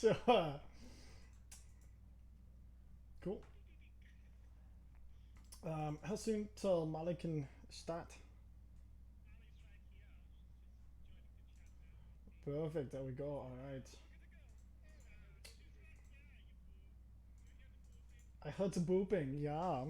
So, cool. How soon till Molly can start? Perfect. There we go. All right. I heard the booping. Yeah.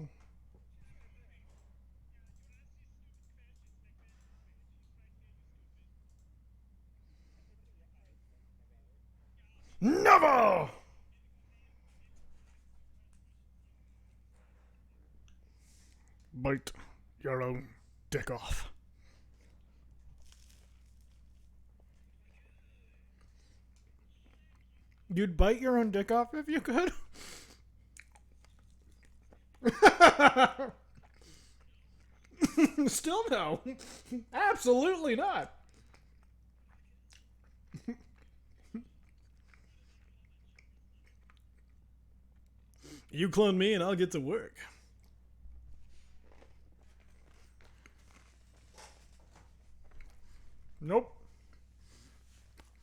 Never. Bite your own dick off. You'd bite your own dick off if you could. Still no. Absolutely not. You clone me and I'll get to work. Nope.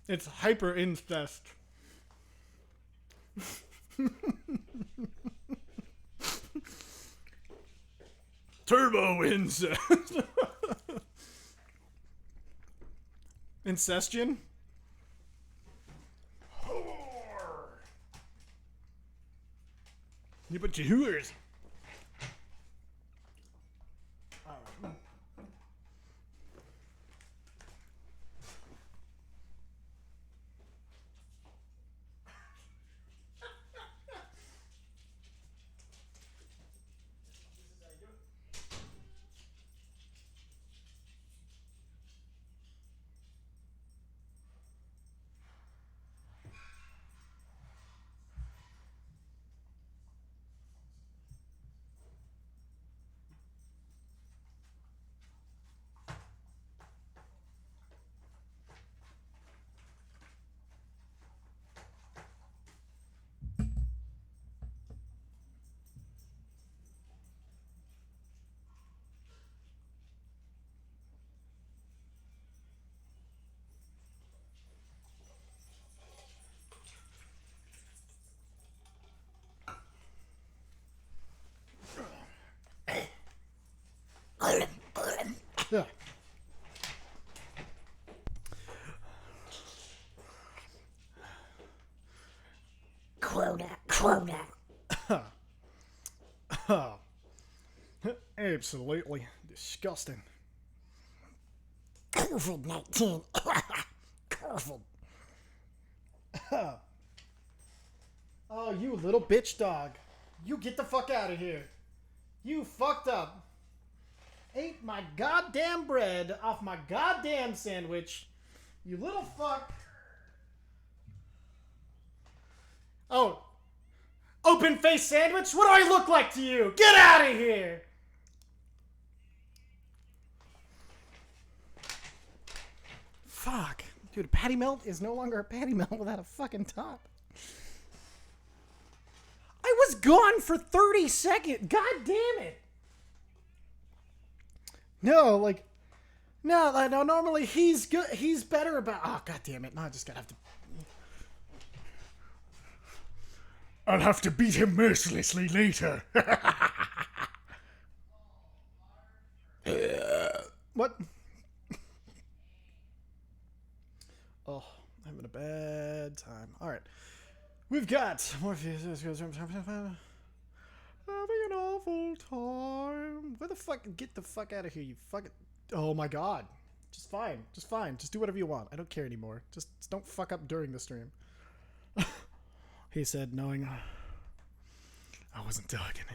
It's hyper incest. Turbo incest. Incestion? You put your hooers. Yeah. Quota. Absolutely disgusting. COVID-19. COVID. Oh, you little bitch dog. You get the fuck out of here. You fucked up. Ate my goddamn bread off my goddamn sandwich. You little fuck. Oh. Open face sandwich? What do I look like to you? Get out of here. Fuck. Dude, a patty melt is no longer a patty melt without a fucking top. I was gone for 30 seconds. God damn it. No, like, no, normally he's good. He's better about. Oh, god damn it. No, I just gotta have to. I'll have to beat him mercilessly later. What? Oh, I'm having a bad time. All right. We've got Morpheus. Having an awful time. Where the fuck? Get the fuck out of here, you fucking. Oh my god. Just fine. Just fine. Just do whatever you want. I don't care anymore. Just don't fuck up during the stream. He said, knowing I wasn't talking.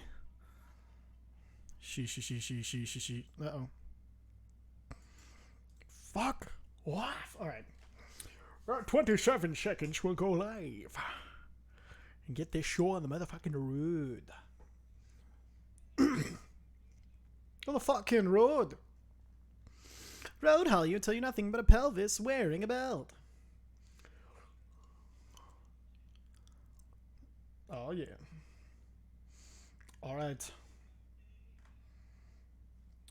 She. Uh-oh. Fuck off. All right. 27 seconds we'll go live. And get this show on the motherfucking road. On the fucking road. Road haul you till you're nothing but a pelvis wearing a belt. Oh, yeah. All right.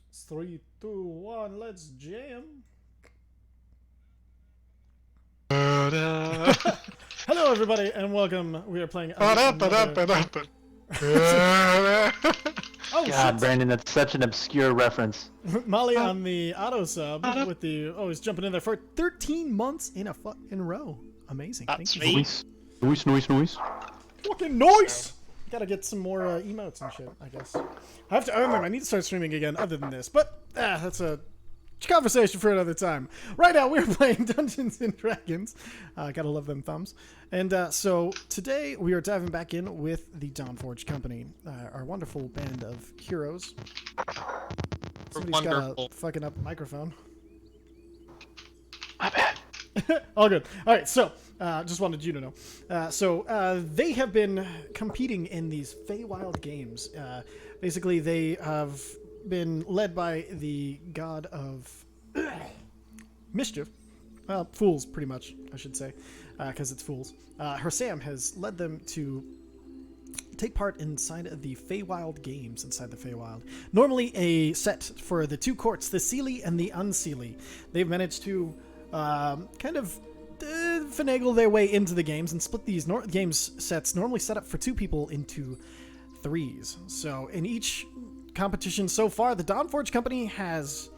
It's 3, 2, 1. Let's jam. Hello, Hello, everybody, and welcome. We are playing. Ba-da-ba-da-ba-da-ba. Oh, God, shit. Brandon, that's such an obscure reference. Molly on the auto sub with the he's jumping in there for 13 months in a row. Amazing. Thank you. Sweet. Noise. Fucking nice. Gotta get some more emotes and shit, I guess. I have to. I remember I need to start streaming again. Other than this, but that's a conversation for another time. Right now, we're playing Dungeons and Dragons. Gotta love them thumbs. And so today we are diving back in with the Dawnforged company, our wonderful band of heroes. Somebody's got a fucking up microphone. My bad. All good. All right, so just wanted you to know. So they have been competing in these Feywild games. Basically, they have been led by the god of mischief. Well, fools, pretty much, I should say, because it's fools. Sam has led them to take part inside of the Feywild games inside the Feywild. Normally a set for the two courts, the Seelie and the Unseelie. They've managed to kind of finagle their way into the games and split these games sets normally set up for two people into threes. So in each competition so far, the Dawnforged company has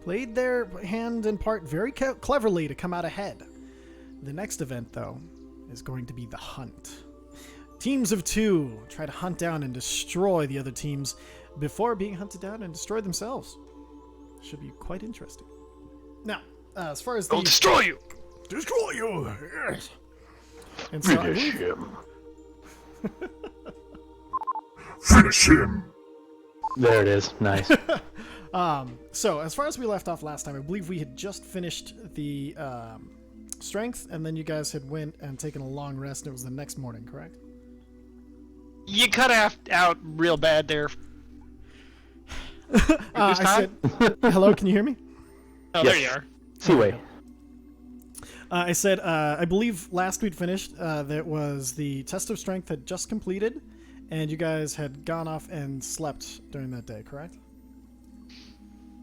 played their hand and part very cleverly to come out ahead. The next event, though, is going to be the hunt. Teams of two try to hunt down and destroy the other teams before being hunted down and destroyed themselves. Should be quite interesting. Now, as far as They'll destroy you! Destroy you! Yes. And so Finish him. Finish him. There it is. Nice. So as far as we left off last time, I believe we had just finished the strength, and then you guys had went and taken a long rest, and it was the next morning, correct? You cut out real bad there. I said, hello, can you hear me? Oh, Yes. there you are. Seaway. I said, I believe last we'd finished, that was the test of strength had just completed, and you guys had gone off and slept during that day, correct?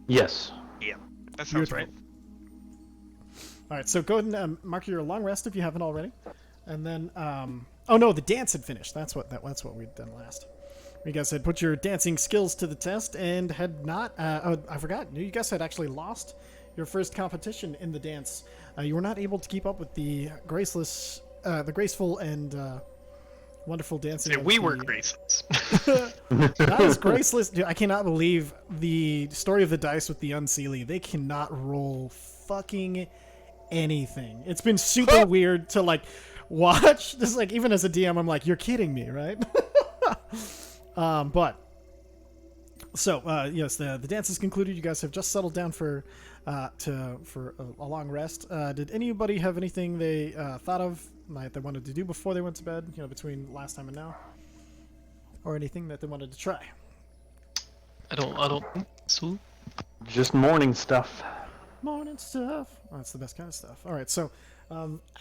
Yes. Yeah, that sounds Beautiful. right. All right, so go ahead and mark your long rest if you haven't already, and then oh no, the dance had finished. That's what we'd done last. You guys had put your dancing skills to the test and had not. Oh, I forgot. You guys had actually lost your first competition in the dance. You were not able to keep up with the graceful and wonderful dancing. See, of we the- were graceless. That is graceless. Dude, I cannot believe the story of the dice with the Unseelie. They cannot roll fucking anything. It's been super weird to like watch. Just like even as a DM, I'm like, you're kidding me, right? But so yes, the dance is concluded. You guys have just settled down for a long rest. Did anybody have anything they thought of like they wanted to do before they went to bed? You know, between last time and now, or anything that they wanted to try? I don't think so. Just morning stuff. Morning stuff. Oh, that's the best kind of stuff. All right, so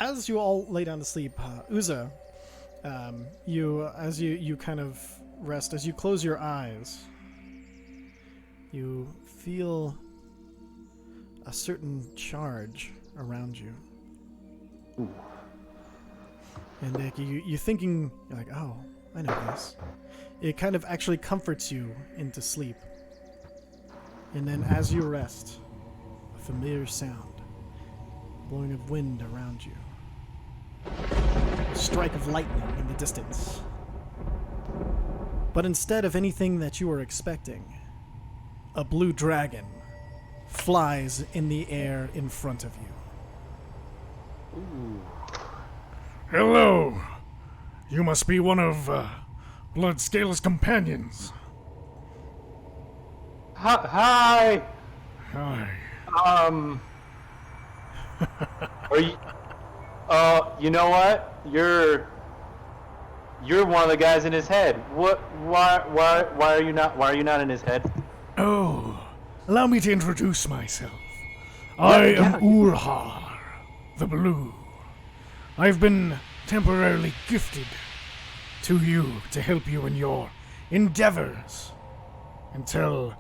as you all lay down to sleep, Uza, you kind of rest, as you close your eyes, you feel a certain charge around you. Ooh. And like, you're thinking, you're like, oh, I know this. It kind of actually comforts you into sleep. And then as you rest, a familiar sound, blowing of wind around you, a strike of lightning in the distance. But instead of anything that you were expecting, a blue dragon flies in the air in front of you. Ooh. Hello. You must be one of Bloodscale's companions. Hi. Hi. Are you? You know what? You're one of the guys in his head. What? Why are you not? Why are you not in his head? Oh, allow me to introduce myself. I am Urhar, the Blue. I've been temporarily gifted to you to help you in your endeavors until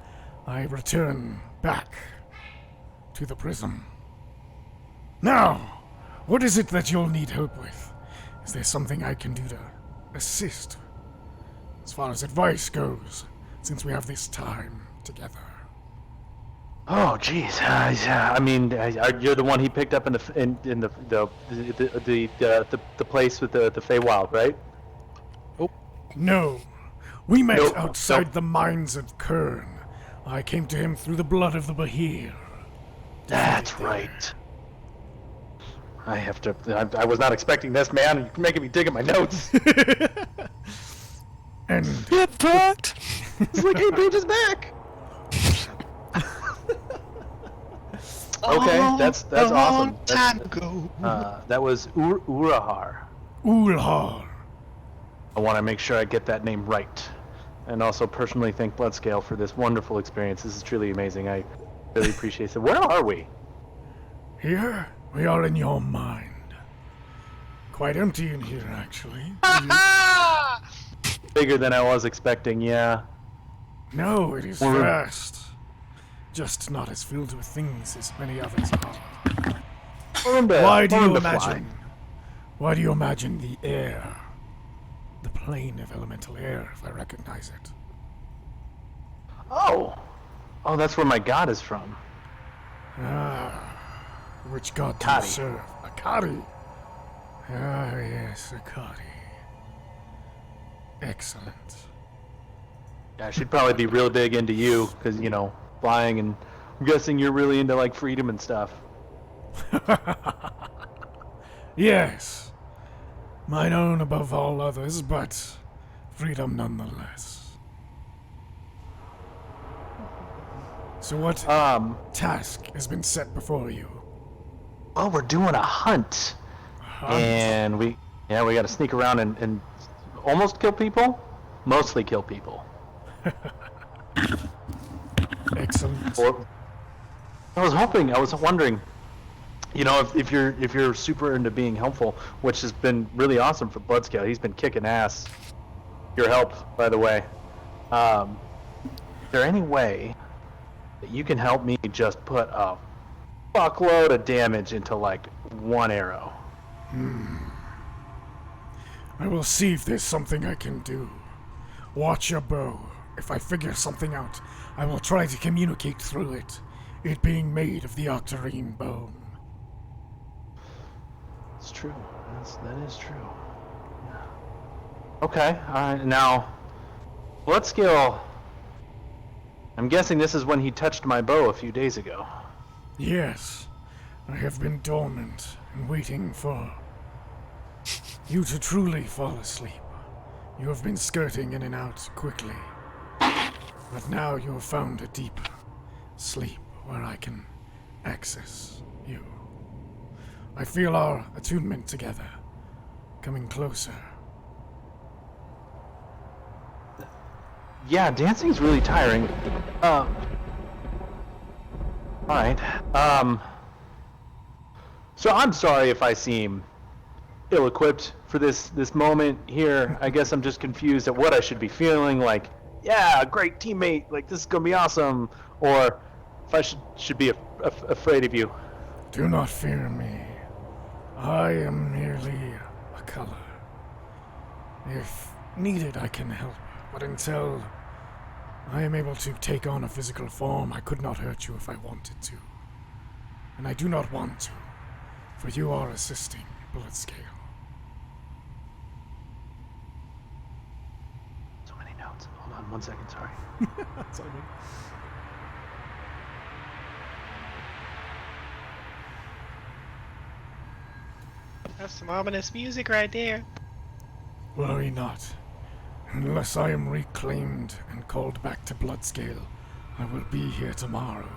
I return back to the prism. Now, what is it that you'll need help with? Is there something I can do to assist? As far as advice goes, since we have this time together. Oh, jeez. I mean, you're the one he picked up in the place with the Feywild, right? No. We met Nope. outside Nope. the mines of Kern. I came to him through the blood of the Bahir. That's right. I have to. I was not expecting this, man. You're making me dig at my notes. And Get fucked! It's like 8 pages back. Okay, that's awesome. Time ago. That was Urahar. Ulhar. I want to make sure I get that name right, and also personally thank Bloodscale for this wonderful experience. This is truly amazing. I really appreciate it. Where are we? Here, we are in your mind. Quite empty in here, actually. Bigger than I was expecting. Yeah. No, it is Well, vast. Just not as filled with things as many others are. Why do you imagine? Why do you imagine the air? The plane of elemental air, if I recognize it. Oh, that's where my god is from. Which god do Akari. you serve? Akari. Ah, yes, Akari. Excellent. Yeah, I should probably be real big into you, because flying, and I'm guessing you're really into like freedom and stuff. Yes. Mine own above all others, but freedom nonetheless. So what task has been set before you? Oh, we're doing a hunt. And we got to sneak around and almost kill people, mostly kill people. Excellent. Or, I was wondering, if you're super into being helpful, which has been really awesome for Bloodscale. He's been kicking ass. Your help, by the way. Is there any way that you can help me just put a fuckload of damage into like one arrow? I will see if there's something I can do. Watch your bow. If I figure something out, I will try to communicate through it, it being made of the octarine bone. It's true. That is true. Yeah. Okay. Now, Bloodskill. I'm guessing this is when he touched my bow a few days ago. Yes, I have been dormant and waiting for you to truly fall asleep. You have been skirting in and out quickly, but now you have found a deep sleep where I can access you. I feel our attunement together, coming closer. Yeah, dancing's really tiring. Alright. So I'm sorry if I seem ill-equipped for this moment here. I guess I'm just confused at what I should be feeling. Like, yeah, great teammate. Like, this is gonna be awesome. Or if I should be afraid of you. Do not fear me. I am merely a color. If needed, I can help, but until I am able to take on a physical form, I could not hurt you if I wanted to. And I do not want to, for you are assisting Bloodscale. So many notes. Hold on 1 second, sorry. That's all good. That's some ominous music right there. Worry not. Unless I am reclaimed and called back to Bloodscale, I will be here tomorrow.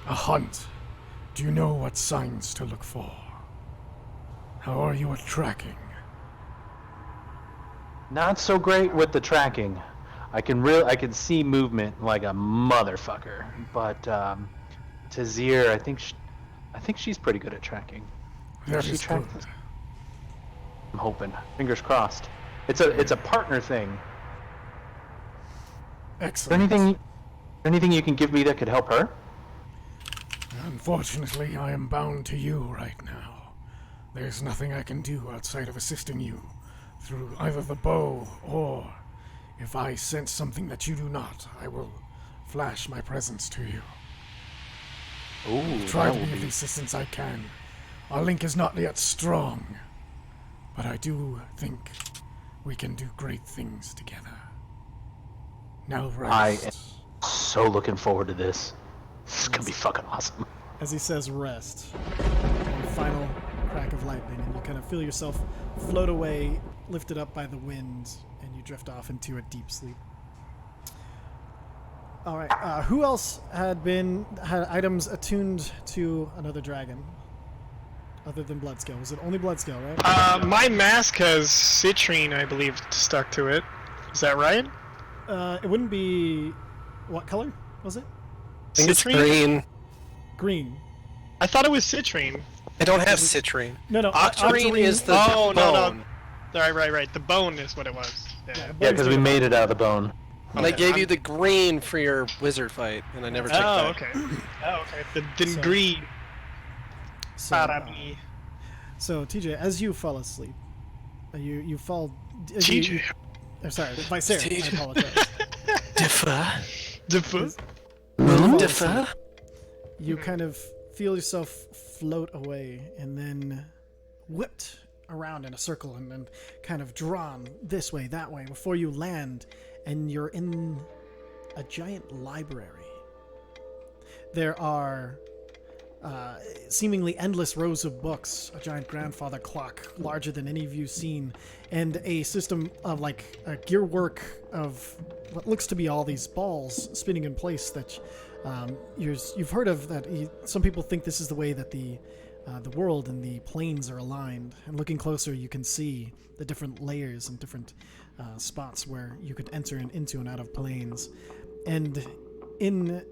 A hunt. Do you know what signs to look for? How are you at tracking? Not so great with the tracking. I can see movement like a motherfucker. But Tazir, I think she's pretty good at tracking. That She is tracked good. this. I'm hoping. Fingers crossed. It's a partner thing. Is there Excellent. anything you can give me that could help her? Unfortunately, I am bound to you right now. there's nothing I can do outside of assisting you through either the bow or if I sense something that you do not, I will flash my presence to you. Ooh, Try that to will be of be. the assistance I can. Our link is not yet strong, but I do think we can do great things together. Now I rest. am so looking forward to this. This is gonna be fucking awesome. As he says rest, one final crack of lightning, and you kind of feel yourself float away, lifted up by the wind, and you drift off into a deep sleep. All right. Who else had items attuned to another dragon, other than Bloodscale? Was it only Bloodscale, right? My mask has citrine, I believe, stuck to it. Is that right? It wouldn't be. What color was it? I think it's Citrine? green. Green. I thought it was citrine. I don't have citrine. No, no. Octarine is the Oh, no, no. bone. Right. The bone is what it was. Yeah. Yeah, because we made it out of the bone. And I Okay, gave I'm- you the green for your wizard fight, and I never took Oh, that. okay. Oh, okay. The So- green. So, Para-me. so TJ, as you fall asleep, you fall. TJ. Sorry, Vicer. I TJ. apologize. Differ. The foot. Will differ. You kind of feel yourself float away and then whipped around in a circle and then kind of drawn this way, that way before you land, and you're in a giant library. There are seemingly endless rows of books, a giant grandfather clock larger than any of you've seen, and a system of like a gear work of what looks to be all these balls spinning in place that you've heard of. That some people think this is the way that the world and the planes are aligned. And looking closer, you can see the different layers and different spots where you could enter into and out of planes. And in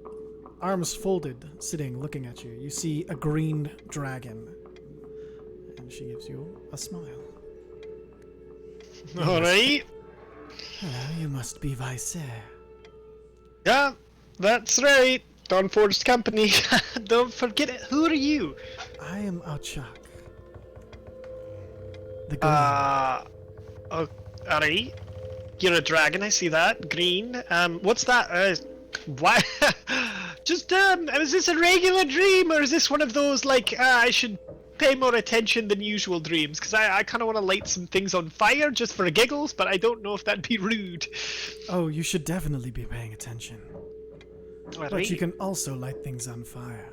arms folded, sitting, looking at you, you see a green dragon. And she gives you a smile. Alright. Hello, you must be Vicer. Yeah, that's right. Dawnforged company. Don't forget it. Who are you? I am Ochak. The green. Oh, alright. You're a dragon, I see that. Green. What's that? Why? Just, is this a regular dream, or is this one of those, like, I should pay more attention than usual dreams? Because I kind of want to light some things on fire just for giggles, but I don't know if that'd be rude. Oh, you should definitely be paying attention. But Alright. you can also light things on fire.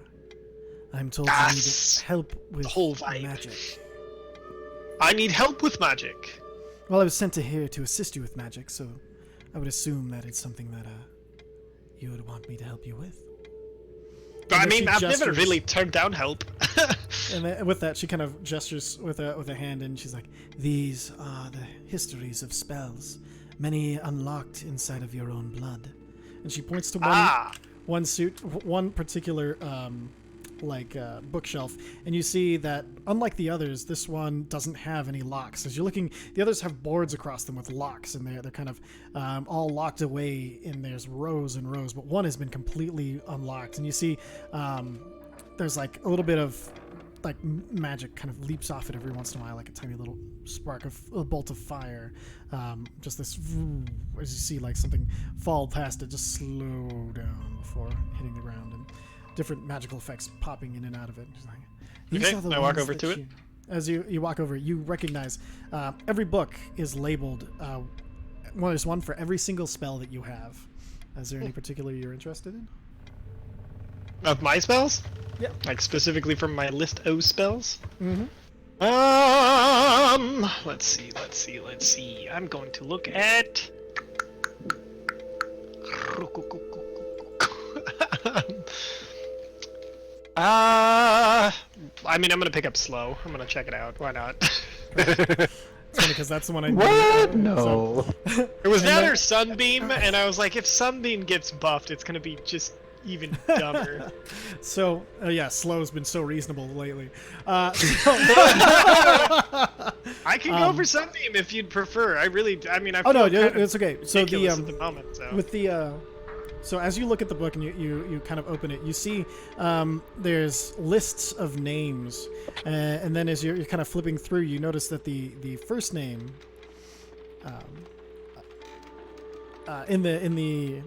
I'm told you That's need help with whole vibe. magic. I need help with magic. Well, I was sent to here to assist you with magic, so I would assume that it's something that you would want me to help you with. But I then mean, she I've never gestures. really turned down help. And then with that, she kind of gestures with a hand, and she's like, "These are the histories of spells, many unlocked inside of your own blood." And she points to one particular bookshelf, and you see that unlike the others, this one doesn't have any locks. As you're looking, the others have boards across them with locks, and they're kind of all locked away, and there's rows and rows, but one has been completely unlocked. And you see there's like a little bit of like magic kind of leaps off it every once in a while, like a tiny little spark of a bolt of fire. Just this, as you see like something fall past it, just slow down before hitting the ground, and different magical effects popping in and out of it. Just like, these Okay, are the I walk ones over that to it. As you walk over, you recognize every book is labeled. There's one for every single spell that you have. Is there any particular you're interested in? Of my spells? Yeah. Like specifically from my list O spells? Mm-hmm. Let's see. I'm going to look at. I mean, I'm gonna pick up slow. I'm gonna check it out. Why not? It's funny because that's the one I What? knew. No. It was that or Sunbeam, and I was like, if Sunbeam gets buffed, it's gonna be just even dumber. So, yeah, slow's been so reasonable lately. I can go for Sunbeam if you'd prefer. I mean, I Oh feel no, kind of it's okay. So ridiculous at the the moment. So with the So as you look at the book and you kind of open it, you see there's lists of names, and then as you're kind of flipping through, you notice that the first name in the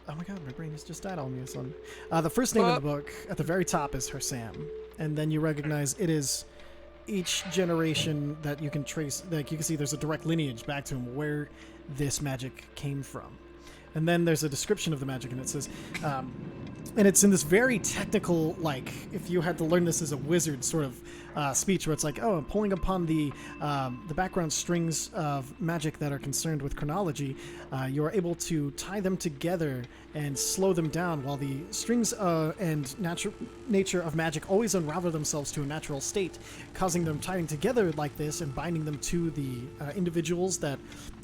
oh my god, my brain has just died on me, son. The first name in the book at the very top is Hersam, and then you recognize it is each generation that you can trace. Like you can see, there's a direct lineage back to him where this magic came from. And then there's a description of the magic, and it says, and it's in this very technical, like, if you had to learn this as a wizard sort of speech, where it's like, oh, pulling upon the background strings of magic that are concerned with chronology, you are able to tie them together and slow them down, while the strings and nature of magic always unravel themselves to a natural state, causing them tying together like this and binding them to the individuals that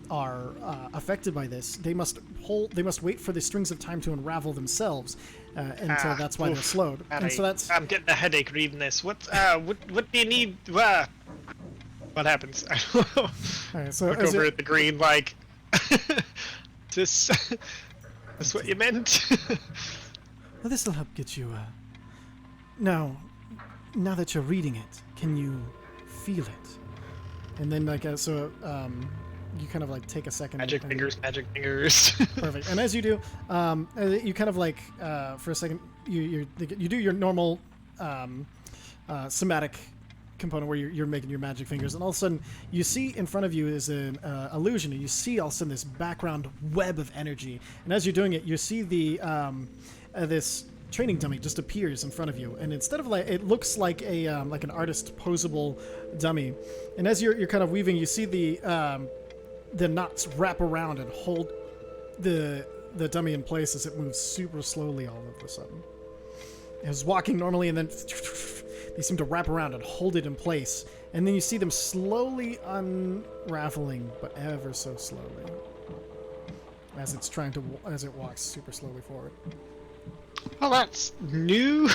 are affected by this. They must wait for the strings of time to unravel themselves, and so that's why they're slowed. And so that's. I'm getting a headache reading this. What do you need? What happens? I don't know. All right, so Look over at the green, like, this what you meant? Well, this will help get you. Now that you're reading it, can you feel it? And then, like, you kind of like take a second. Magic fingers. Perfect. And as you do, you kind of like for a second you do your normal somatic component where you're making your magic fingers, and all of a sudden you see in front of you is an illusion, and you see all of a sudden this background web of energy. And as you're doing it, you see the this training dummy just appears in front of you, and instead of like, it looks like a like an artist posable dummy. And as you're kind of weaving, you see the knots wrap around and hold the dummy in place as it moves super slowly all of a sudden. It was walking normally, and then they seem to wrap around and hold it in place. And then you see them slowly unraveling, but ever so slowly, as it walks super slowly forward. Well, that's new.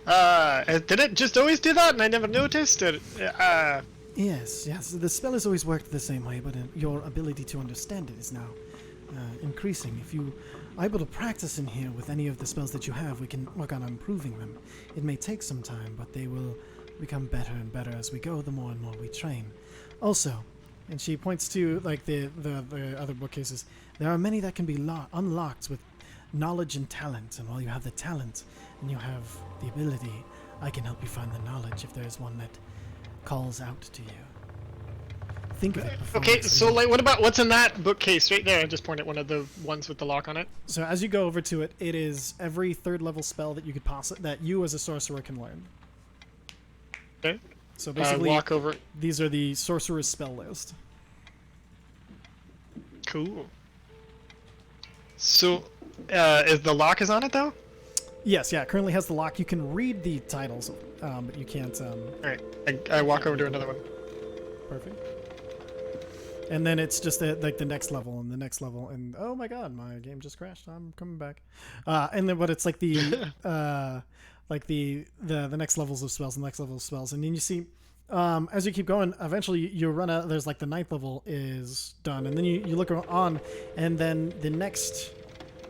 Did it just always do that and I never noticed? Yes. The spell has always worked the same way, but your ability to understand it is now increasing. If you are able to practice in here with any of the spells that you have, we can work on improving them. It may take some time, but they will become better and better as we go, the more and more we train. Also, and she points to like the other bookcases, there are many that can be unlocked with knowledge and talent, and while you have the talent and you have the ability, I can help you find the knowledge if there is one that calls out to you. Think of it before. Okay, so like, what's in that bookcase right there? I just point at one of the ones with the lock on it. So as you go over to it, it is every third level spell that you could that you as a sorcerer can learn. Okay. So basically, walk over. These are the sorcerer's spell list. Cool. So, is the lock is on it though? Yes, yeah. It currently has the lock. You can read the titles, but you can't. All right. I walk over to another one. Perfect. And then it's just like the next level and the next level, and oh my god, my game just crashed. I'm coming back. And then, but it's like the like the next levels of spells, and the next level of spells, and then you see. As you keep going, eventually you run out. There's like the 9th level is done, and then you look on, and then the next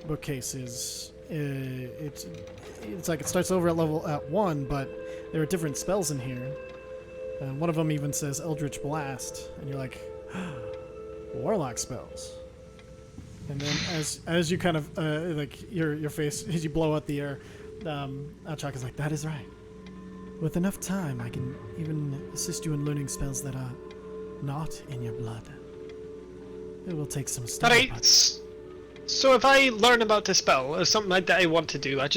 bookcase is it's like it starts over at 1, but there are different spells in here. And one of them even says Eldritch Blast, and you're like, Warlock spells. And then as you kind of like your face as you blow out the air, Achak is like, that is right. With enough time, I can even assist you in learning spells that are not in your blood. It will take some study. Alright, so if I learn about this spell or something like that I want to do, I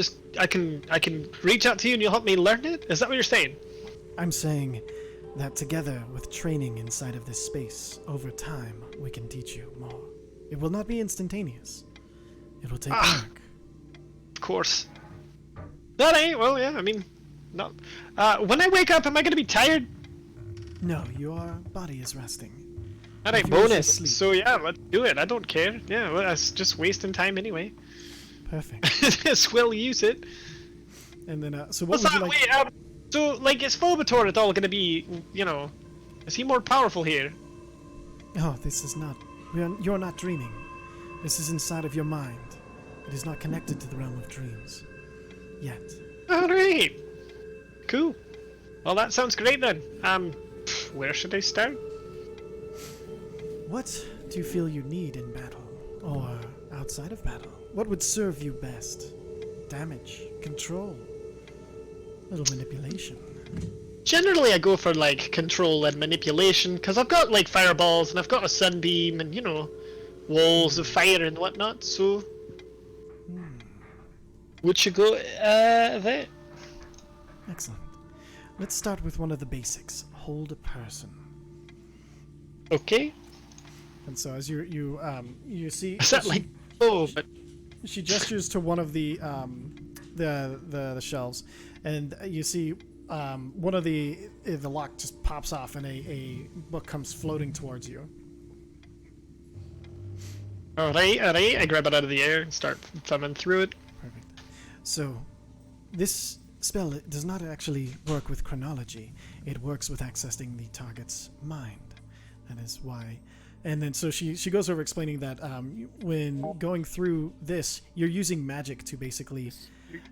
can reach out to you and you'll help me learn it? Is that what you're saying? I'm saying that together with training inside of this space, over time, we can teach you more. It will not be instantaneous. It will take work. Of course. Alright, well, yeah, I mean... No. When I wake up, am I going to be tired? No, your body is resting. Alright, bonus. So yeah, let's do it. I don't care. Yeah, well, that's just wasting time anyway. Perfect. Just will use it. And then, so what What's would you that? like? Wait, so like, is Phobator at all going to be, you know, is he more powerful here? Oh, this is not. You're not dreaming. This is inside of your mind. It is not connected to the realm of dreams. Yet. Alright. Cool. Well, that sounds great then. Where should I start? What do you feel you need in battle? Or outside of battle? What would serve you best? Damage? Control? A little manipulation? Generally, I go for like control and manipulation because I've got like fireballs and I've got a sunbeam and walls of fire and whatnot. So, would you go there? Excellent. Let's start with one of the basics. Hold a person. Okay. And so as you see, Is that like but she gestures to one of the shelves, and you see one of the lock just pops off and a book comes floating towards you. alright. I grab it out of the air and start thumbing through it. Perfect. So, this spell does not actually work with chronology. It works with accessing the target's mind. That is why. And then so she goes over explaining that when going through this, you're using magic to basically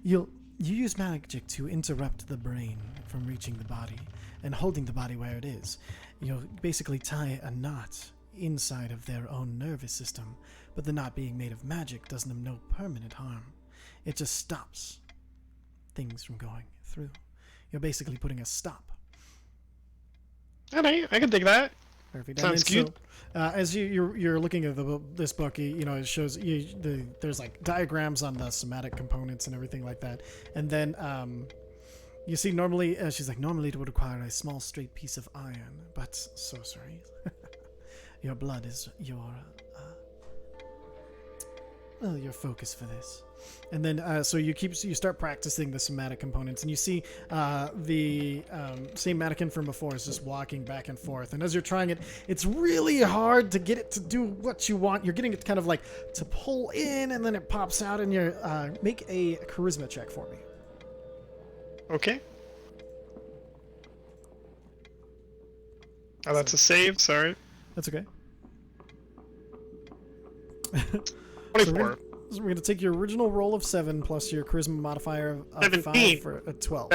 you use magic to interrupt the brain from reaching the body and holding the body where it is. You'll basically tie a knot inside of their own nervous system, but the knot being made of magic does them no permanent harm. It just stops things from going through. You're basically putting a stop. Alright, I can dig that. Perfect. Sounds good. So, as you're looking at this book, it shows there's like diagrams on the somatic components and everything like that, and then you see normally she's like normally it would require a small straight piece of iron, but sorcery. Your blood is your focus for this. And then so you start practicing the somatic components, and you see the same mannequin from before is just walking back and forth, and as you're trying it, it's really hard to get it to do what you want. You're getting it kind of like to pull in, and then it pops out, and you make a charisma check for me. Okay. Oh, that's a save, sorry. That's okay. 24. So we're gonna take your original roll of 7 plus your charisma modifier of 17. 5 for a 12.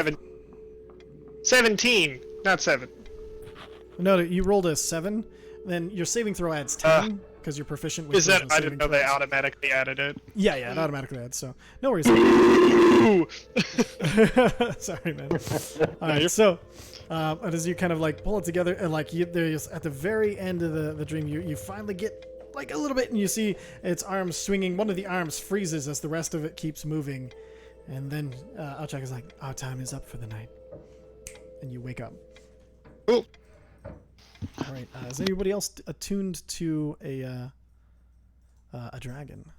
17, not 7. No, you rolled a 7. Then your saving throw adds 10 because you're proficient with. Is that? charisma I saving didn't know they throws. automatically added it. Yeah, it automatically adds. So no worries. Ooh. Sorry, man. All right, so as you kind of like pull it together, and like there's at the very end of the dream, you finally get like a little bit, and you see its arms swinging. One of the arms freezes as the rest of it keeps moving, and then Alchak is like, "Our time is up for the night," and you wake up. Cool. All right. Is anybody else attuned to a dragon,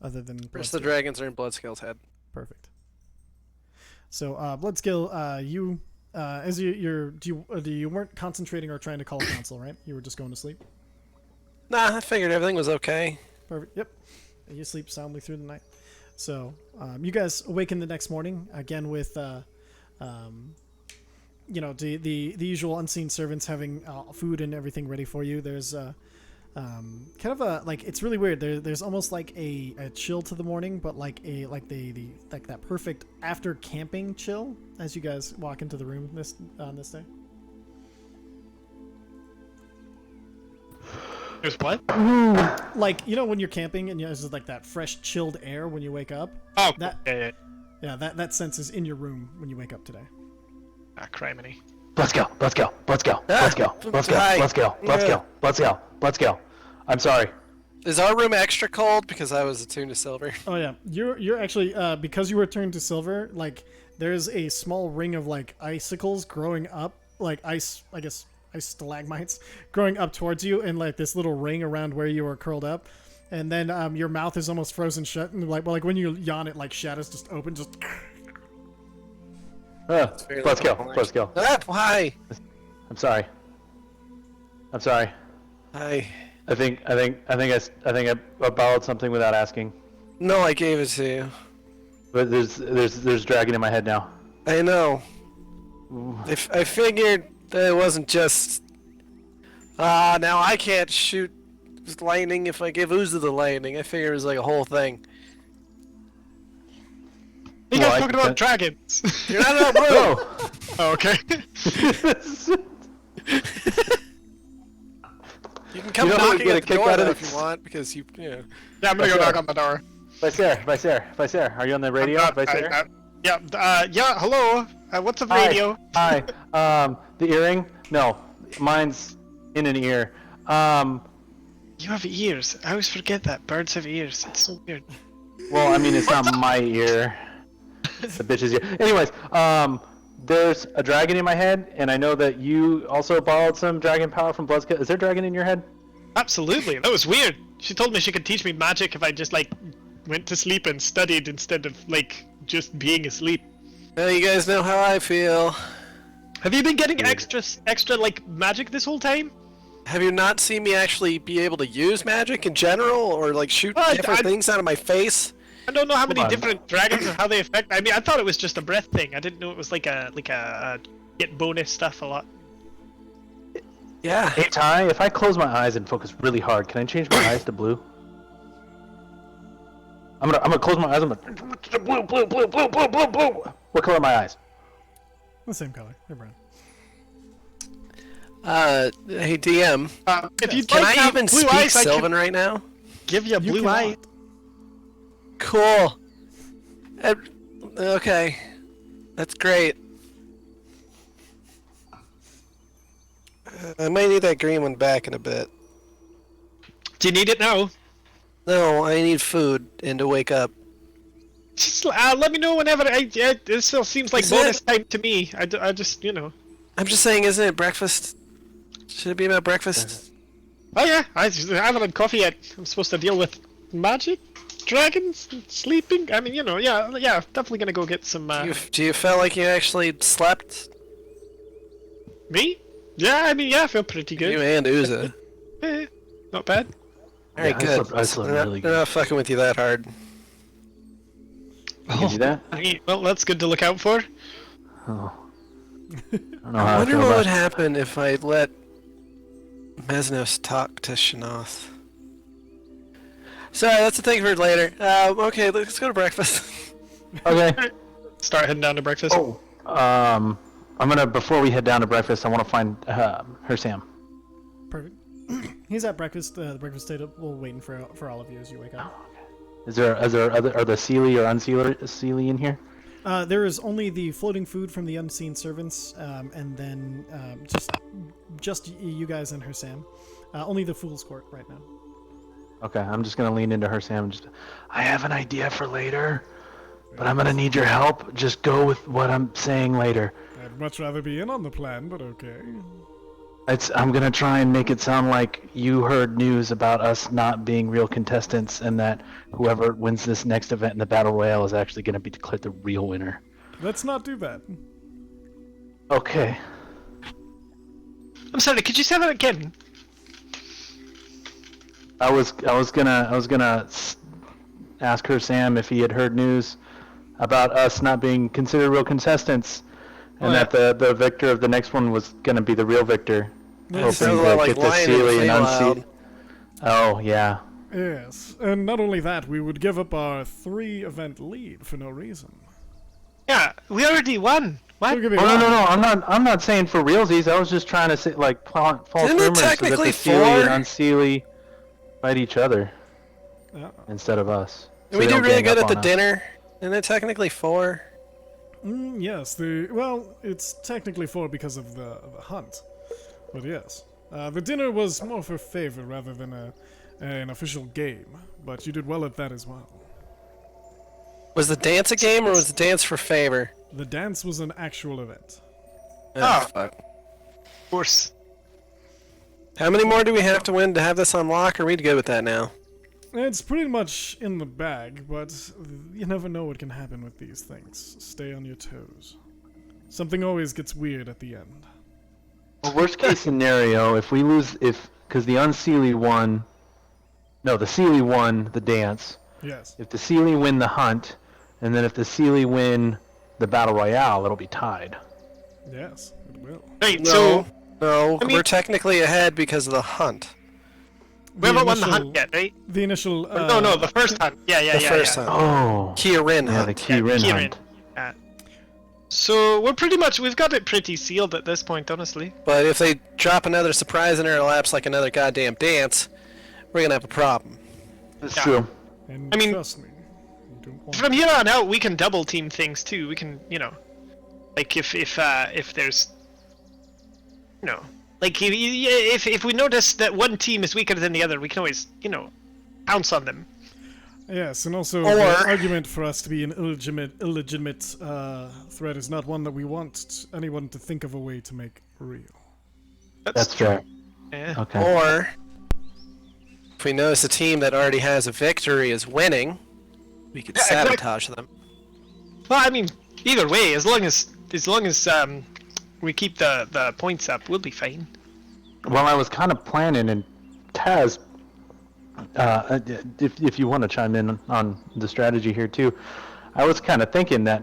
other than First, the Bloodscale? dragons are in Bloodscale's head. Perfect. So Bloodscale, you as you weren't concentrating or trying to call a council, right? You were just going to sleep. Nah, I figured everything was okay. Perfect. Yep. You sleep soundly through the night. So you guys awaken the next morning again with the usual unseen servants having food and everything ready for you. There's kind of a like it's really weird. There's almost like a chill to the morning, but like that perfect after camping chill as you guys walk into the room this day. There's what? Like when you're camping and there's like that fresh chilled air when you wake up. Oh, That- yeah. That sense is in your room when you wake up today. Ah, criminy. Let's go. Let's go. Let's go. Let's go. Let's go. Hi. Let's go. Let's go. Let's go. Let's go. I'm sorry. Is our room extra cold because I was attuned to silver? Oh yeah, you're actually because you were turned to silver. Like there's a small ring of like icicles growing up, like ice stalagmites growing up towards you, and like this little ring around where you were curled up, and then your mouth is almost frozen shut, and like when you yawn, it like shadows just open, just. Let's go. Let's go. Ah, hi. I'm sorry. I'm sorry. Hi. I think I borrowed something without asking. No, I gave it to you. But there's dragon in my head now. I know. I figured that it wasn't just. Now I can't shoot lightning if I give Uza the lightning. I figure it was like a whole thing. You guys talking about dragons? You're not in that room! Oh, okay. You can come You know who would knocking get at a the kick door out of though, this? if you want, because you know. Yeah, I'm gonna go knock on the door. Vicer, are you on the radio? Vicer? Yeah, hello. What's a Hi. radio? Hi. The earring? No, mine's in an ear. You have ears. I always forget that. Birds have ears. It's so weird. Well, I mean, it's not my ear. The bitch's ear. Anyways, there's a dragon in my head, and I know that you also borrowed some dragon power from Bloodskill. Is there a dragon in your head? Absolutely. That was weird. She told me she could teach me magic if I just, like, went to sleep and studied instead of, like, just being asleep. Well, you guys know how I feel. Have you been getting extra, like, magic this whole time? Have you not seen me actually be able to use magic in general, or like shoot different things out of my face? I don't know how many different dragons or how they affect. I mean, I thought it was just a breath thing. I didn't know it was like a get bonus stuff a lot. Yeah. Hey Ty, if I close my eyes and focus really hard, can I change my eyes to blue? I'm gonna close my eyes. I'm gonna blue. What color are my eyes? The same color. They're brown. Hey DM. If you'd Can like I to even have blue speak eyes, I Sylvan can right now? give you a blue cannot. eye. Cool. Okay. That's great. I might need that green one back in a bit. Do you need it now? No, I need food and to wake up. Just let me know whenever. It still seems like Is bonus it? time to me. I just, you know. I'm just saying, isn't it breakfast? Should it be about breakfast? Oh yeah, I haven't had coffee yet. I'm supposed to deal with magic, dragons, sleeping. I mean, you know, yeah, definitely gonna go get some. Do you feel like you actually slept? Me? Yeah, I mean, yeah, I feel pretty good. You and Uza. Not bad. Alright, Yeah, good. I slept really They're good. not fucking with you that hard. You can do that? Well, that's good to look out for. Oh. I don't know I how I wonder feel what about would happen if I let Mesnos talk to Shanoth. Sorry, that's a thing for later. Okay, let's go to breakfast. Okay. Start heading down to breakfast. Oh. I'm gonna, before we head down to breakfast, I want to find her Sam. Perfect. He's at breakfast. The breakfast table waiting for all of you as you wake up. Are the Sealy or Unsealy in here? There is only the floating food from the unseen servants, and then just you guys and her Sam. Only the Fool's Court right now. Okay, I'm just gonna lean into her Sam and just. I have an idea for later, but I'm gonna need your help. Just go with what I'm saying later. I'd much rather be in on the plan, but okay. I'm gonna try and make it sound like you heard news about us not being real contestants, and that whoever wins this next event in the Battle Royale is actually gonna be declared the real winner. Let's not do that. Okay. I'm sorry. Could you say that again? I was gonna ask her Sam if he had heard news about us not being considered real contestants, and that the victor of the next one was gonna be the real victor. Sounds Hoping to like get the Lion Sealy and and Unsealy. Oh yeah. Yes, and not only that, we would give up our 3-event lead for no reason. Yeah, we already won. What? Don't get me Oh wrong. no, I'm not saying for realsies. I was just trying to say like false Isn't it rumors so that technically the Sealy and four? Unsealy fight each other instead of us. So we they do don't really gang good up at the on us. dinner. Isn't it technically 4? Yes, it's technically 4 because of the hunt, but yes. The dinner was more for favor rather than an official game, but you did well at that as well. Was the dance a game or was the dance for favor? The dance was an actual event. Oh, fuck. Of course. How many more do we have to win to have this unlock? Or are we good with that now? It's pretty much in the bag, but you never know what can happen with these things. Stay on your toes. Something always gets weird at the end. Well, worst case scenario, if we lose, because the Unsealy won, no, the Sealy won the dance. Yes. If the Sealy win the hunt, and then if the Sealy win the Battle Royale, it'll be tied. Yes, it will. Right. So No, I mean- we're technically ahead because of the hunt. We haven't won the hunt yet, right? The initial. No, the first hunt. Yeah. The first hunt. Oh. Kieran Yeah, the hunt. Kieran Kieran. hunt. So we've got it pretty sealed at this point, honestly. But if they drop another surprise in our laps like another goddamn dance, we're gonna have a problem. That's true. And I mean- trust me, you don't want From here on out, we can double team things too. We can, like if there's, like if we notice that one team is weaker than the other, we can always, pounce on them. Yes, and also Or- the argument for us to be an illegitimate threat is not one that we want anyone to think of a way to make real. That's fair. Yeah. Okay. Or if we notice a team that already has a victory is winning, we could Yeah, exactly. sabotage them. Well, I mean, either way, as long as we keep the points up, we'll be fine. Well, I was kind of planning, and Taz, if you want to chime in on the strategy here too, I was kind of thinking that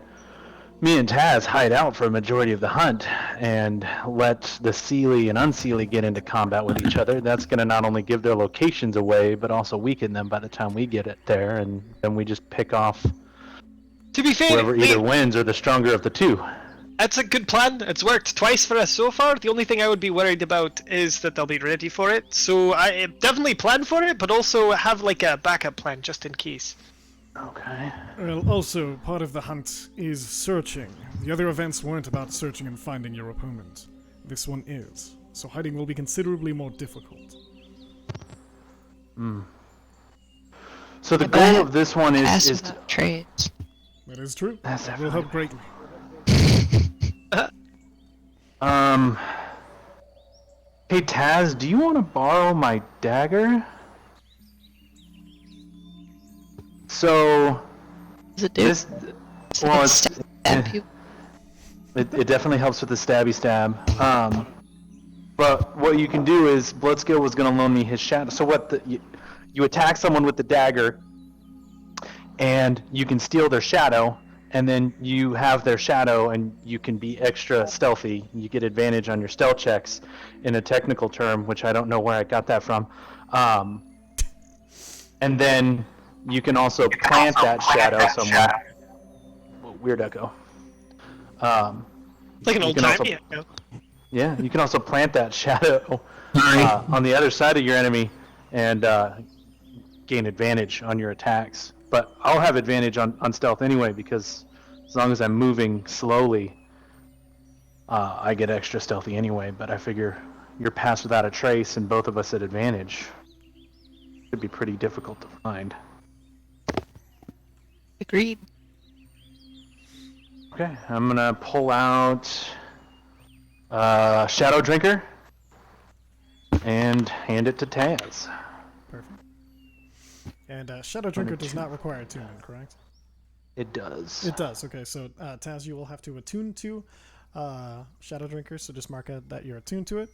me and Taz hide out for a majority of the hunt and let the Seelie and Unseelie get into combat with each other. That's going to not only give their locations away, but also weaken them by the time we get it there, and then we just pick off To be fair, whoever either wins or the stronger of the two. that's a good plan. It's worked twice for us so far. The only thing I would be worried about is that they'll be ready for it. So I definitely plan for it, but also have like a backup plan just in case. Okay. Well, also, part of the hunt is searching. The other events weren't about searching and finding your opponent. This one is. So hiding will be considerably more difficult. So the goal of this one is to... trades. That is true. That's That will help greatly. Hey Taz, do you want to borrow my dagger? So Does it do? this, well, it's, Stab you? it definitely helps with the stabby stab. But what you can do is Bloodskill was going to loan me his shadow. So you attack someone with the dagger, and you can steal their shadow, and then you have their shadow, and you can be extra stealthy. You get advantage on your stealth checks, in a technical term, which I don't know where I got that from. And then you can also plant that shadow somewhere. Weird echo. Like an You old can time. also- Yeah. Yeah, you can also plant that shadow on the other side of your enemy and gain advantage on your attacks. But I'll have advantage on stealth anyway, because as long as I'm moving slowly, I get extra stealthy anyway. But I figure you're passed without a trace and both of us at advantage. It'd be pretty difficult to find. Agreed. Okay, I'm gonna pull out Shadow Drinker and hand it to Taz. Perfect. And Shadow Drinker does not require attunement, correct? It does. It does. Okay, so Taz, you will have to attune to Shadow Drinker, so just mark out that you're attuned to it.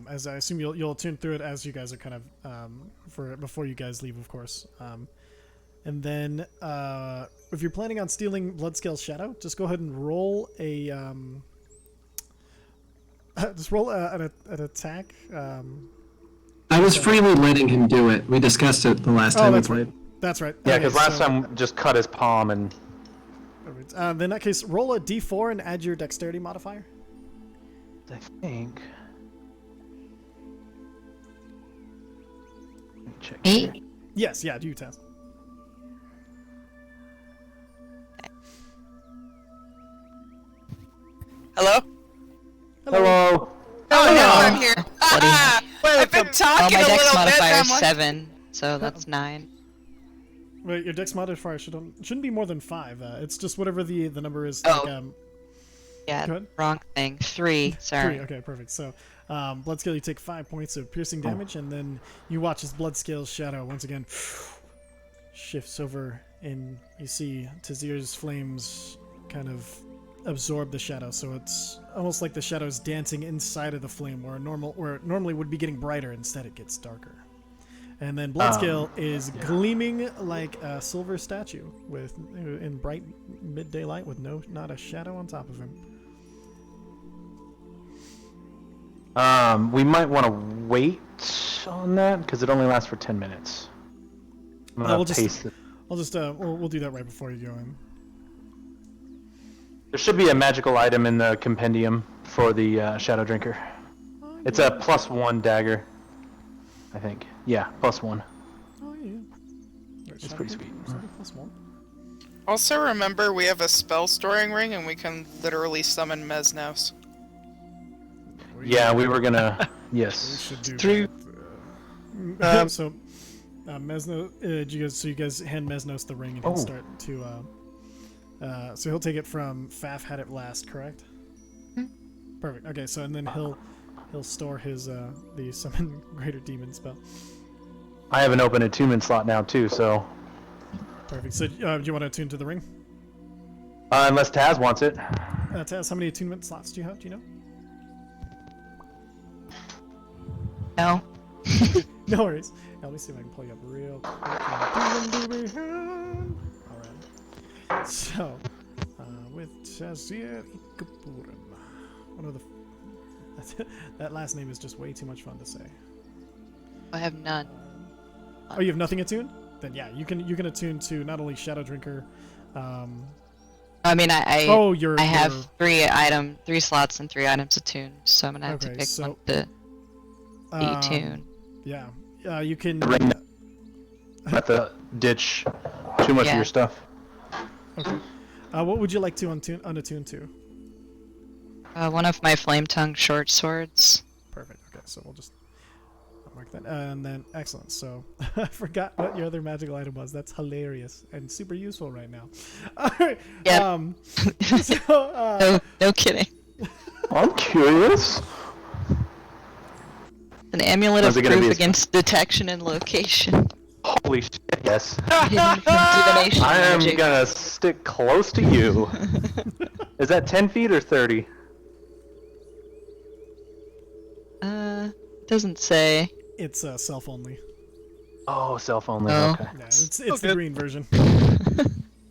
As I assume you'll attune through it as you guys are kind of before you guys leave, of course. And then if you're planning on stealing Bloodscale's shadow, just go ahead and roll a just roll an attack. I was freely letting him do it. We discussed it the last time we that's played. right. That's right. Yeah, Okay, because last so- time just cut his palm and... Perfect. Then in that case, roll a d4 and add your dexterity modifier. I think... Let me check here. 8? Yes, yeah, do Taz. Hello? Hello! Oh no, I'm here. Buddy. I've been Oh, talking my a dex little bit. modifier I'm is like, 7, so that's 9. Wait, your dex modifier shouldn't be more than 5. It's just whatever the number is. Oh. Like, Yeah, Go ahead. wrong thing. 3, sorry. 3. Okay, perfect. So, Bloodscale, you take 5 points of piercing damage, and then you watch as Bloodscale's shadow once again shifts over, and you see Tazir's flames kind of absorb the shadow. So it's almost like the shadow is dancing inside of the flame, where it normally would be getting brighter. Instead, it gets darker. And then Bloodscale is gleaming like a silver statue in bright midday light with not a shadow on top of him. We might want to wait on that because it only lasts for 10 minutes. I'm gonna we'll just- paste it. we'll do that right before you go in. There should be a magical item in the compendium for the Shadow Drinker. It's a +1 dagger, I think. Yeah, +1. Oh yeah. It's pretty sweet. +1. Also remember, we have a spell storing ring, and we can literally summon Mesnos. Yeah, we were gonna. We Yes. should do Through- that. So, Mesno, you guys hand Mesnos the ring and he'll Oh. start to. So he'll take it from Faf had it last, correct? Perfect. Okay, so and then he'll store his the summon greater demon spell. I have an open attunement slot now too, so Perfect. So do you want to attune to the ring? unless Taz wants it. Taz, how many attunement slots do you have? Do you know? No. No worries. Let me see if I can pull you up real quick. Alright. So, with Tazir Ikapurim. One of the. That last name is just way too much fun to say. I have none. Oh, you have nothing attuned? Then yeah, you can attune to not only Shadow Drinker. I mean, I I have 3 slots and 3 items attuned, so I'm gonna have to Okay, pick so, one to attune. Yeah. You can. Ring. Have to ditch too much of Yeah. your stuff. Okay. What would you like to unattune to? One of my flame tongue short swords. Perfect. Okay, so we'll just mark that. And then, excellent. So, I forgot what your other magical item was. That's hilarious and super useful right now. Alright. Yeah. So, No kidding. I'm curious. An amulet How's of it gonna proof be? against detection and location. Holy shit! Yes. Hidden from divination I am magic. gonna stick close to you. Is that 10 feet or 30? Doesn't say. it's self only. Oh, self only. Oh. Okay. Yeah, it's the green version.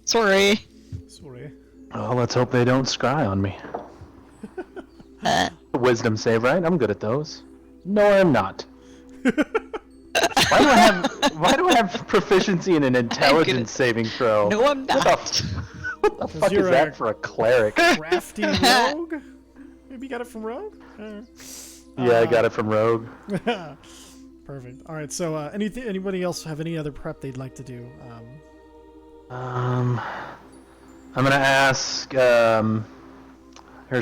Sorry. Sorry. Well, let's hope they don't scry on me. Wisdom save, right? I'm good at those. No, I'm not. Why do I have proficiency in an intelligence saving throw? No, I'm not. What the fuck is you're that a- for a cleric? Crafty rogue? Maybe you got it from Rogue? Yeah, I got it from Rogue. Perfect. Alright, so anybody else have any other prep they'd like to do? I'm gonna ask her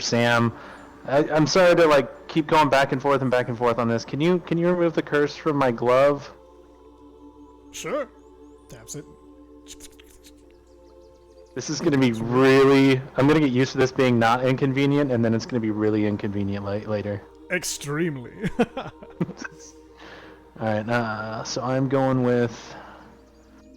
Sam. I'm sorry to like keep going back and forth on this. Can you remove the curse from my glove? Sure. Taps it. This is gonna be really. I'm gonna get used to this being not inconvenient, and then it's gonna be really inconvenient later. Extremely. All right. So I'm going with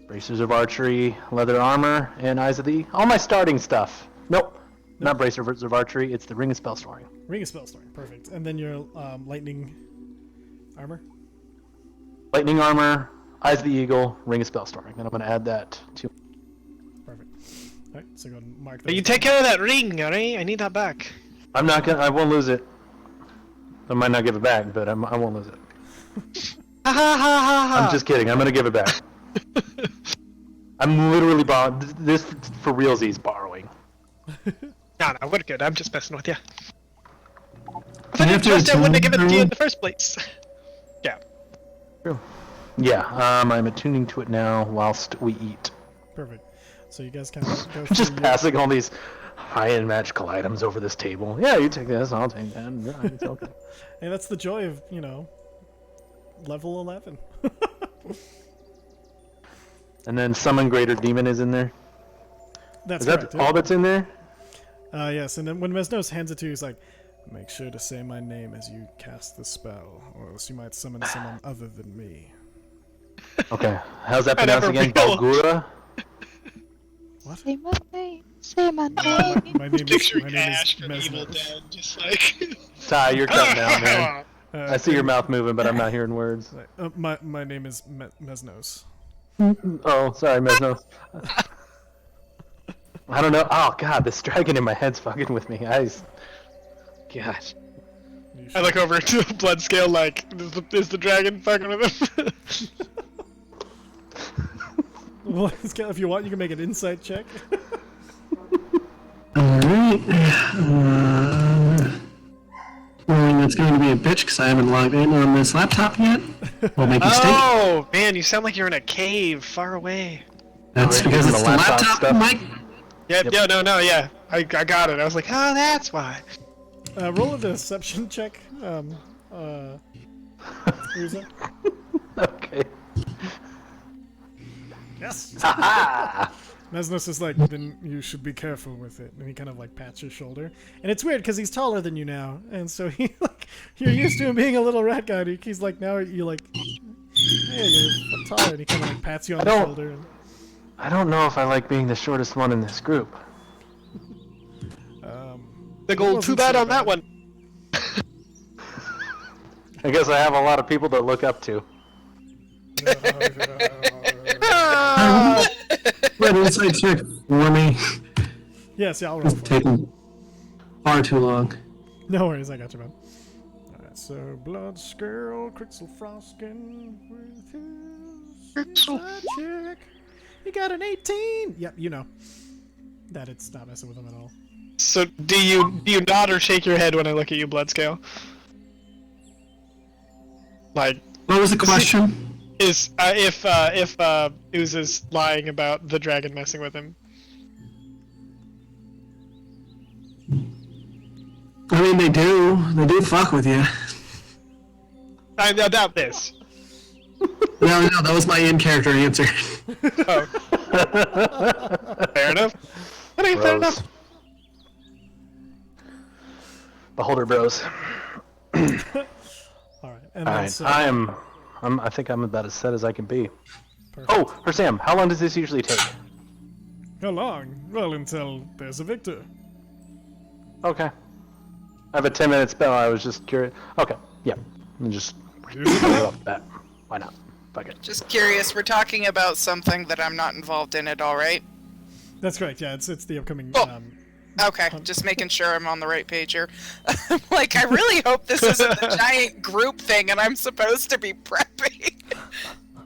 bracers of archery, leather armor, and eyes of the. All my starting stuff. Nope. Not bracers of archery. It's the ring of spell storing. Ring of spell story. Perfect. And then your lightning armor. Lightning armor, eyes of the eagle, ring of spell storing, and I'm gonna add that to. Perfect. Alright, so go and mark that. But you take care of that ring, alright? I need that back. I'm not gonna. I won't lose it. I might not give it back, but I won't lose it. Ha ha ha ha ha! I'm just kidding. I'm gonna give it back. I'm literally this for realsies borrowing. No, we're good. I'm just messing with you. If You I have didn't to trust it, I wouldn't have attune given it to you to in it? the first place. Yeah. True. Yeah. I'm attuning to it now whilst we eat. Perfect. So you guys kind of go I'm through just your- passing all these high-end magical items over this table. Yeah, you take this. I'll take that. Yeah, it's okay. Hey, that's the joy of, level 11. And then summon greater demon is in there. That's Is that correct. all that's in there? Yes, and then when Mesnos hands it to you, he's like, make sure to say my name as you cast the spell, or else you might summon someone other than me. Okay. How's that I pronounced never again? will. Balgura? Say my name. Say my name. My name Picture is Ash from Evil Mesnos. Dead, just like. Ty, you're cutting out, man. I see your and- mouth moving, but I'm not hearing words. my name is Mesnos. Oh, sorry, Mesnos. I don't know. Oh, God, this dragon in my head's fucking with me. Gosh. I look over to the blood scale like, is the dragon fucking with him? Well, if you want, you can make an insight check. Alright. It's going to be a bitch because I haven't logged in on this laptop yet. We'll make a mistake. Oh, man, you sound like you're in a cave far away. That's because it's the laptop, stuff. Mike. Yeah, yeah. I got it. I was like, oh, that's why. Roll a deception check. Who's that? Okay. Yes. Mesnos is like, then you should be careful with it, and he kind of like pats your shoulder. And it's weird because he's taller than you now, and so he like you're used to him being a little rat guy. And he's like now you like, hey, you're taller, and he kind of like pats you on the shoulder. And, I don't know if I like being the shortest one in this group. Big old too bad on that one. I guess I have a lot of people to look up to. What insight check for me? yes, yeah, I'll roll for it. Taking far too long. No worries, I got you, man. Alright, so Blood Skirl, Crixel Froskin with his check. You got an 18! Yep, you know. That it's not messing with him at all. So do you nod or shake your head when I look at you, Bloodscale? Like, What was the question? is if Ooze is lying about the dragon messing with him? I mean, they do fuck with you. I doubt this. No, that was my in-character answer. Oh. Fair enough. Okay, fair Bros. enough. Beholder bros. Alright, and All then right, so, I think I'm about as set as I can be. perfect. Oh, for Sam, how long does this usually take? How long? Well, until there's a victor. Okay. I have a 10-minute spell. I was just curious. Okay, yeah. And just Use it right up. off the bat. Why not? Fuck it. Just curious, we're talking about something that I'm not involved in at all, right? That's correct, yeah, it's the upcoming Oh. Okay, just making sure I'm on the right page here. I'm like, I really hope this isn't the giant group thing and I'm supposed to be prepping.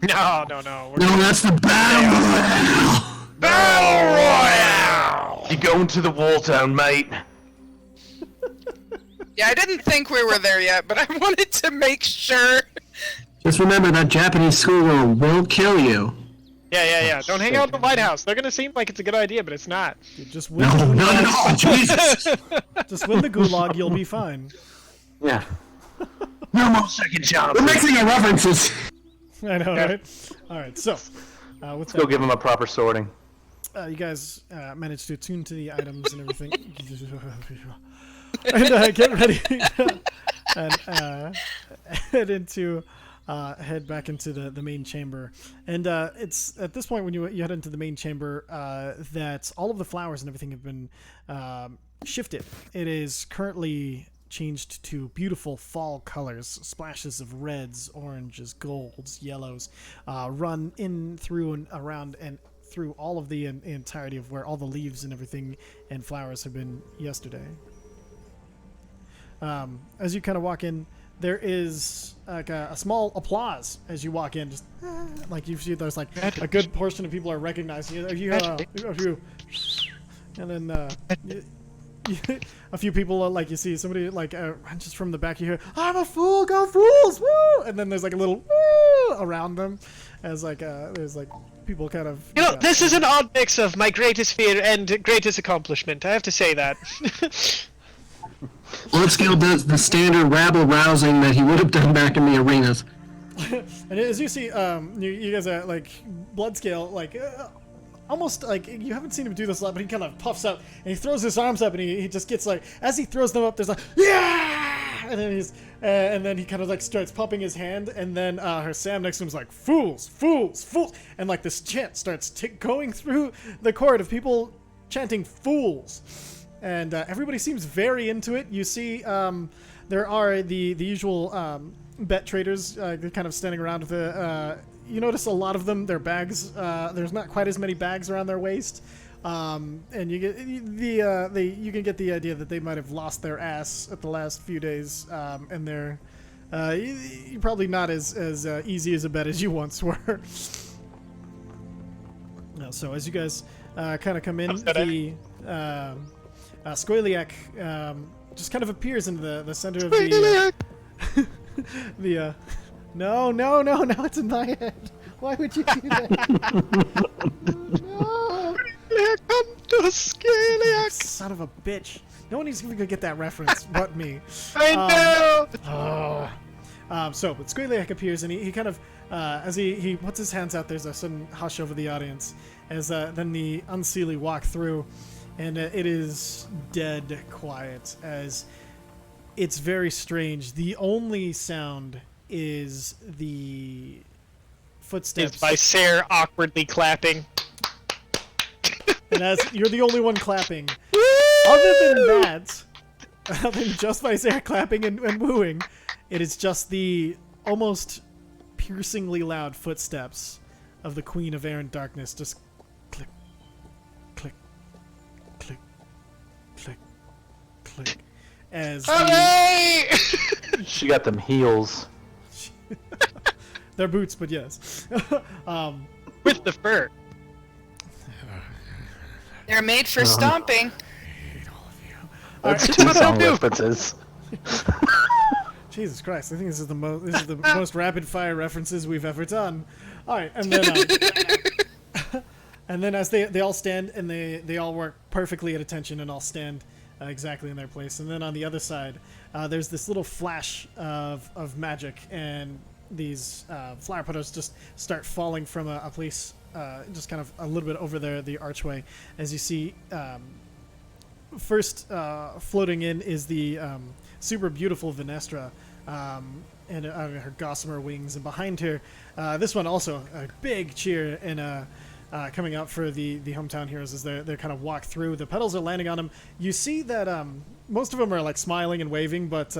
No. No, that's the battle royale. Battle Royale! You going to the wall town, mate? Yeah, I didn't think we were there yet, but I wanted to make sure. Just remember that Japanese schoolgirl will kill you. Yeah. Don't hang out in the lighthouse. They're gonna seem like it's a good idea, but it's not. Dude, just win No, the not at all. Jesus. just win the gulag, you'll be fine. Yeah. No more second chances. We're mixing our references. I know, right? Alright, so, with Go give him a proper sorting. you guys managed to attune to the items and everything. And get ready and head back into the main chamber. And it's at this point when you head into the main chamber that all of the flowers and everything have been shifted. It is currently changed to beautiful fall colors, splashes of reds, oranges, golds, yellows, run in through and around and through all of the entirety of where all the leaves and everything and flowers have been yesterday. As you kind of walk in, there is like a small applause as you walk in. Just like you see, there's like a good portion of people are recognizing you. And then a few people like you see somebody like just from the back. You hear, "I'm a fool, go fools, woo!" And then there's like a little woo around them, as like there's like people kind of. You know, this is an odd mix of my greatest fear and greatest accomplishment. I have to say that. Bloodscale does the standard rabble-rousing that he would have done back in the arenas. And as you see, you guys are like Bloodscale, like almost like you haven't seen him do this a lot, but he kind of puffs up and he throws his arms up and he just gets like, as he throws them up, there's like, yeah, and then he kind of like starts pumping his hand, and then her Sam next to him's like, fools, fools, fools, and like this chant starts going through the court of people chanting fools. And everybody seems very into it. You see, there are the usual bet traders. They're kind of standing around with the. You notice a lot of them. Their bags. There's not quite as many bags around their waist. And you get you can get the idea that they might have lost their ass at the last few days, and they're you're probably not as easy as a bet as you once were. So as you guys kind of come in, the Squiliac just kind of appears in the center of the no, it's in my head. Why would you do that? No. Come to Squiliac. Son of a bitch. No one is even gonna get that reference but me. I know. But Squiliac appears and he kind of as he puts his hands out, there's a sudden hush over the audience as then the Unseelie walk through, and it is dead quiet as it's very strange. The only sound is the footsteps. Is Visair awkwardly clapping. And as you're the only one clapping. Other than that, other than just Visair clapping and wooing, it is just the almost piercingly loud footsteps of the Queen of Air and Darkness just click, click, click, click, click. As She got them heels. they're boots, but yes. With the fur. They're made for stomping. That's two song references. Jesus Christ! I think this is the most rapid fire references we've ever done. All right, and then and then as they all stand and they all work perfectly at attention and all stand exactly in their place, and then on the other side there's this little flash of magic, and these flower petals just start falling from a place just kind of a little bit over the archway, as you see. First floating in is the super beautiful Venestra, and her gossamer wings, and behind her, this one also a big cheer and coming out for the hometown heroes as they kind of walk through. The petals are landing on them. You see that most of them are like smiling and waving, but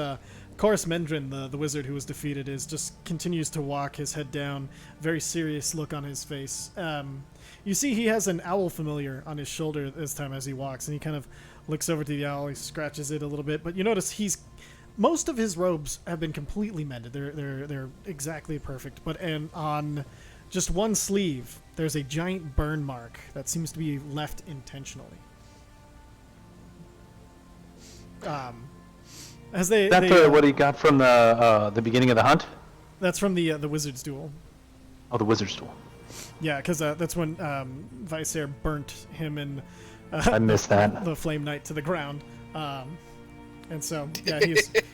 Chorus Mendrin, the wizard who was defeated, just continues to walk, his head down, very serious look on his face. You see he has an owl familiar on his shoulder this time as he walks, and he kind of looks over to the owl, he scratches it a little bit, but you notice most of his robes have been completely mended. They're exactly perfect, but on just one sleeve there's a giant burn mark that seems to be left intentionally. As that's what he got from the beginning of the hunt. That's from the wizard's duel. Oh, the wizard's duel. Yeah, because that's when Visair burnt him and I missed that. the Flame Knight to the ground. And so, yeah,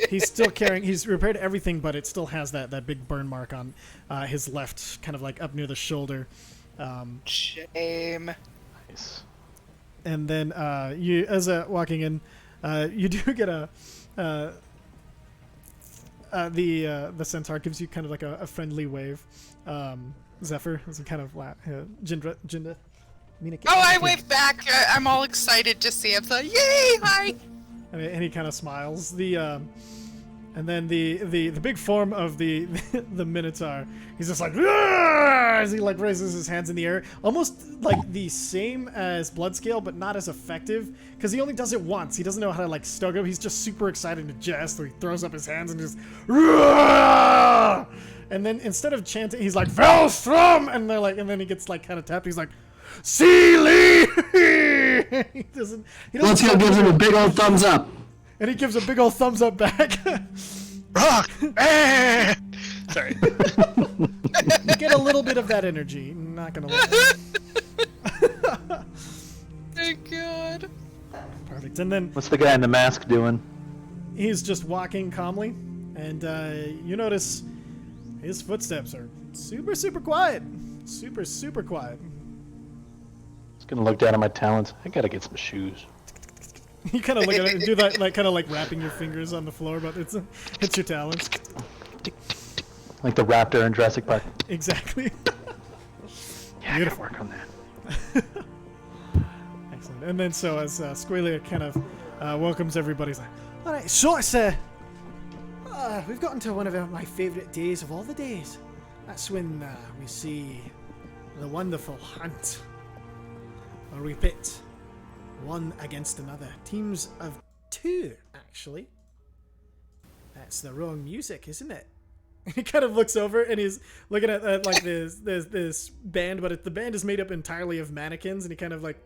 he's still carrying. He's repaired everything, but it still has that big burn mark on his left, kind of like up near the shoulder. Shame. Nice. And then you, as walking in, you do get the centaur gives you kind of like a friendly wave. Zephyr is a kind of Jinda. I wave back. I'm all excited to see him. So, yay! Hi. And he kind of smiles. And then the big form of the Minotaur, he's just like, "Argh!" as he like raises his hands in the air, almost like the same as Bloodscale, but not as effective, because he only does it once. He doesn't know how to like stoke him. He's just super excited to jest, so he throws up his hands and just, "Argh!" And then instead of chanting, he's like, "Velstrom!" and they're like, and then he gets like kind of tapped. He's like, "Sealy!" he doesn't. Bloodscale gives him a big old thumbs up. And he gives a big old thumbs up back. Rock! Sorry. You get a little bit of that energy. Not gonna lie. Oh god. Perfect. And then What's the guy in the mask doing? he's just walking calmly, and you notice his footsteps are super, super quiet. Super, super quiet. Just gonna look down at my talons. I gotta get some shoes. You kind of look at it and do that, like kind of like wrapping your fingers on the floor, but it's your talons. Like the raptor in Jurassic Park. Exactly. Yeah, I gotta work on that. Excellent. And then so as Squealia kind of welcomes everybody, he's like, "All right, so it's we've gotten to one of my favorite days of all the days. That's when we see the wonderful hunt." where we pit one against another. Teams of 2, actually. That's the wrong music, isn't it? He kind of looks over and he's looking at like this band, but the band is made up entirely of mannequins, and he kind of like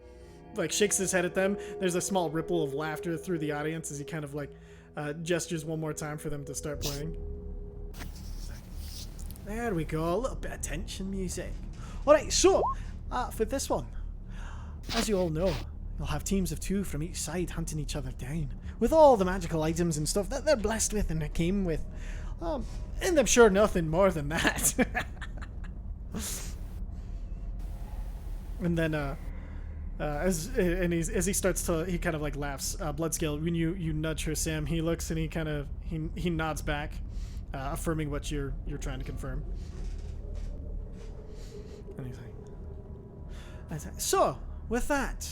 shakes his head at them. There's a small ripple of laughter through the audience as he kind of like gestures one more time for them to start playing. There we go, a little bit of tension music. Alright, so for this one, as you all know, you'll have teams of 2 from each side hunting each other down with all the magical items and stuff that they're blessed with and they came with. And I'm sure nothing more than that. And then as he starts to, he kind of like laughs. Bloodscale, when you nudge her, Sam, he looks and he nods back, affirming what you're trying to confirm. And he's like, so with that,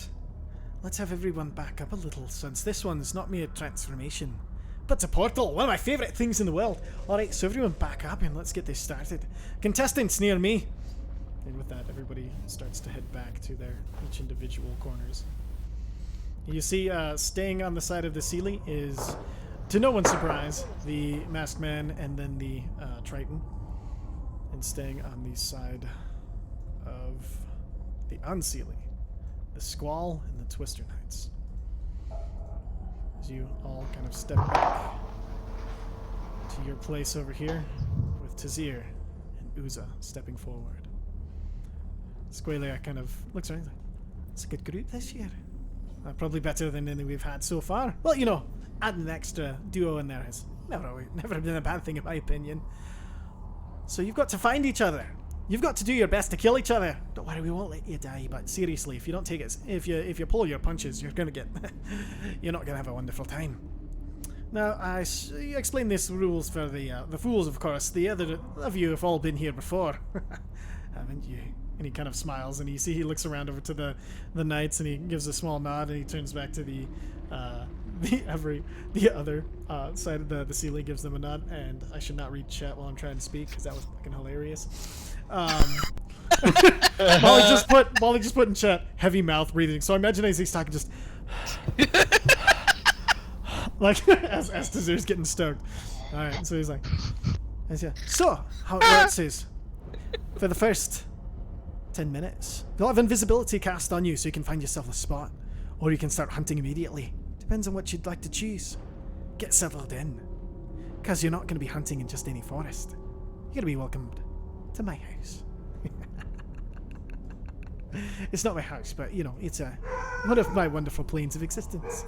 let's have everyone back up a little, since this one's not mere transformation, but a portal, one of my favourite things in the world. Alright, so everyone back up and let's get this started. Contestants near me. And with that, everybody starts to head back to their each individual corners. You see, staying on the side of the ceiling is, to no one's surprise, the Masked Man and then the Triton. And staying on the side of the Unseelie, the Squall and the Twister Knights. As you all kind of step back to your place over here, with Tazir and Uza stepping forward. Squalia kind of looks around and is like, it's a good group this year. Probably better than any we've had so far. Well, you know, adding an extra duo in there has never been a bad thing in my opinion. So you've got to find each other. You've got to do your best to kill each other. Don't worry, we won't let you die, but seriously, if you don't take it, if you pull your punches, you're gonna get, you're not gonna have a wonderful time. Now, I explained these rules for the fools, of course. The other of you have all been here before, haven't you? And he kind of smiles, and you see he looks around over to the knights, and he gives a small nod, and he turns back to the other side of the ceiling, gives them a nod, and I should not read chat while I'm trying to speak because that was fucking hilarious. Molly just put in chat heavy mouth breathing. So I imagine as he's talking, just like as Tazir's getting stoked. All right, so he's like, so how it works is, for the first 10 minutes, you'll have invisibility cast on you, so you can find yourself a spot, or you can start hunting immediately. Depends on what you'd like to choose. Get settled in, because you're not going to be hunting in just any forest. You're going to be welcomed to my house. It's not my house, but you know, it's one of my wonderful planes of existence.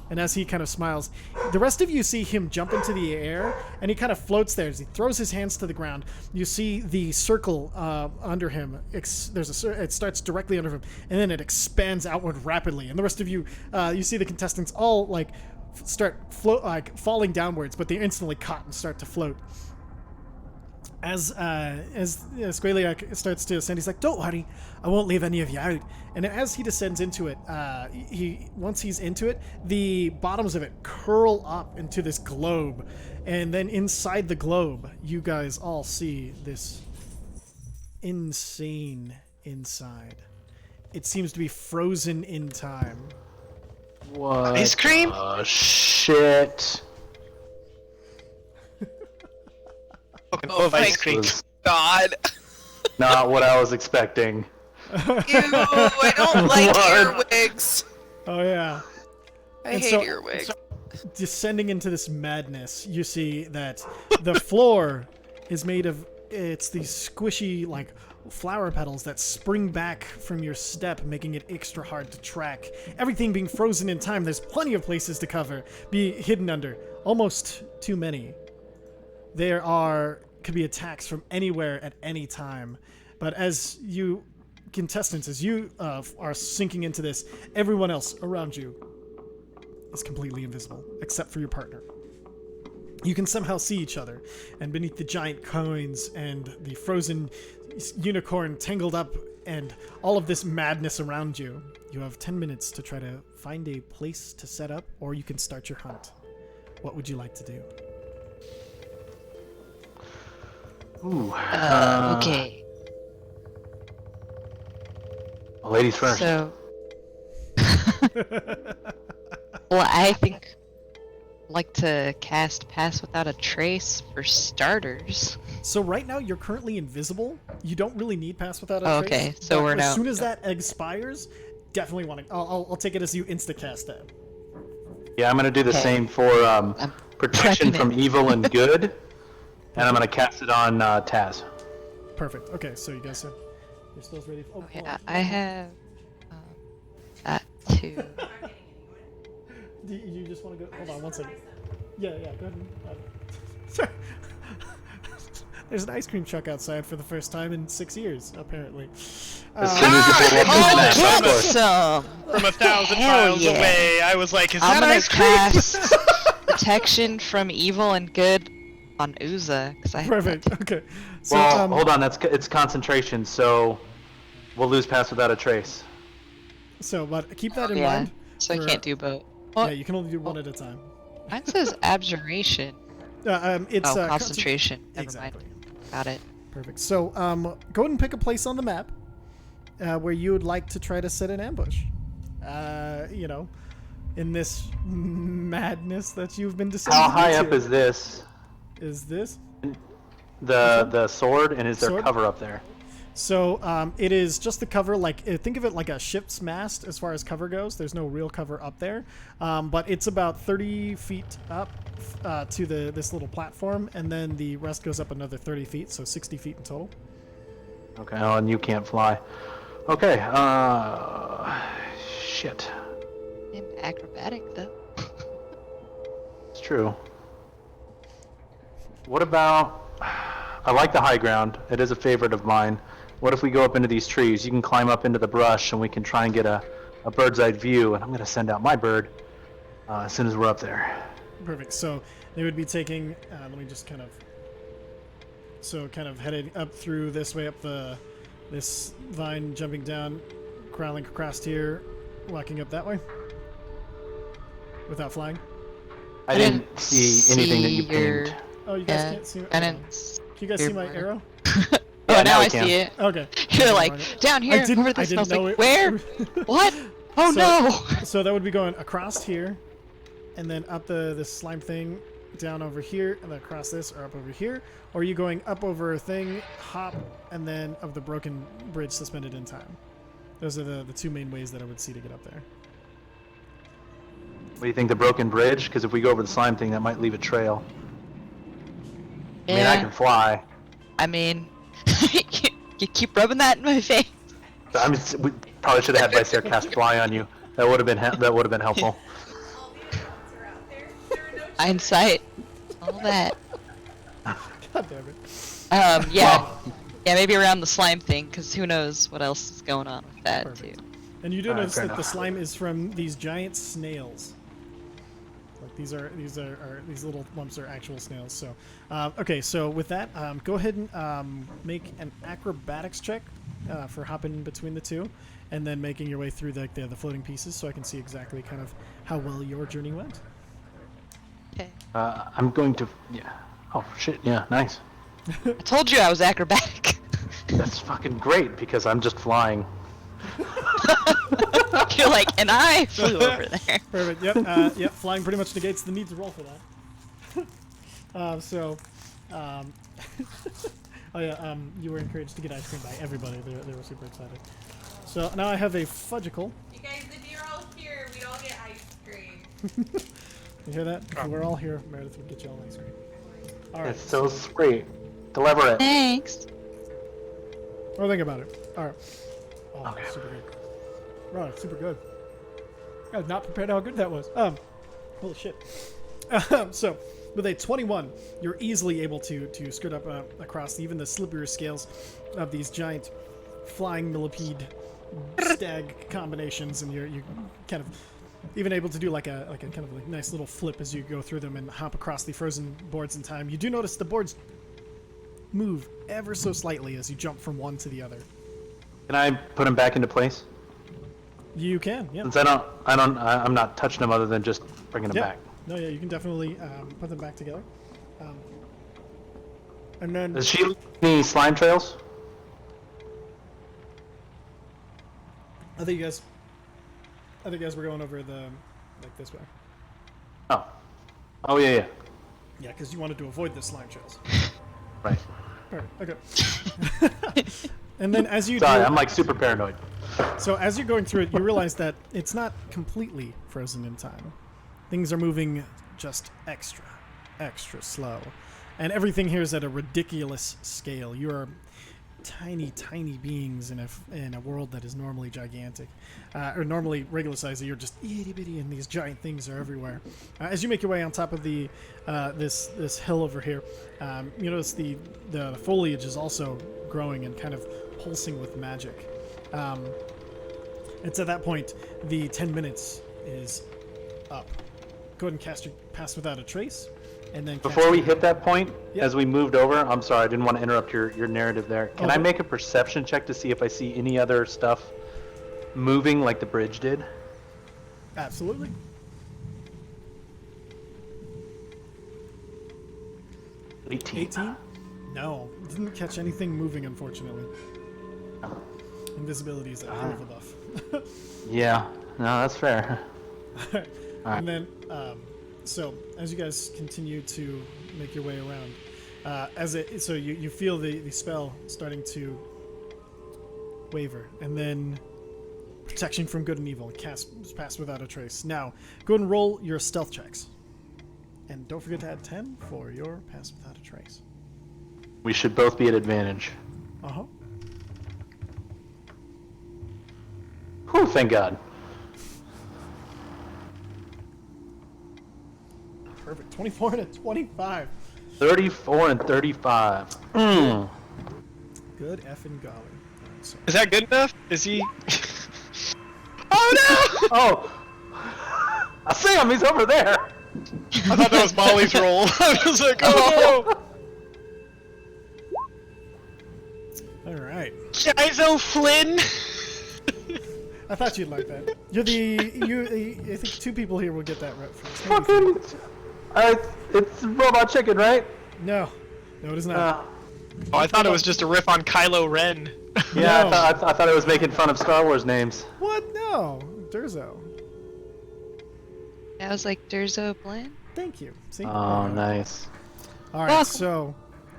And as he kind of smiles, the rest of you see him jump into the air, and he kind of floats there as he throws his hands to the ground. You see the circle under him. It starts directly under him, and then it expands outward rapidly. And the rest of you, you see the contestants all like start falling downwards, but they're instantly caught and start to float. As Squalia starts to ascend, he's like, don't worry, I won't leave any of you out. And as he descends into it, once he's into it, the bottoms of it curl up into this globe. And then inside the globe, you guys all see this insane inside. It seems to be frozen in time. What? Ice cream? Shit. Oh my Ice cream. god. Not what I was expecting. Ew, I don't like earwigs. Oh yeah. I And hate so- earwigs. Descending into this madness, you see that the floor is made of, it's these squishy like flower petals that spring back from your step, making it extra hard to track. Everything being frozen in time, there's plenty of places to cover, be hidden under, almost too many. Could be attacks from anywhere at any time. But as you contestants, as you are sinking into this, everyone else around you is completely invisible, except for your partner. You can somehow see each other, and beneath the giant coins and the frozen unicorn tangled up and all of this madness around you, you have 10 minutes to try to find a place to set up, or you can start your hunt. What would you like to do? Ooh. Okay. Ladies first. So, Well, I think I'd like to cast Pass Without a Trace for starters. So right now you're currently invisible. You don't really need Pass Without a Oh, Trace. okay, so but we're as now- soon as that expires, definitely want to. I'll take it as you insta cast that. Yeah, I'm gonna do the Okay. same for protection prepping from it. evil and good, and I'm gonna cast it on Taz. Perfect. Okay, so you guys are your spells ready. Oh, Okay, hold on. I have that too. Do you just want to go? Hold on one second. Yeah, go ahead. Sorry. There's an ice cream truck outside for the first time in 6 years, apparently. As soon as you pull up the map, of Get course. some! From 1,000 Hell miles yeah. away, I was like, is I'm that gonna ice cream? cast Protection from Evil and Good on Uza, because I have Perfect. that too. Okay. So, Well, hold on. It's concentration, so we'll lose pass without a trace. So, but keep that in Yeah, mind. so I for- can't do both. Yeah, What? you can only do one at a time. Mine says Abjuration. It's Oh, concentration. Never Exactly. mind. Got it. Perfect. So, go ahead and pick a place on the map where you would like to try to set an ambush. You know, in this madness that you've been descending How high into. up is this? Is this? The sword, and is there Sword? cover up there? So, it is just the cover, like, think of it like a ship's mast as far as cover goes. There's no real cover up there. But it's about 30 feet up to this little platform, and then the rest goes up another 30 feet, so 60 feet in total. Okay. Oh, and you can't fly. Okay. Shit. I'm acrobatic though. It's true. What about... I like the high ground. It is a favorite of mine. What if we go up into these trees? You can climb up into the brush, and we can try and get a bird's eye view, and I'm going to send out my bird as soon as we're up there. Perfect. So they would be taking. Let me just kind of. So kind of headed up through this way up this vine, jumping down, crawling across here, walking up that way, without flying. I didn't see anything that you your- pinged. Oh, you guys Yeah, can't see. I Can didn't. you guys your see my border. arrow? Oh, Yeah, now now I we can. see it. Okay. You're Wrong like it. down here. over I this. didn't I was know like, it. where? What? Oh So- no! So that would be going across here, and then up this slime thing, down over here, and then across this, or up over here. Or are you going up over a thing, hop, and then of the broken bridge suspended in time? Those are the two main ways that I would see to get up there. What do you think, the broken bridge? Because if we go over the slime thing, that might leave a trail. I mean, I Yeah. can fly. I mean, you keep rubbing that in my face. I mean, we probably should have had Vice cast fly on you. That would have been helpful. Hindsight. All that. God damn it. Yeah. Yeah, maybe around the slime thing, because who knows what else is going on with that, Perfect. too. And you do Alright, notice fair that the enough. slime is from these giant snails. Like these are these little lumps are actual snails. So, okay. So with that, go ahead and make an acrobatics check for hopping between the two, and then making your way through the floating pieces, so I can see exactly kind of how well your journey went. Okay. I'm going to... Yeah. Oh, shit. Yeah, nice. I told you I was acrobatic. That's fucking great, because I'm just flying. You're like, and I flew over there. Perfect. Yep. Yep. Flying pretty much negates the need to roll for that. Oh yeah. You were encouraged to get ice cream by everybody. They were super excited. So now I have a fudgicle. You guys, if you're all here, we'd all get ice cream. You hear that? If we're all here, Meredith would get you all ice cream. All right. It's so sweet. Deliver it. Thanks. Well, think about it. All right. Oh, Okay. super good. Right, super good. I was not prepared how good that was. Holy shit. So, with a 21, you're easily able to skirt up across even the slipperier scales of these giant flying millipede stag combinations, and you're kind of even able to do like a kind of like nice little flip as you go through them and hop across the frozen boards in time. You do notice the boards move ever so slightly as you jump from one to the other. Can I put them back into place? You can, yeah. Since I'm not touching them other than just bringing them Yeah. back. No, yeah, you can definitely put them back together. And then Does she leave any slime trails? I think you guys. I think as we're going over the like this way. Oh yeah. Yeah, because you wanted to avoid the slime trails. Right. Okay. And then as you Sorry, do, I'm like super paranoid. so as you're going through it, you realize that it's not completely frozen in time. Things are moving just extra slow, and everything here is at a ridiculous scale. You are tiny beings in a world that is normally gigantic, or normally regular size. You're just itty bitty, and these giant things are everywhere. As you make your way on top of the this hill over here, you notice the foliage is also growing and kind of pulsing with magic. It's at that point the 10 minutes is up. Go ahead and cast your Pass Without a Trace, and then Before we hit that point, Yep. as we moved over, I'm sorry, I didn't want to interrupt your narrative there. Can I Okay. make a perception check to see if I see any other stuff moving like the bridge did? Absolutely. – 18? No, didn't catch anything moving, unfortunately. Invisibility is a hell of a buff. Yeah, no, that's fair. Alright. And then, so as you guys continue to make your way around, so you feel the spell starting to waver, and then protection from good and evil, pass without a trace. Now, go ahead and roll your stealth checks, and don't forget to add 10 for your pass without a trace. We should both be at advantage. Whew, thank God. Perfect. 24 and a 25. 34 and 35. Good effing golly. Alright, so Is that good enough? Is he? Oh no! Oh! I see him, he's over there! I thought that was Molly's roll. I was like, oh all right. no! Shizo Flynn! I thought you'd like that. I think two people here will get that reference. Maybe Fucking... it's Robot Chicken, right? no, it is not. Oh, I thought it was just a riff on Kylo Ren. Yeah, No. I thought it was making fun of Star Wars names. What? No, Durzo. I was like, Durzo Blend? Thank you. See? Oh, nice. All right, so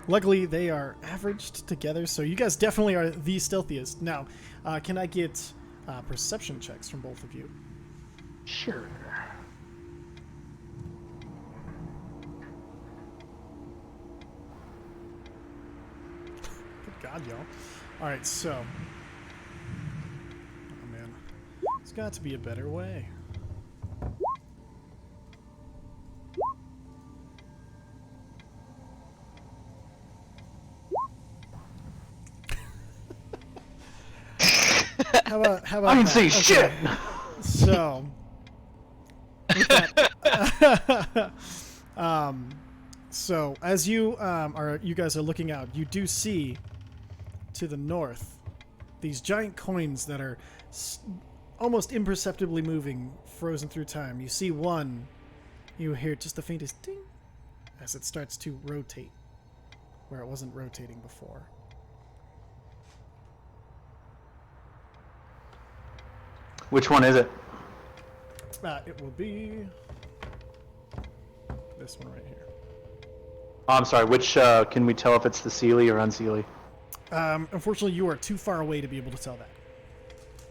luckily they are averaged together, so you guys definitely are the stealthiest. Now, can I get perception checks from both of you? Sure. Good God, y'all. All right, so. Oh man, there's got to be a better way. How about I didn't that? say Okay. shit! So, with that, so as you guys are looking out, you do see to the north these giant coins that are almost imperceptibly moving, frozen through time. You see one, you hear just the faintest ding as it starts to rotate where it wasn't rotating before. Which one is it? It will be this one right here. Oh, I'm sorry, which, can we tell if it's the Sealy or Unsealy? Unfortunately, you are too far away to be able to tell that.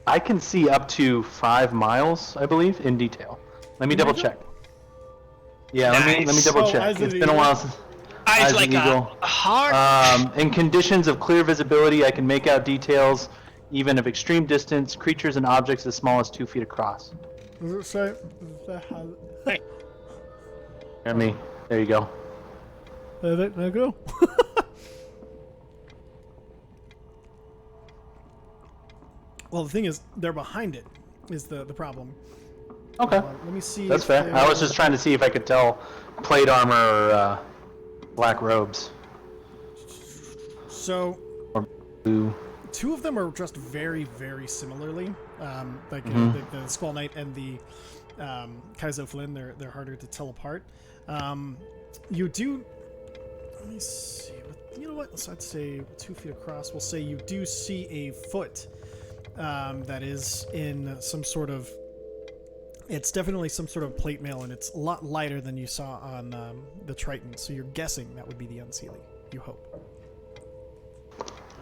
I can see up to 5 miles, I believe, in detail. Let me double check. Yeah, let me Nice. double Oh, check. eyes of It's the been a eagle? while since... Eyes of like the a eagle. heart. In conditions of clear visibility, I can make out details, even of extreme distance, creatures and objects as small as 2 feet across. Does it say? Hey. Hear me. There you go. There you go. Well, the thing is, they're behind it. Is the problem? Okay. Let me see. That's if fair. they're- I was just trying to see if I could tell plate armor or black robes. So, Or blue. two of them are dressed very, very similarly. Like the Squall Knight and the Kaizo Flynn. They're harder to tell apart. You do. Let me see. You know what? So I'd say 2 feet across. We'll say you do see a foot that is in some sort of It's definitely some sort of plate mail, and it's a lot lighter than you saw on the Triton. So you're guessing that would be the Unseelie. You hope.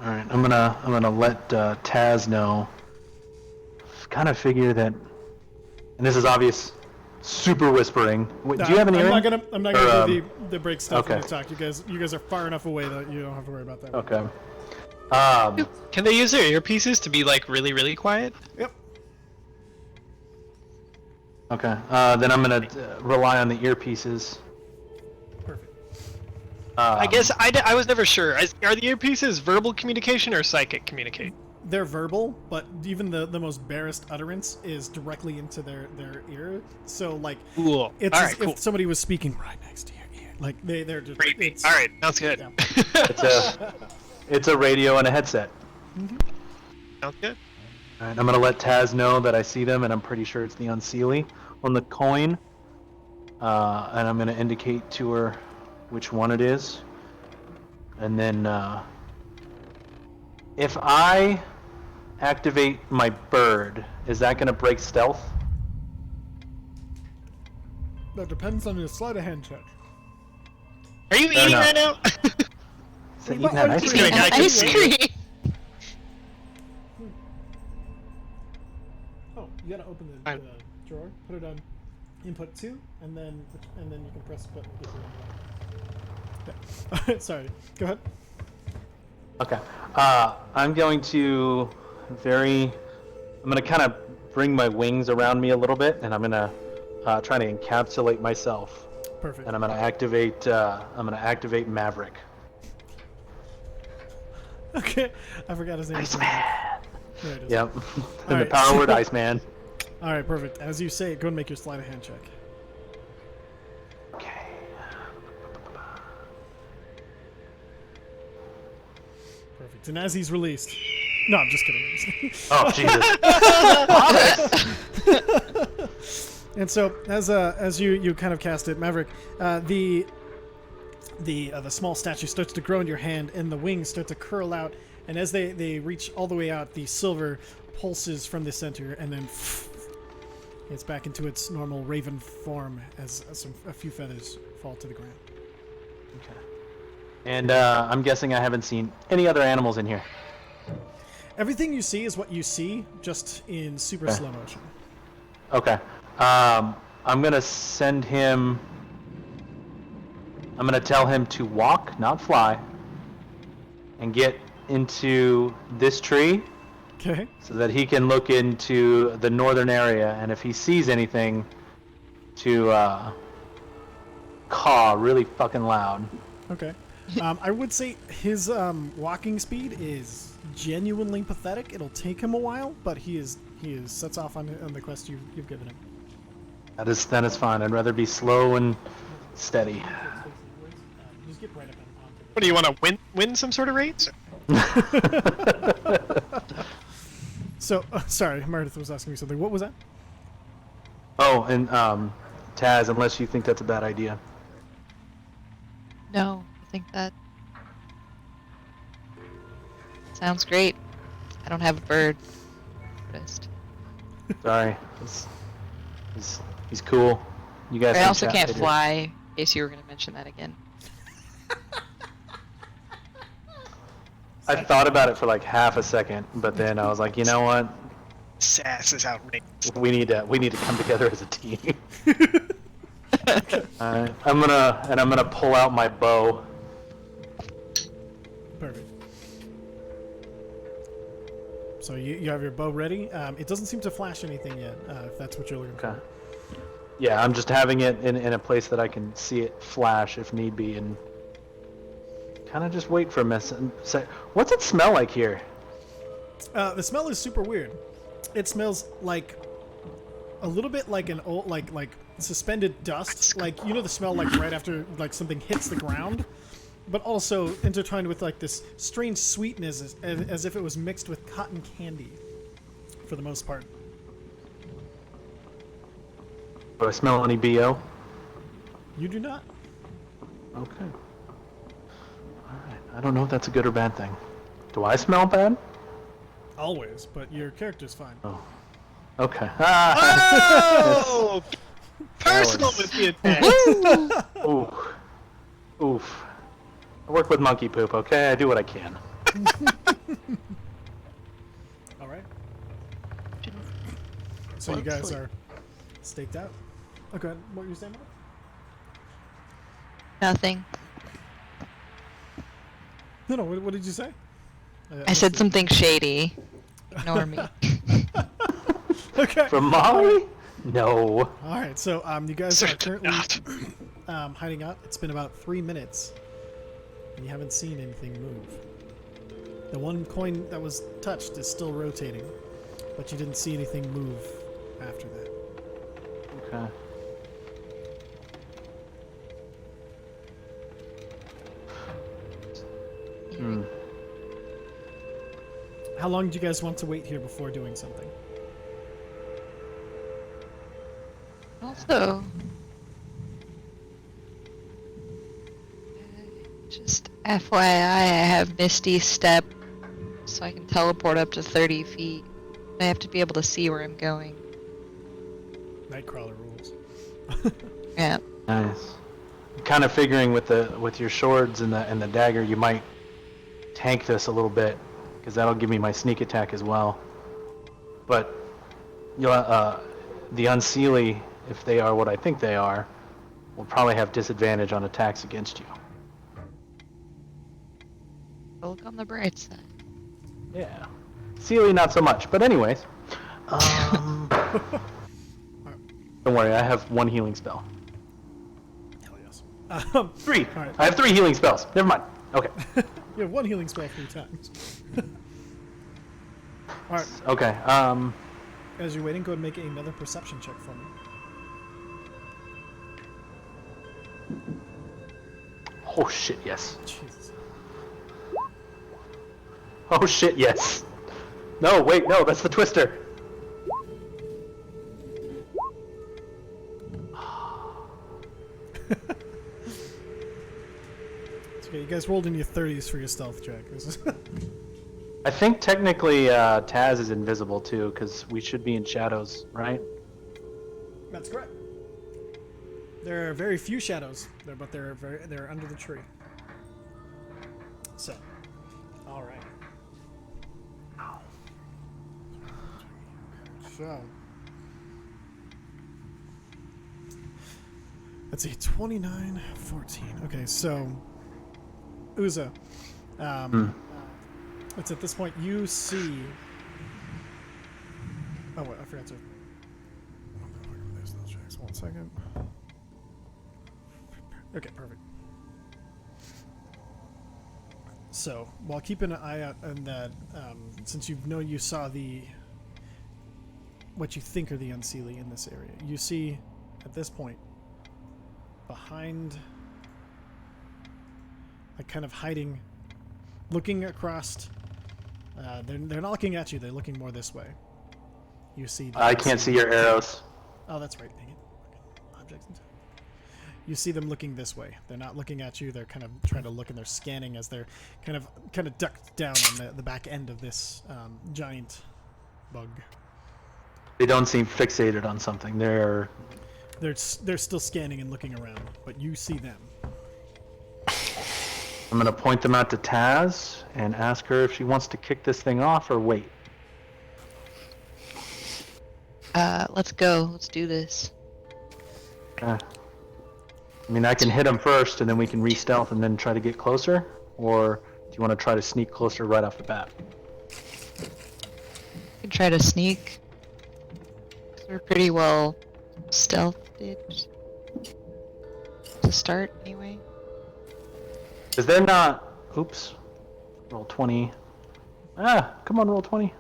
All right, I'm gonna let Taz know. Kind of figure that, and this is obvious. Super whispering. Wait, do you have an earring? I'm not gonna do the break stuff okay. when you talk. You guys are far enough away that you don't have to worry about that. Okay. Can they use their earpieces to be like really, really quiet? Yep. Okay. Then I'm gonna rely on the earpieces. Perfect. I guess I was never sure. Are the earpieces verbal communication or psychic communication? They're verbal, but even the most barest utterance is directly into their ear. So like, Cool. it's All as right, cool. if somebody was speaking right next to your ear. Like they're just. Creepy. All right, sounds good. Yeah. It's a radio and a headset. Sounds good. All right, I'm gonna let Taz know that I see them, and I'm pretty sure it's the Unseelie on the coin. And I'm gonna indicate to her which one it is, and then if I activate my bird, is that gonna break stealth? That depends on your sleight of hand check. Are you eating right now? Is that eating that ice He's cream? getting ice cream. Oh, you gotta open the drawer. Put it on input 2, and then you can press the button. Yeah. Sorry. Go ahead. Okay. I'm going to I'm gonna kind of bring my wings around me a little bit, and I'm gonna try to encapsulate myself. Perfect. And I'm gonna activate Maverick. Okay. I forgot his name. Iceman. There it is. Yep. And the right, power word Iceman. All right. Perfect. As you say it, go and make your sleight of hand check. Okay. Perfect. And as he's released. No, I'm just kidding. Oh Jesus. And so as you kind of cast it, Maverick, the small statue starts to grow in your hand, and the wings start to curl out. And as they reach all the way out, the silver pulses from the center, and then it's back into its normal raven form as a few feathers fall to the ground. Okay. And I'm guessing I haven't seen any other animals in here. Everything you see is what you see, just in super slow motion. Okay. I'm gonna tell him to walk, not fly, and get into this tree Okay. so that he can look into the northern area, and if he sees anything, to caw really fucking loud. Okay. I would say his walking speed is genuinely pathetic. It'll take him a while, but he sets off on the quest you've given him. That is fine. I'd rather be slow and steady. Just get right up What do you want to win some sort of race? So, sorry, Meredith was asking me something. What was that? Oh, and Taz, unless you think that's a bad idea. No, I think that sounds great. I don't have a bird. Wrist. Sorry. He's cool. You guys I can also chat can't later. fly, in case you were going to mention that again. I thought about it for like half a second, but then I was like, you know what? Sass is outrageous. We need to come together as a team. Alright. I'm gonna pull out my bow. Perfect. So you have your bow ready. It doesn't seem to flash anything yet, if that's what you're looking Okay. for. Yeah, I'm just having it in a place that I can see it flash if need be, and kind of just wait for a mess. What's it smell like here? The smell is super weird. It smells like a little bit like an old like suspended dust, like the smell like right after like something hits the ground, but also intertwined with like this strange sweetness as if it was mixed with cotton candy for the most part. Do I smell any BO? You do not. Okay. Alright. I don't know if that's a good or bad thing. Do I smell bad? Always, but your character's fine. Oh. Okay. Oh! Personal was- with the attack. Oof. Oof. I work with monkey poop, okay? I do what I can. All right. So you guys are staked out. Okay, what were you saying? Mark? Nothing. No, what did you say? I said something shady. Ignore me. Okay. From Molly? No. All right, so you guys are Certainly currently not. hiding out. It's been about 3 minutes, and you haven't seen anything move. The one coin that was touched is still rotating, but you didn't see anything move after that. Okay. Hmm. How long do you guys want to wait here before doing something? Also, just FYI, I have Misty Step, so I can teleport up to 30 feet. I have to be able to see where I'm going. Nightcrawler rules. Yeah. Nice. I'm kind of figuring with your swords and the dagger, you might tank this a little bit, because that'll give me my sneak attack as well. But you'll the Unseelie, if they are what I think they are, will probably have disadvantage on attacks against you. Look on the bright side. Yeah. Sealy, not so much. But anyways, don't worry, I have 1 healing spell. Hell yes. 3. All right. I have 3 healing spells. Never mind. Okay. You have 1 healing spell 3 times. All right. Okay. As you're waiting, go ahead and make another perception check for me. Oh shit, yes. Jesus. Oh shit, yes. No, wait, no, that's the twister. It's okay. You guys rolled in your 30s for your stealth check. This is I think technically Taz is invisible too, because we should be in shadows, right? That's correct. There are very few shadows there, but they're under the tree. So, all right. So, let's see, 29, 14. Okay, so Uza, it's at this point you see. Oh wait, I forgot to. Checks. 1 second. Okay, perfect. So, while keeping an eye out on that, since you saw what you think are the Unseelie in this area, you see at this point behind, like kind of hiding, looking across. They're not looking at you. They're looking more this way. You see. I can't see your arrows. Oh, that's right. Dang it. Objects and you see them looking this way. They're not looking at you. They're kind of trying to look, and they're scanning as they're kind of ducked down on the back end of this giant bug. They don't seem fixated on something. They're still scanning and looking around, but you see them. I'm gonna point them out to Taz and ask her if she wants to kick this thing off or wait. Let's go. Let's do this. I mean, I can hit him first, and then we can re-stealth and then try to get closer? Or do you want to try to sneak closer right off the bat? We can try to sneak. 'Cause we're pretty well stealthed to start, anyway. Is there not... Oops. Roll 20. Come on, roll 20.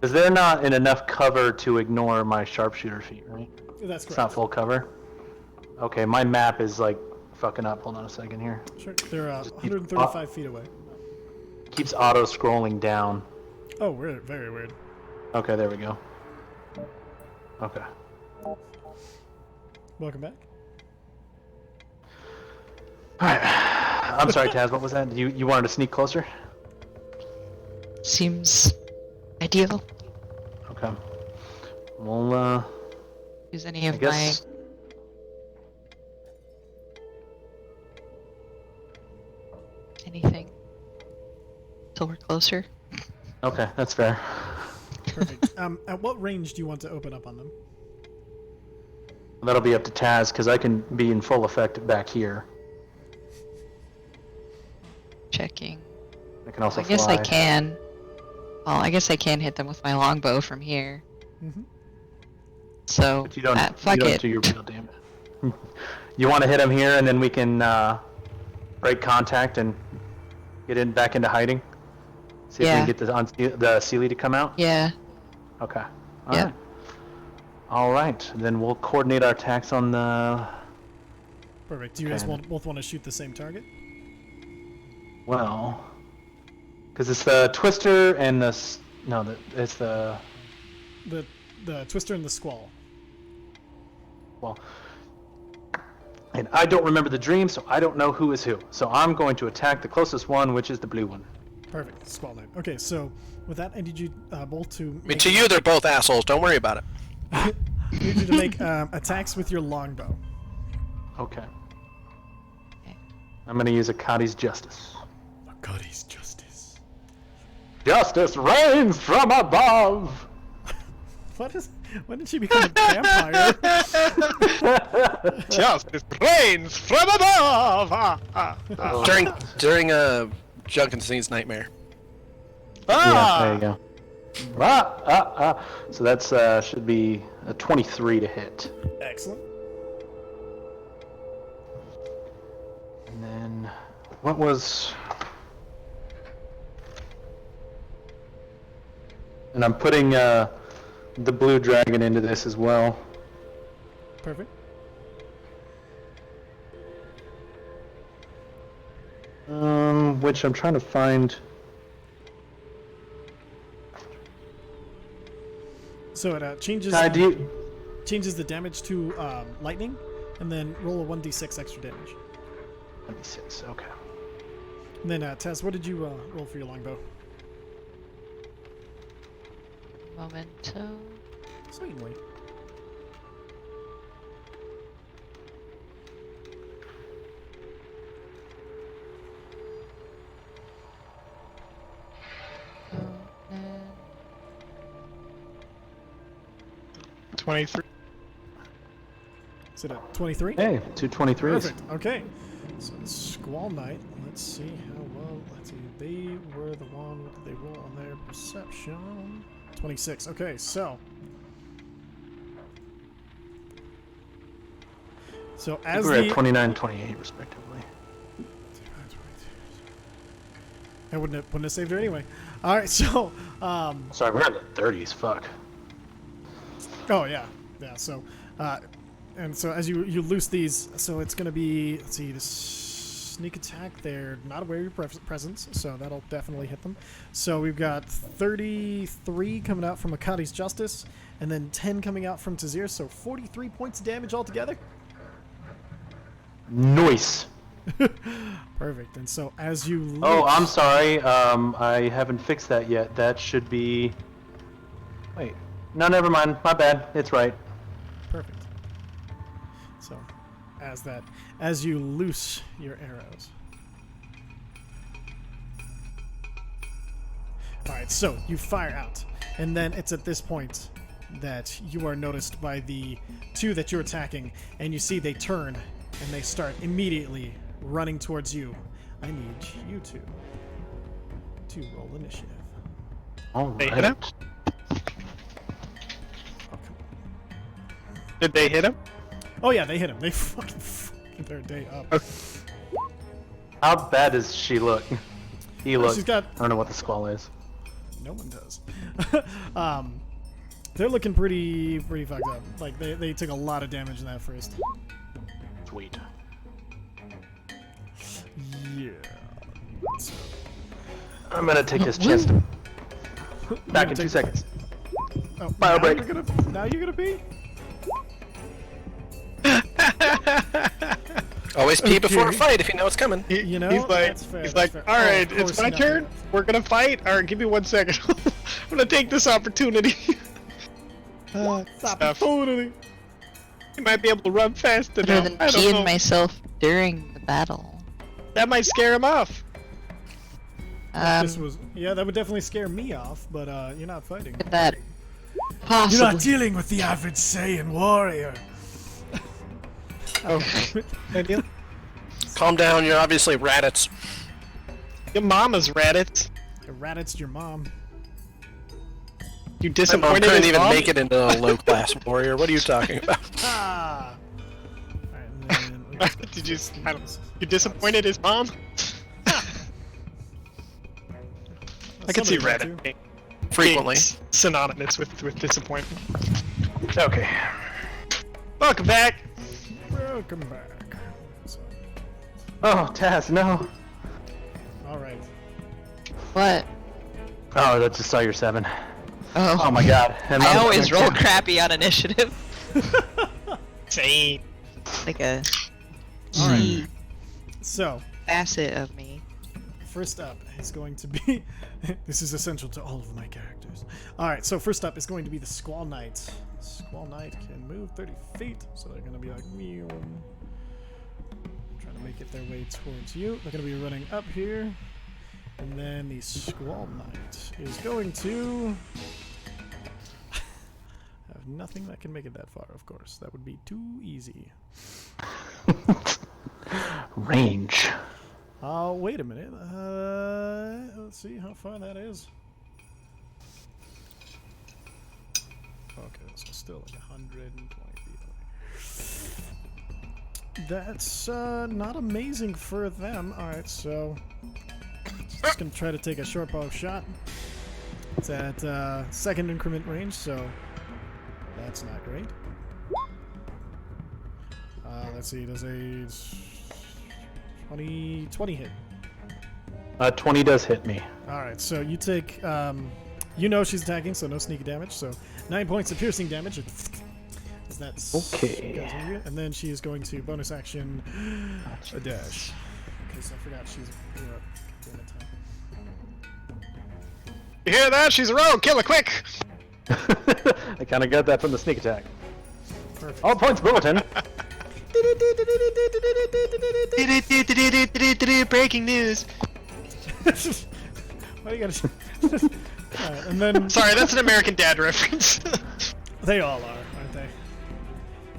Is there not enough cover to ignore my sharpshooter feat, right? That's It's not correct. full cover? Okay, my map is, like, fucking up. Hold on a second here. Sure. They're 135 feet away. Keeps auto-scrolling down. Oh, weird. Very weird. Okay, there we go. Okay. Welcome back. Alright. I'm sorry, Taz, what was that? You wanted to sneak closer? Seems ideal. Okay. Okay. Well, Use any I of my guess. anything till we're closer. Okay, that's fair. Perfect. At what range do you want to open up on them? That'll be up to Taz because I can be in full effect back here. Checking. I can also I guess I fly. can. Well, I guess I can hit them with my longbow from here. Mm-hmm. Mm-hmm. So, But you don't. fuck you don't it. do your real damage. You want to hit him here, and then we can break contact and get in back into hiding. See if we Yeah. can get the Sealy to come out. Yeah. Okay. Yep. Alright. Alright, then we'll coordinate our attacks on the... Perfect. Do you guys Okay. both want to shoot the same target? Well... Because it's the Twister and the... No, it's the... The Twister and the Squall. Well... And I don't remember the dream, so I don't know who is who. So I'm going to attack the closest one, which is the blue one. Perfect. Squall Knight. Okay, so with that, I need you both to... I mean, to you, they're both assholes. Don't worry about it. I need you to make attacks with your longbow. Okay. I'm going to use Akadi's Justice. Akadi's Justice. Justice reigns from above! What is... When did she become a vampire? Justice reigns from above! During Junkenstein's nightmare. Yeah, there you go. So that's should be a 23 to hit. Excellent. And then what was? And I'm putting the blue dragon into this as well. Perfect. Which I'm trying to find. So it changes changes the damage to lightning, and then roll a 1d6 extra damage. 26. Okay. And then Taz, what did you roll for your longbow? Memento. Certainly. And 23. Is it a 23? Hey, 2 23s. Perfect. Okay. So Squall Knight. Let's see how well. Let's see. They were the one. What did they roll on their perception? 26. Okay, so. So as We're the at 29, 28 respectively. I wouldn't have saved her anyway. All right, so Sorry, we're in the 30s. Fuck. oh yeah, yeah. So and so as you loose these, so it's gonna be, let's see, this sneak attack. They're not aware of your presence, so that'll definitely hit them. So we've got 33 coming out from Akadi's Justice, and then 10 coming out from Tazir. So 43 points of damage altogether. Nice. Perfect. And so as you loose, Oh, I'm sorry. I haven't fixed that yet. That should be. Wait. No, never mind. My bad. It's right. perfect. So as you loose your arrows. All right, so you fire out, and then it's at this point that you are noticed by the two that you're attacking, and you see they turn and they start immediately running towards you. I need you to roll initiative. All They hit him? right. Oh, come Did they hit him? Oh yeah, they hit him. They fucking their day up. How bad does she look? He looks. She's got. I don't know what the squall is. No one does. They're looking pretty fucked up. Like they took a lot of damage in that first. Sweet. Yeah. I'm gonna take this chest. Back in 2 seconds. Oh, Bio break. Now you're gonna be. Always pee before a Okay. fight if you know it's coming. You know, he's like, that's fair, he's that's like, fair. all Oh, right, of it's course my not. turn. We're gonna fight. All right, give me 1 second. I'm gonna take this opportunity. Stop Stuff. totally. You might be able to run faster Better now. than I don't know. peeing myself during the battle. That might scare him off. This was that would definitely scare me off, but you're not fighting. Could that You're possibly? not dealing with the average Saiyan warrior. Deal? Calm down, you're obviously Raditz. Your mama's Raditz. Raditz your mom. You My mom disappointed couldn't his even mom? make it into a low-class warrior. What are you talking about? Ah. Alright, and then we just got Did you? some I don't, things. you disappointed his mom? I can see Somebody had Reddit to. being Frequently. synonymous with disappointment. Okay. Welcome back. Welcome back. So, Oh, Taz, no. all right. What? Oh, I just saw your 7. Oh, Oh my god. And I I'm- always roll crappy on initiative. Same. Like a All right. key So, facet of me. first up is going to be. This is essential to all of my characters. All right. So first up is going to be the Squall Knight. Squall Knight can move 30 feet, so they're going to be like meow. Trying to make it their way towards you. They're going to be running up here, and then the Squall Knight is going to have nothing that can make it that far. Of course, that would be too easy. Range. Wait a minute. Let's see how far that is. Okay, so still like 120 feet away. That's not amazing for them. Alright, so just gonna try to take a short bow shot. It's at second increment range, so that's not great. Let's see, does a 20 hit. 20 does hit me. Alright, so you take, you know she's attacking, so no sneak damage, so 9 points of piercing damage. That's Okay. And then she is going to bonus action a dash. Because I forgot she's doing attack. You hear that? She's a rogue. Kill her quick. I kind of got that from the sneak attack. Perfect. All points bulletin. Breaking news. Why do you gotta? Alright, and then Sorry, that's an American Dad reference. they all are, aren't they?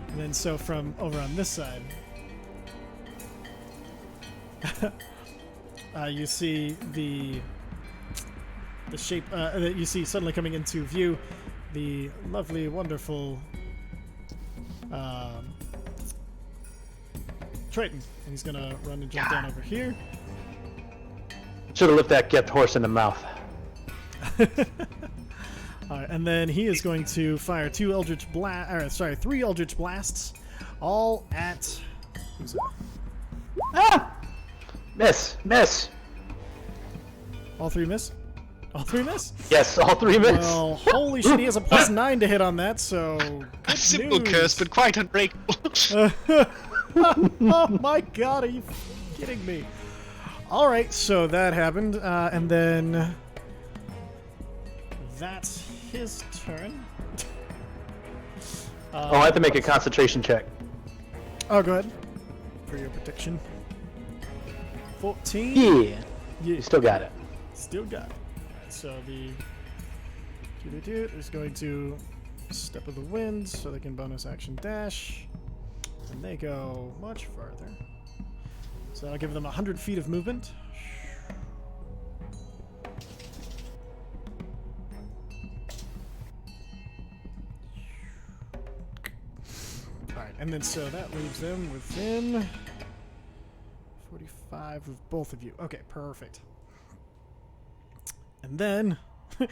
And then so from over on this side, you see the shape that you see suddenly coming into view, the lovely, wonderful Triton, and he's gonna run and jump down over here. Should have lifted that gift horse in the mouth. Alright, and then he is going to fire three Eldritch Blasts, all at. Who's that? Ah! Miss. All three miss? All three miss? Yes, all 3 miss. Well, holy shit, he has a +9 to hit on that, so. Good Simple news. curse, but quite unbreakable. Oh my god, are you kidding me? Alright, so that happened, and then. That's his turn. Oh, I have to make a concentration check. Oh, go ahead. For your protection. 14. Yeah. Yeah. You still got it. Still got it. Alright, so the is going to Step of the Wind, so they can bonus action dash. And they go much farther. So I'll give them 100 feet of movement. Alright, and then so that leaves them within 45 of both of you. Okay, perfect. And then, no,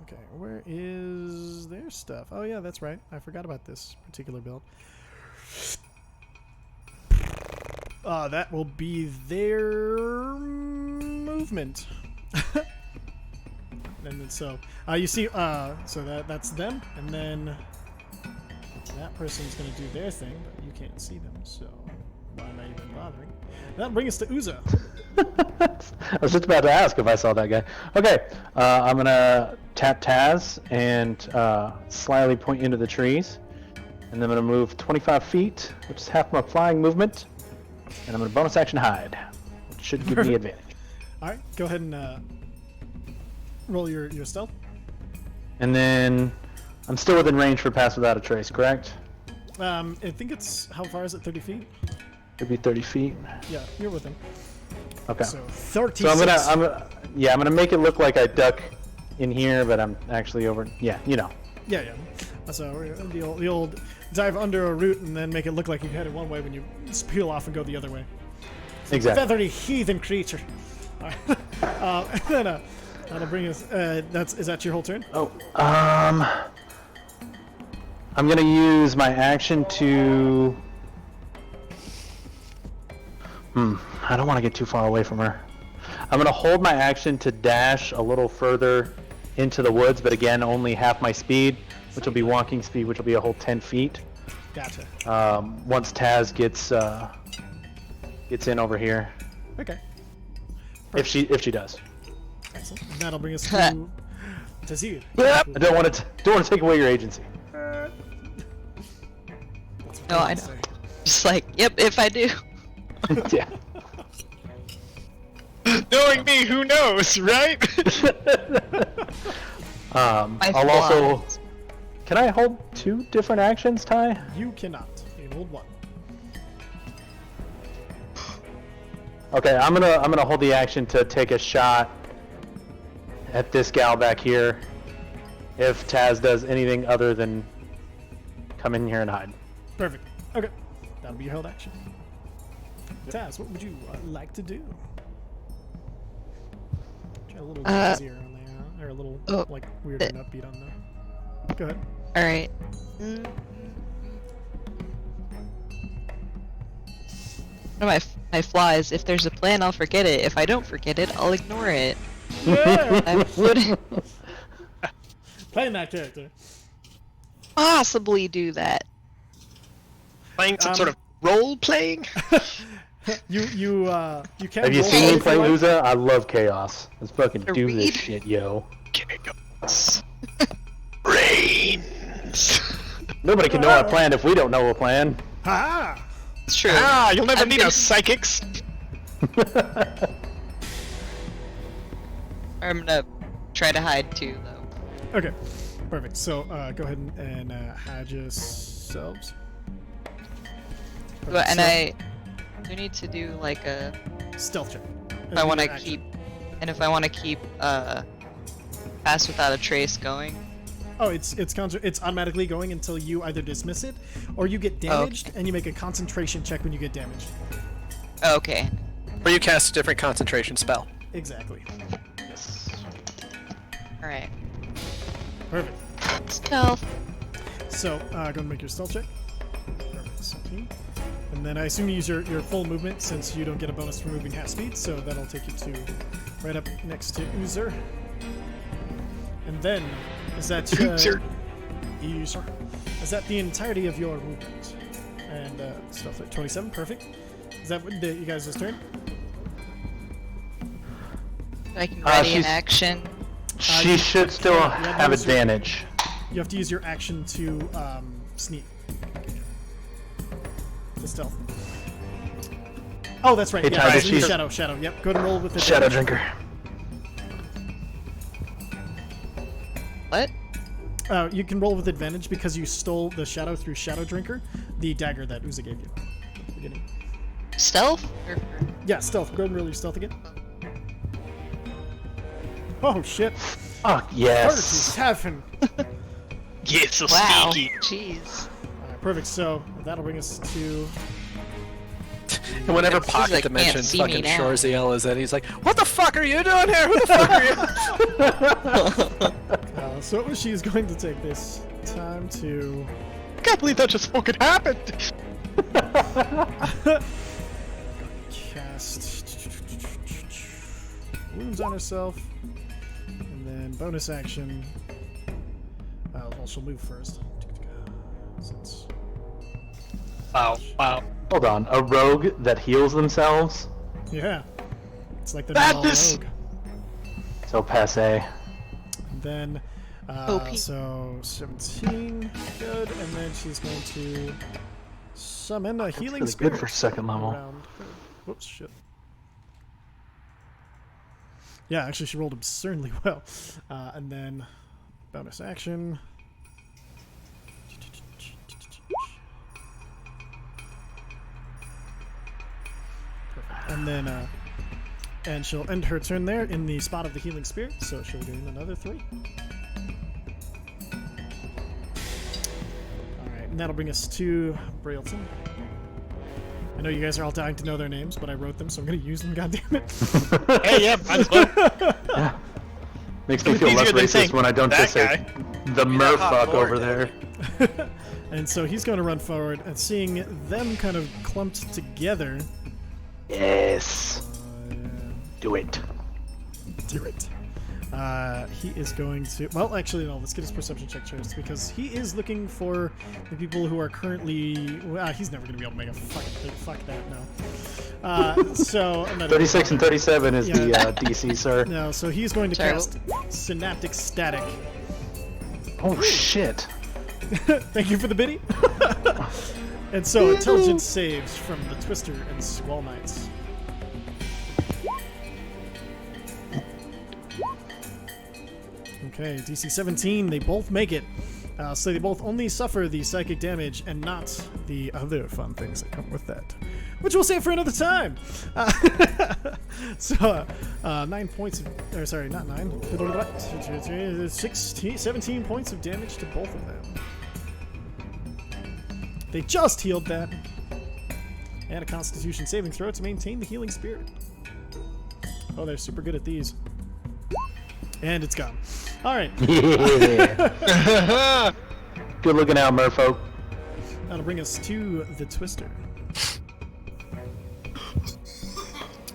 okay, where is their stuff? Oh yeah, that's right. I forgot about this particular build. That will be their movement. And then so, you see, so that's them, and then that person's gonna do their thing, but you can't see them, so Why am I even bothering? That'll bring us to Uzo. I was just about to ask if I saw that guy. Okay, I'm gonna tap Taz and slyly point into the trees, and then I'm gonna move 25 feet, which is half my flying movement, and I'm gonna bonus action hide, which should give me advantage. All right, go ahead and roll your stealth. And then I'm still within range for pass without a trace, correct? I think it's, how far is it? 30 feet? It'd be 30 feet. Yeah, you're within. Okay. So 36. So I'm gonna make it look like I duck in here, but I'm actually over. Yeah, you know. Yeah. So the old dive under a root and then make it look like you headed one way when you peel off and go the other way. Exactly. Feathery heathen creature. All right. And then that'll bring us. Is that your whole turn? Oh. I'm gonna use my action to. I don't want to get too far away from her. I'm gonna hold my action to dash a little further into the woods, but again, only half my speed, which will be walking speed, which will be a whole 10 feet. Gotcha. Once Taz gets in over here, Okay. if she does. Excellent. And that'll bring us to Tazir. I don't want to take away your agency. No, I know. Just like, yep, if I do. Yeah. Knowing me, who knows, right? I'll also. Can I hold 2 different actions, Ty? You cannot. You can hold one. Okay, I'm gonna hold the action to take a shot at this gal back here. If Taz does anything other than come in here and hide. Perfect. Okay. That'll be your held action. Taz, what would you like to do? Try a little easier on there, or a little like weird and upbeat on there. Go ahead. All right. One of my flaws, if there's a plan, I'll forget it. If I don't forget it, I'll ignore it. I wouldn't Playing that character. possibly do that. Playing some sort of role playing. You can. Have you roll seen me if play you like. Uza? I love chaos. Let's fucking To do read? this shit, yo. Chaos. Reigns. Nobody can know our plan if we don't know a plan. Ha! It's true. You'll never I'm need gonna- us psychics. I'm gonna try to hide too, though. Okay. Perfect. So go ahead and hide yourselves. But, and So, I do need to do like a. stealth check. If I want to keep, if I want to keep pass without a trace going. Oh, it's automatically going until you either dismiss it or you get damaged, and you make a concentration check when you get damaged. Oh, okay. Or you cast a different concentration spell. Exactly. All right. Perfect. Stealth. So go ahead and make your stealth check. Perfect. 17. And then I assume you use your full movement since you don't get a bonus for moving half speed, so that'll take you to right up next to Uzer. And then is that Uzer. Uzer. Is that the entirety of your movement? And stealth at 27. Perfect. Is that what you guys' turn? I can ready an she's- action. She should still have advantage. You have to use your action to sneak. To stealth. Oh, that's right. Hey, Yeah, Tyler, it's she's- shadow. Yep. Go to roll with the Shadow Drinker. What? You can roll with advantage because you stole the shadow through Shadow Drinker, the dagger that Uza gave you at the beginning. Stealth? Or... Yeah, stealth. Go ahead and roll your stealth again. Oh shit! Fuck yes. 37. Get so Wow. sneaky. Jeez. Alright, perfect. So that'll bring us to. And whenever It seems Pocket like Dimension can't see me fucking now. Shorziel is in, he's like, "What the fuck are you doing here? Who the fuck are you?" So she's going to take this time to. I can't believe that just fucking happened. Cast wounds on herself, and then bonus action. Well, she'll move first. Since Wow. Hold on, a rogue that heals themselves? Yeah. It's like the normal Madness! rogue. So passe. And then, OP. so 17, good, and then she's going to summon a healing Really spirit. good for second level. around her. Whoops, shit. Yeah, actually, she rolled absurdly well. And then, bonus action. Perfect. And then, and she'll end her turn there in the spot of the healing spirit, so she'll gain another 3. Alright, and that'll bring us to Brailton. I know you guys are all dying to know their names, but I wrote them, so I'm going to use them, goddammit. Hey, yeah, might as well. Yeah. Makes me It's feel less easier than racist saying when I don't just that say guy. the You're not hot merfuck bored, over Daddy. there. And so he's going to run forward, and seeing them kind of clumped together... Yes. Uh, Do it. do it. He is going to... Well, actually, no. Let's get his perception check first, because he is looking for the people who are currently... Well, he's never going to be able to make a fucking thing. Fuck that, no. So... I'm not 36 and 37 is Yeah. the DC, sir. No, so he's going to Sorry. cast Synaptic Static. Oh, shit. Thank you for the biddy. And so, intelligence saves from the Twister and Squall Knights. Okay, DC 17, they both make it. So they both only suffer the psychic damage and not the other fun things that come with that. Which we'll save for another time! So, 9 points of... Or sorry, not 9. 17 points of damage to both of them. They just healed that. And a Constitution saving throw to maintain the healing spirit. Oh, they're super good at these. And it's gone. Alright, Yeah. Good looking out, merfolk. that'll bring us to the Twister.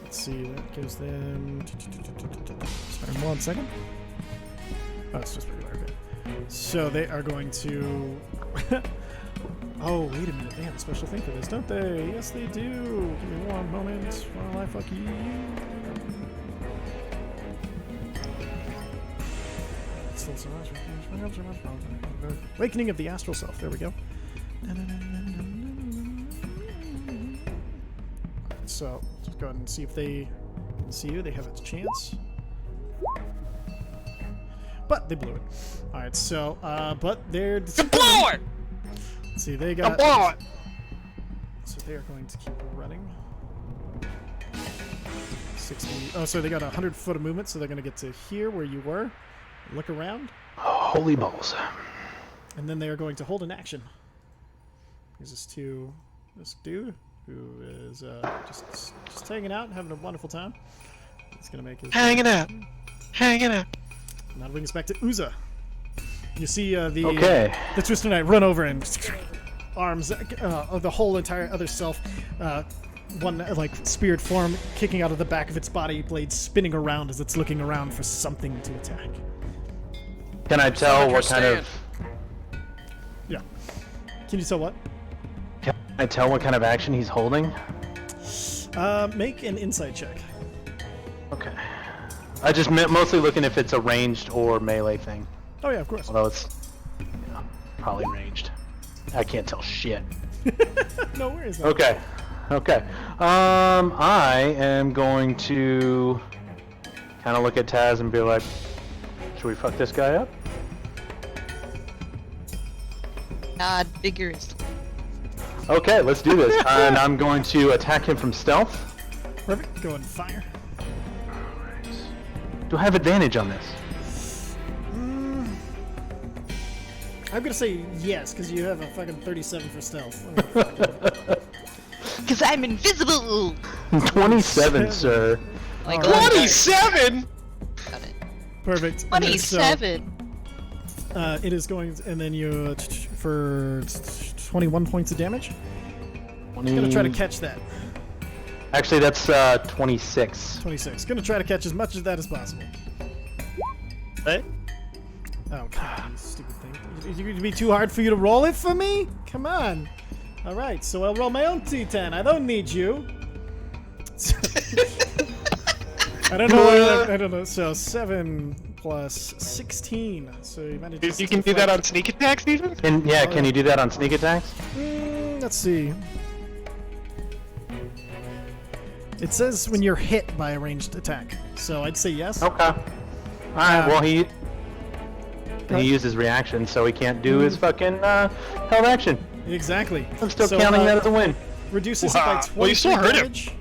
Let's see, that gives them... Sorry, 1 second. Oh, it's just regular, okay. So they are going to... Oh, wait a minute, they have a special thing for this, don't they? Yes, they do! Give me 1 moment while I fuck you. Awakening of the Astral Self, there we go. So, just go ahead and see if they see you. They have a chance. But they blew it. Alright, so, but they're... Blow it! Let's see, they got... Blow it! So they are going to keep running. 60... Oh, so they got 100 foot of movement, so they're going to get to here where you were. Look around. Holy balls. And then they are going to hold an action. Gives us to this dude who is just hanging out, having a wonderful time. He's gonna make his Hanging out. Hanging out. And that'll bring us back to Uza. You see the Okay. Twister Knight run over and arms of the whole entire other self, one like spirit form kicking out of the back of its body, blades spinning around as it's looking around for something to attack. Can I tell what kind of... Yeah. Can you tell what? Can I tell what kind of action he's holding? Make an insight check. Okay. I just meant mostly looking if it's a ranged or melee thing. Oh yeah, of course. Although it's, probably ranged. I can't tell shit. No worries. Okay. Okay. I am going to kind of look at Taz and be like, should we fuck this guy up? Nod vigorously. Okay, let's do this. And I'm going to attack him from stealth. Perfect. Go ahead and fire. Do I have advantage on this? I'm gonna say yes, because you have a fucking 37 for stealth. Because I'm invisible! 27, sir. Like, Alright. 27? Got it. Perfect. And then so, 27! it is going, and then you for 21 points of damage. Gonna try to catch that. Actually, that's 26. 26. Gonna try to catch as much of that as possible. What? Oh, come on, you stupid thing. Is it going to be too hard for you to roll it for me? Come on. Alright, so I'll roll my own D10. I don't need you. I don't know where I don't know. So 7 plus 16. So you managed to You can do that on sneak attacks even? Can you do that on sneak attacks? Let's see. It says when you're hit by a ranged attack. So I'd say yes. Okay. Alright, well he used his reaction, so he can't do his fucking held action. Exactly. I'm still counting that as a win. Reduces it by 20 Well, you still hurt him. damage.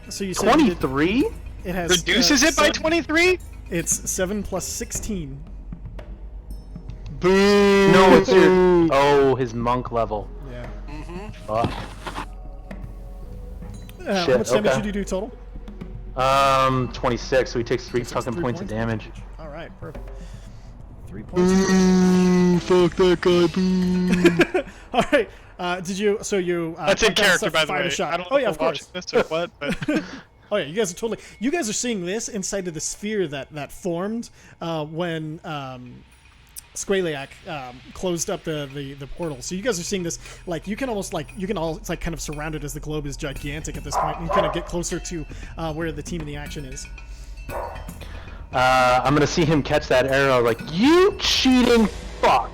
So you said 23? it has Reduces it by 23? It's 7 plus 16. Boo! No, it's your his monk level. Yeah. Fuck. How Shit, much damage okay. did you do total? 26, so he takes 3 fucking 3 points of damage. Alright, perfect. 3 points. Fuck that guy, boo. Alright, did you, so you... That's in took down character, stuff, by the fired a way. shot. I don't know Oh yeah, if of we're course. watching this or what, but... Oh yeah, you guys are totally... You guys are seeing this inside of the sphere that formed when Squaliac closed up the portal. So you guys are seeing this, like, you can all, it's like kind of surrounded as the globe is gigantic at this point. And you kind of get closer to where the team in the action is. I'm gonna see him catch that arrow like, you cheating fuck!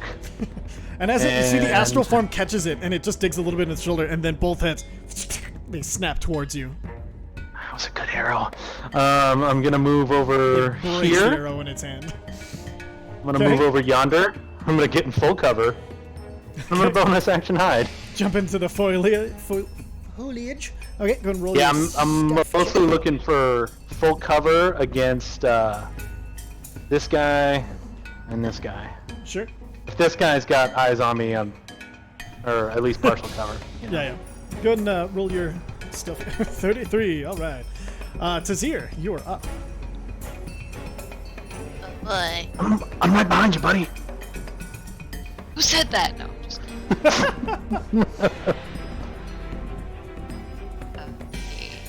And as you see the astral form catches it, and it just digs a little bit in its shoulder, and then both heads, they snap towards you. That was a good arrow. I'm gonna move over It breaks the here. arrow in its hand. I'm gonna move over yonder. I'm gonna get in full cover. I'm gonna bonus action hide. Jump into the foliage. Okay, go and roll. Yeah, your I'm stuff. mostly looking for full cover against this guy and this guy. Sure. If this guy's got eyes on me, or at least partial cover. You know. Yeah. Go ahead and roll your stuff. 33. All right. Tazir, you are up. Boy. I'm right behind you, buddy. Who said that? No. Just okay.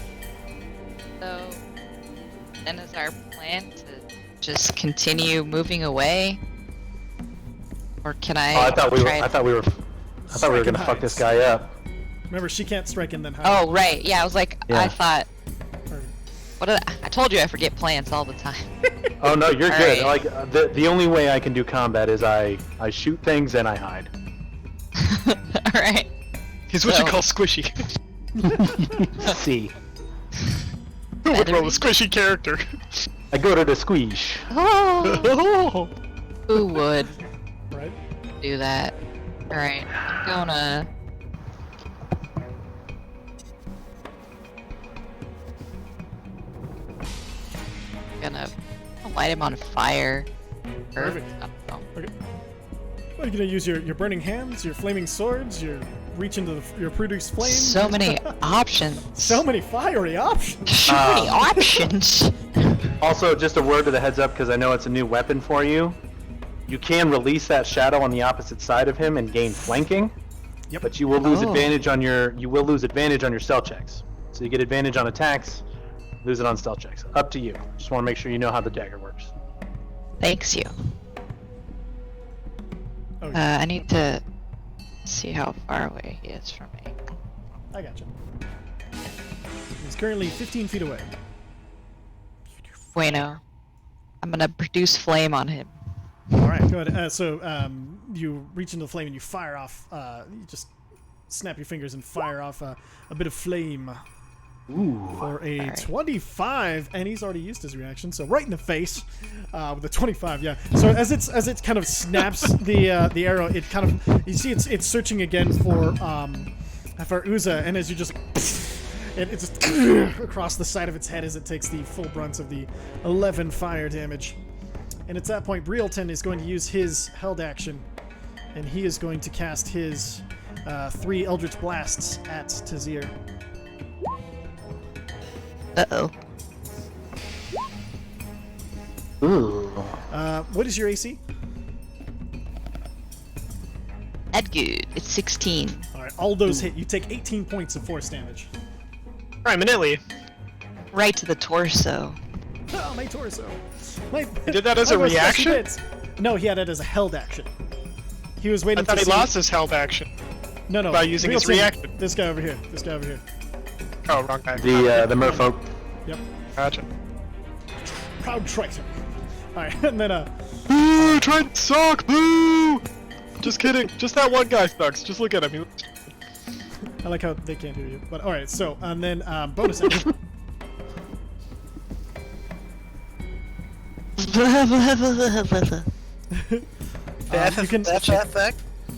So, then is our plan to just continue moving away, or can I? Oh, I thought we were Strike gonna and fuck this hides. guy up. Remember, she can't strike and then hide. Oh right, yeah. I was like, Yeah. I thought. What did I told you I forget plans all the time. Oh no, you're All good. right. Like the only way I can do combat is I shoot things and I hide. All right. He's what you So- call squishy. See, Who would roll a Better squishy character? I go to the squeeze. Oh, Oh! who would Right. do that? All right. I'm gonna light him on fire. Or, Perfect. I don't know. Okay. Well, you're gonna use your burning hands, your flaming swords, your reach into your produce flame. So many options. So many fiery options. So many options. Also, just a word to the heads up, because I know it's a new weapon for you. You can release that shadow on the opposite side of him and gain flanking. Yep. But you will lose Oh. advantage on your stealth checks. So you get advantage on attacks, lose it on stealth checks. Up to you. Just want to make sure you know how the dagger works. Thanks you. Oh, yeah. I need to see how far away he is from me. I gotcha. He's currently 15 feet away. Bueno. I'm gonna produce flame on him. All right, go ahead. So you reach into the flame and you fire off. You just snap your fingers and fire off a bit of flame. Ooh. For a Alright. 25, and he's already used his reaction, so right in the face with a 25. Yeah. So as it kind of snaps the arrow, it kind of, you see it's searching again for Uza, and as you just it just across the side of its head as it takes the full brunt of the 11 fire damage. And at that point, Brielton is going to use his held action, and he is going to cast his 3 Eldritch Blasts at Tazir. Uh-oh. Ooh. What is your AC? That good. It's 16. All right, all those hit. You take 18 points of force damage. Prominently. Right to the torso. Oh, my torso. My, He did that as a my special reaction? bits. No, he had it as a held action. He was I waiting thought to he see. lost his held action. No, no. By using real his team. reaction. This guy over here. This guy over here. Oh, wrong guy. The merfolk. Yep. Gotcha. Proud Triton. Alright, and then Boo! Triton suck! Boo! Just kidding. Just that one guy sucks. Just look at him. I like how they can't hear you. But alright, so and then bonus action.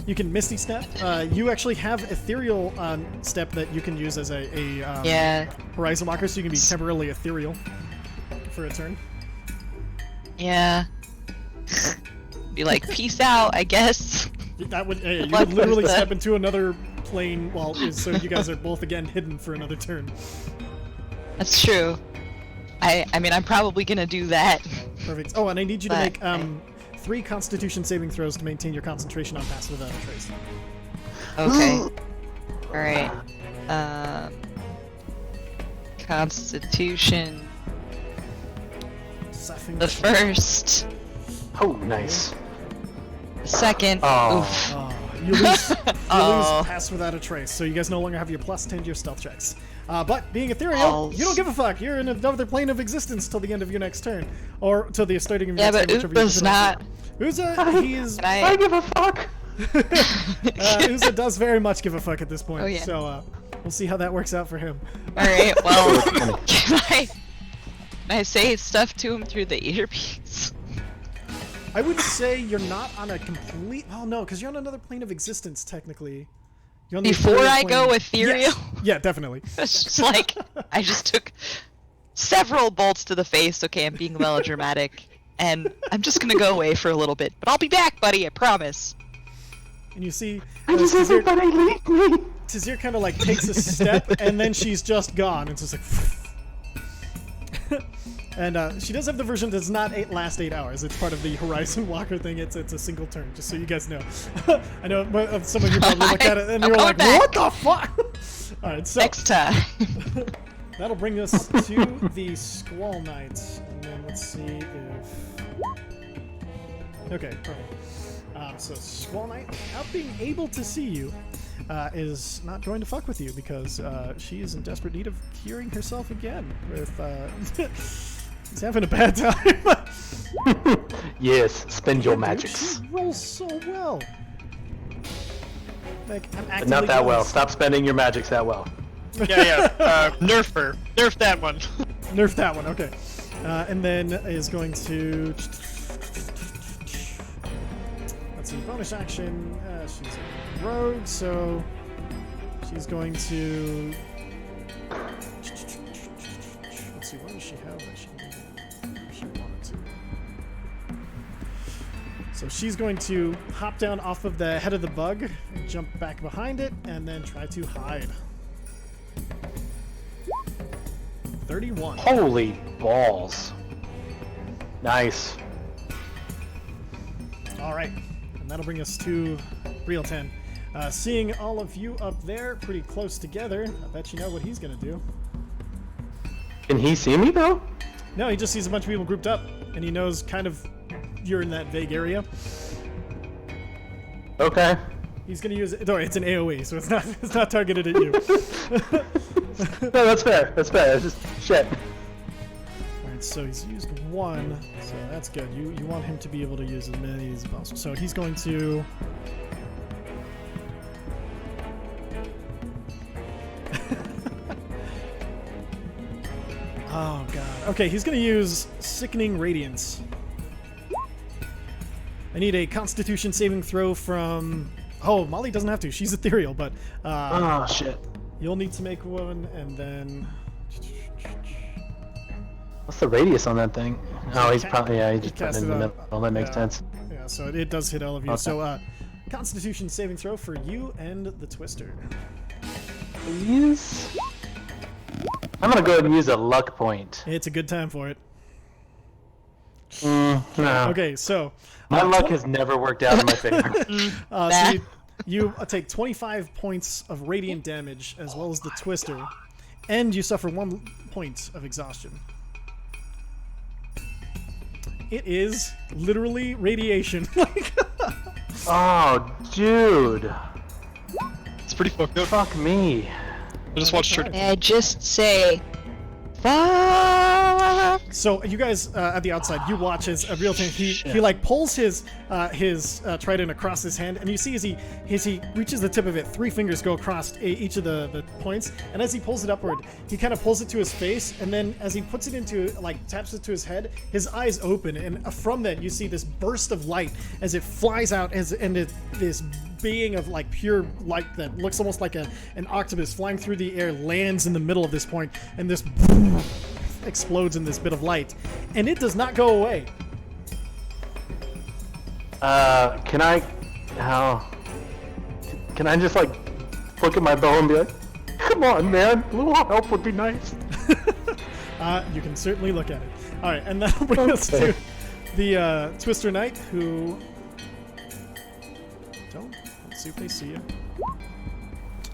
You can Misty Step. You actually have Ethereal Step that you can use as a Horizon Walker, so you can be temporarily ethereal for a turn. Yeah. Be like, peace out, I guess. That would you would literally step into another plane while so you guys are both again hidden for another turn. That's true. I mean, I'm probably gonna do that. Perfect. Oh, and I need you to But make 3 Constitution saving throws to maintain your concentration on pass without a trace. Okay. Alright. Constitution. The first. Oh, nice. The second. Oh. Oof. You lose pass without a trace, so you guys no longer have your +10 to your stealth checks. But being ethereal, you don't give a fuck. You're in another plane of existence till the end of your next turn, or till the starting of your next turn. Yeah, but Uza's not. Uza, he is. I give a fuck. Uza does very much give a fuck at this point. Oh, yeah. So we'll see how that works out for him. All right. Well, can I say stuff to him through the earpiece? I would say you're not on a complete. Oh no, because you're on another plane of existence technically. You're on the Before ethereal I plane. go ethereal? Yes. Yeah, definitely. It's just like I just took several bolts to the face. Okay, I'm being melodramatic, and I'm just gonna go away for a little bit. But I'll be back, buddy. I promise. And you see, Does everybody leave me? Tazir kind of like takes a step, and then she's just gone. It's just like. And she does have the version that's not last 8 hours. It's part of the Horizon Walker thing. It's a single turn, just so you guys know. I know some of you probably look at it and you're like, what the fuck? All right, so Next time. that'll bring us to the Squall Knights, and then let's see if. Okay, perfect. So Squall Knight, out being able to see you, is not going to fuck with you because she is in desperate need of hearing herself again. With he's having a bad time. Yes, spend your magics. She rolls so well. Like I'm But actively not that well. jealous. Stop spending your magics that well. Yeah. Nerf her. Nerf that one. Nerf that one. Okay, and then is going to. Let's see. Bonus action. She's a rogue, so she's going to. Let's see. What does she have that she needed? She wanted to. So she's going to hop down off of the head of the bug, and jump back behind it, and then try to hide. 31. Holy balls. Nice. All right, and that'll bring us to Real 10. Seeing all of you up there pretty close together, I bet you know what he's gonna do. Can he see me though? No, he just sees a bunch of people grouped up, and he knows kind of you're in that vague area. Okay. He's gonna use it. No, it's an AOE, so it's not targeted at you. No, that's fair. That's fair. It's just shit. Alright, so he's used one, so that's good. You want him to be able to use as many as possible. So he's going to. Oh god. Okay, he's gonna use Sickening Radiance. I need a Constitution saving throw from. Oh, Molly doesn't have to. She's ethereal, but Oh shit. you'll need to make one, and then. What's the radius on that thing? Oh, he's Ca- probably he he just put it cast in it the up. middle. That makes Yeah. sense. Yeah, so it does hit all of you. Okay. So, Constitution saving throw for you and the Twister. Please. I'm gonna go ahead and use a luck point. It's a good time for it. No. Okay, so My luck has never worked out in my favor. so you take 25 points of radiant damage as well as the Twister, and you suffer 1 point of exhaustion. It is literally radiation. Oh, dude. pretty fucked up. Fuck me. I just watched her. May I just say, fuck. So you guys at the outside, you watch as a real thing. He like pulls his trident across his hand, and you see as he reaches the tip of it, 3 fingers go across each of the points, and as he pulls it upward, he kind of pulls it to his face, and then as he puts it into taps it to his head, his eyes open, and from that you see this burst of light as it flies out this being of like pure light that looks almost like an octopus flying through the air, lands in the middle of this point, and this boom explodes in this bit of light, and it does not go away. Can I just like look at my bow and be like, come on, man, a little help would be nice. You can certainly look at it. All right, and that'll bring us to the Twister Knight, who let's see if they see you.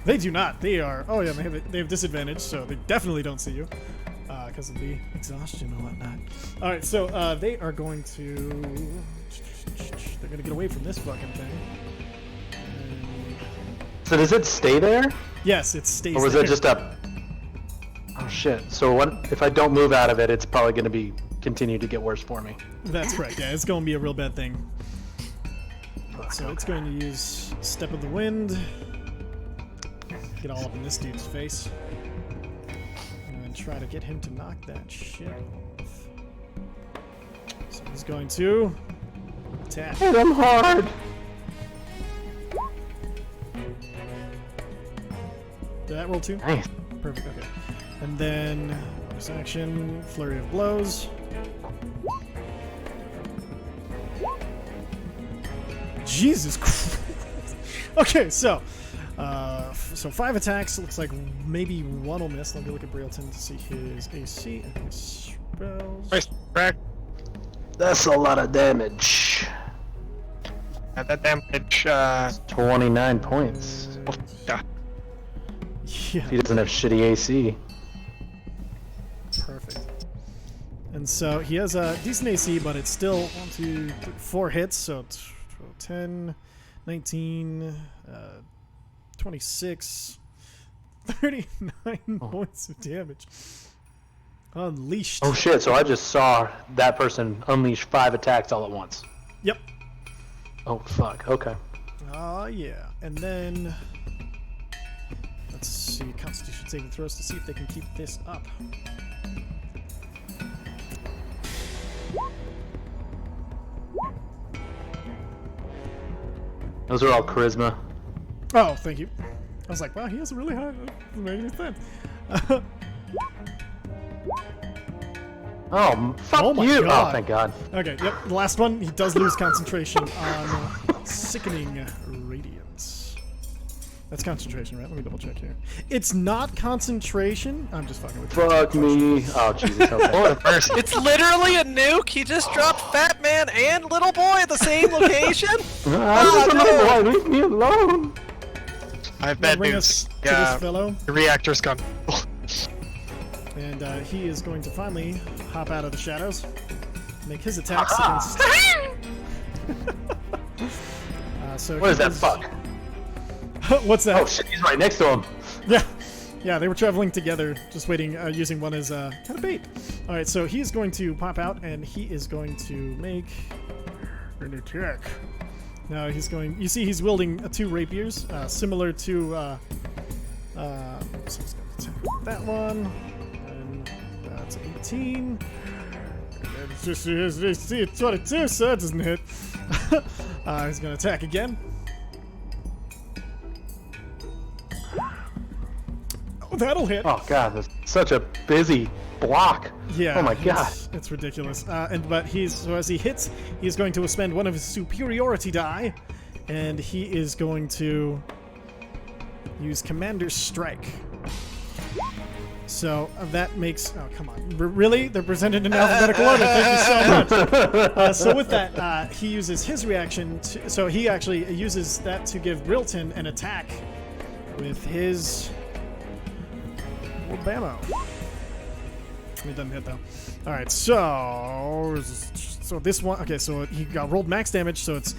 They do not. They are. Oh yeah, they have disadvantage, so they definitely don't see you because of the exhaustion and whatnot. All right, so they are going to. They're going to get away from this fucking thing. So does it stay there? Yes, it stays. Or was there. it just a? Oh shit! So what if I don't move out of it? It's probably going to continue to get worse for me. That's correct. Yeah, it's going to be a real bad thing. So it's going to use Step of the Wind. Get all up in this dude's face. And then try to get him to knock that shit off. So he's going to attack. Hit him hard. Did that roll 2? Nice. Perfect, okay. And then bonus action, Flurry of Blows. Jesus Christ. Okay, so 5 attacks. Looks like maybe 1 will miss. Let me look at Brailton to see his AC and his spells. Nice crack. That's a lot of damage. At that damage. 29 points. Yeah. Yeah, He doesn't have shitty AC. perfect. And so he has a decent AC, but it's still 4 hits, so it's 10, 19, 26, 39 points of damage. Unleashed. Oh shit! So I just saw that person unleash 5 attacks all at once. Yep. Oh fuck. Okay. Yeah. And then let's see Constitution saving throws to see if they can keep this up. Those are all charisma. Oh, thank you. I was like, wow, he has a really high. Maybe it's that. Oh, fuck Oh my you! God. Oh, thank God. Okay, yep. The last one, he does lose concentration on Sickening Radiance. That's concentration, right? Let me double check here. It's not concentration. I'm just fucking with you. Fuck me. Oh Jesus. Okay. It's literally a nuke. He just dropped Fat Man and Little Boy at the same location. I'm just a little boy. Leave me alone. I have bad Bring news. us to Yeah, this fellow, the reactor's gone. and he is going to finally hop out of the shadows, make his attacks against. So What is he that fuck? What's that? Oh shit! He's right next to him. Yeah, they were traveling together, just waiting, using one as kind of bait. All right, so he's going to pop out, and he is going to make an attack. Now he's going. You see, he's wielding 2 rapiers, similar to. So he's going to attack that one, and that's 18. And it's just his AC 22, so that doesn't hit. He's going to attack again. Oh, that'll hit. Oh God, that's such a busy block. Yeah. Oh my God. It's ridiculous. But as he hits, he's going to spend one of his superiority die, and he is going to use Commander's Strike. So that makes. Oh come on! Really? They're presented in alphabetical order. Thank you so much. So with that, he uses his reaction. So he actually uses that to give Brilton an attack with his. Bammo. It doesn't hit though. All right, so this one. Okay, so he got rolled max damage, so it's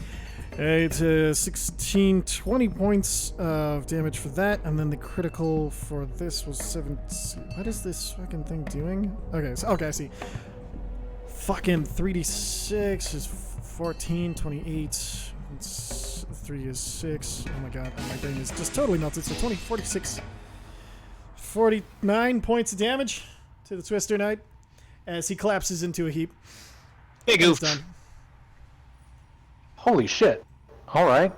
It's 16, 20 points of damage for that, and then the critical for this was 7. What is this fucking thing doing? Okay, okay, I see. Fucking 3d6 is 14, 28. 3 is 6. Oh my god, my brain is just totally melted. So 20, 46, 49 points of damage to the Twister Knight as he collapses into a heap. Big He's oof. done. Holy shit. Alright.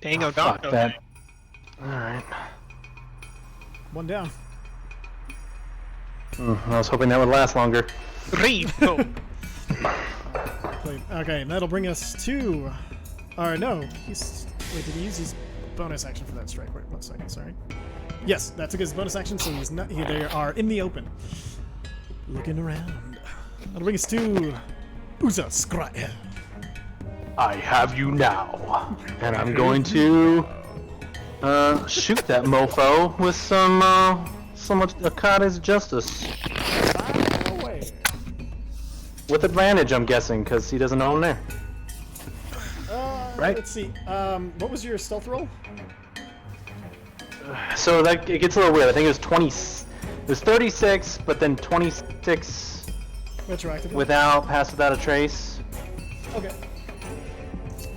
Dango, Fuck Dango. that. Alright. One down. I was hoping that would last longer. Read. Oh. Okay, and that'll bring us to... no, he's... Wait, did he use his bonus action for that strike? Wait, 1 second, sorry. Yes, that took his bonus action, so he's not... They are in the open. Looking around. That'll bring us to... Uza Skrat. I have you now. And I'm going to shoot that mofo with some Akata's Justice. Fire away. With advantage, I'm guessing, because he doesn't own there. Right? Let's see. What was your stealth roll? So that it gets a little weird. I think it was 20. It was 36, but then 26 Retroactively? without pass without a trace. Okay.